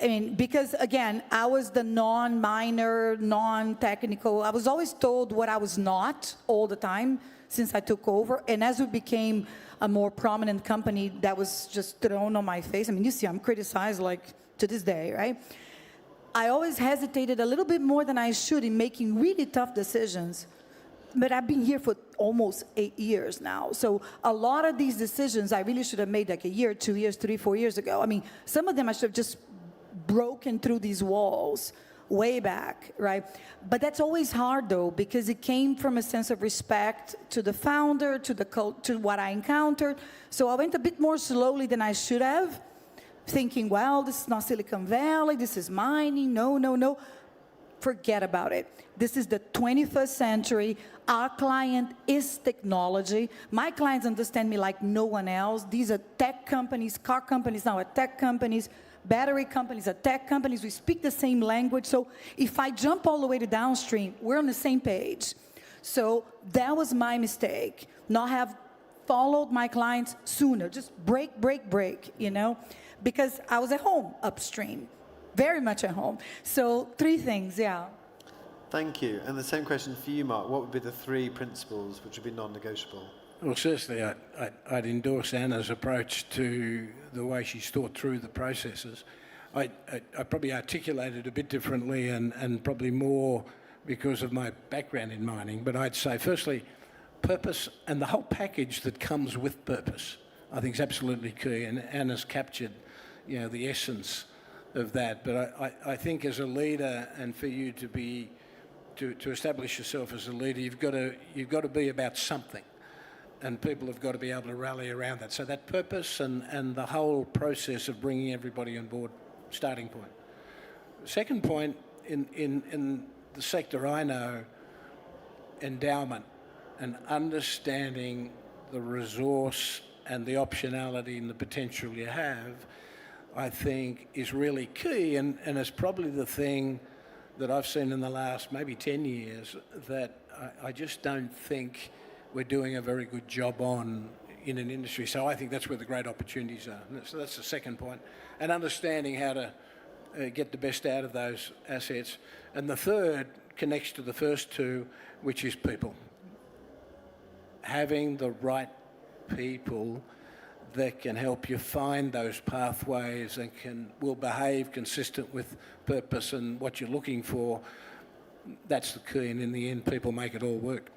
I mean, because again, I was the non-miner, non-technical. I was always told what I was not all the time since I took over. And as we became a more prominent company, that was just thrown on my face. I mean, you see, I'm criticized like to this day, right? I always hesitated a little bit more than I should in making really tough decisions. But I've been here for almost 8 years now. So a lot of these decisions I really should have made like a year, 2 years, 3, 4 years ago. I mean, some of them I should have just broken through these walls way back, right? But that's always hard though, because it came from a sense of respect to the founder, to what I encountered. So I went a bit more slowly than I should have, thinking, well, this is not Silicon Valley, this is mining, no. Forget about it. This is the 21st century. Our client is technology. My clients understand me like no one else. These are tech companies, car companies now are tech companies. battery companies, tech companies, we speak the same language. So if I jump all the way to downstream, we're on the same page. So that was my mistake, not have followed my clients sooner, just break, because I was at home upstream, very much at home. So 3 things, yeah. Thank you. And the same question for you, Mark. What would be the 3 principles which would be non-negotiable? Well, certainly I'd endorse Anna's approach to the way she's thought through the processes. I probably articulated a bit differently and probably more because of my background in mining, but I'd say firstly, purpose and the whole package that comes with purpose, I think is absolutely key, and Anna's captured, the essence of that. But I think as a leader, and for you to establish yourself as a leader, you've got to be about something, and people have got to be able to rally around that. So that purpose and the whole process of bringing everybody on board, starting point. Second point, in the sector I know, endowment and understanding the resource and the optionality and the potential you have, I think is really key, and it's probably the thing that I've seen in the last maybe 10 years that I just don't think we're doing a very good job on in an industry. So I think that's where the great opportunities are. So that's the second point. And understanding how to get the best out of those assets. And the third connects to the first 2, which is people. Having the right people that can help you find those pathways and will behave consistent with purpose and what you're looking for, that's the key. And in the end, people make it all work.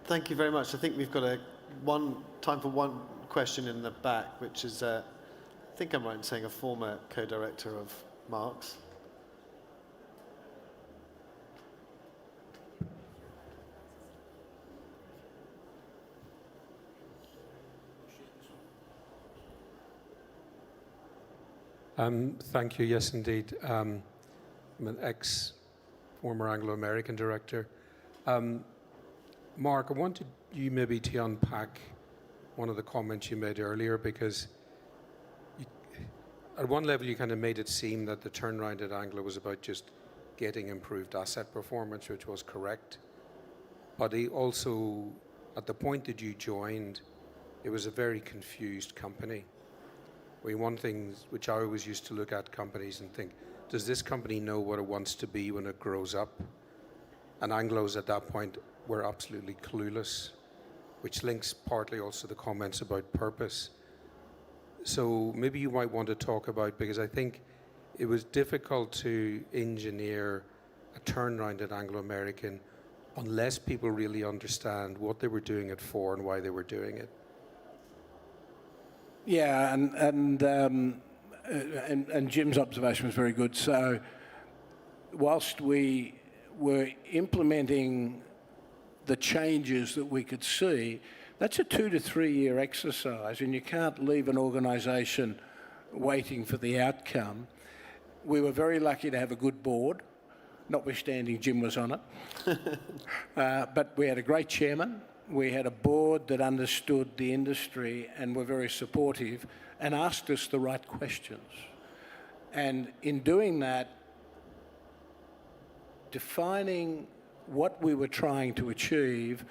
Thank you very much. I think we've got time for one question in the back, which is, I think I'm right in saying, a former co-director of Mark's. Thank you. Yes, indeed. I'm an ex-former Anglo-American director. Mark, I wanted you maybe to unpack one of the comments you made earlier, because at one level you kind of made it seem that the turnaround at Anglo was about just getting improved asset performance, which was correct. But he also, at the point that you joined, it was a very confused company. One thing which I always used to look at companies and think, does this company know what it wants to be when it grows up? And Anglo's at that point were absolutely clueless, which links partly also the comments about purpose. So maybe you might want to talk about, because I think it was difficult to engineer a turnaround at Anglo-American unless people really understand what they were doing it for and why they were doing it. Yeah, and Jim's observation was very good. So whilst we were implementing the changes that we could see, that's a 2 to 3 year exercise, and you can't leave an organisation waiting for the outcome. We were very lucky to have a good board, notwithstanding Jim was on it. But we had a great chairman. We had a board that understood the industry and were very supportive and asked us the right questions. And in doing that, defining what we were trying to achieve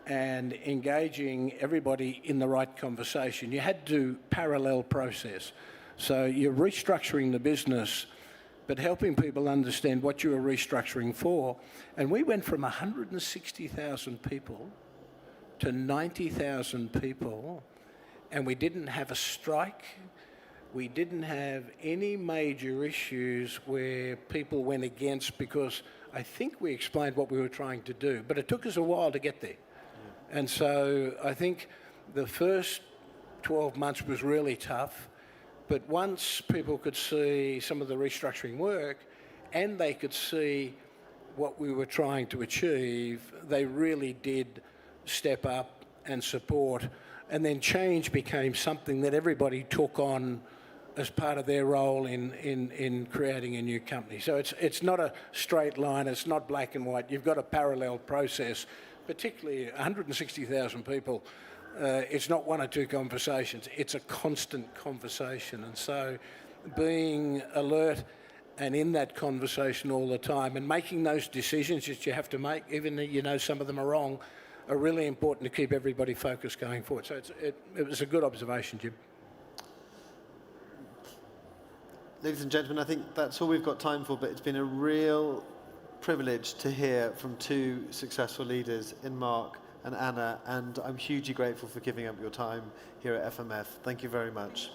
and engaging everybody in the right conversation, you had to parallel process. So you're restructuring the business, but helping people understand what you were restructuring for. And we went from 160,000 people to 90,000 people, and we didn't have a strike. We didn't have any major issues where people went against, because I think we explained what we were trying to do, but it took us a while to get there. And so I think the first 12 months was really tough, but once people could see some of the restructuring work and they could see what we were trying to achieve, they really did step up and support. And then change became something that everybody took on as part of their role in creating a new company. So it's not a straight line, it's not black and white. You've got a parallel process, particularly 160,000 people. It's not one or two conversations, it's a constant conversation. And so being alert and in that conversation all the time and making those decisions that you have to make, even though you know some of them are wrong, are really important to keep everybody focused going forward. So it was a good observation, Jim. Ladies and gentlemen, I think that's all we've got time for, but it's been a real privilege to hear from two successful leaders in Mark and Anna, and I'm hugely grateful for giving up your time here at FMF. Thank you very much.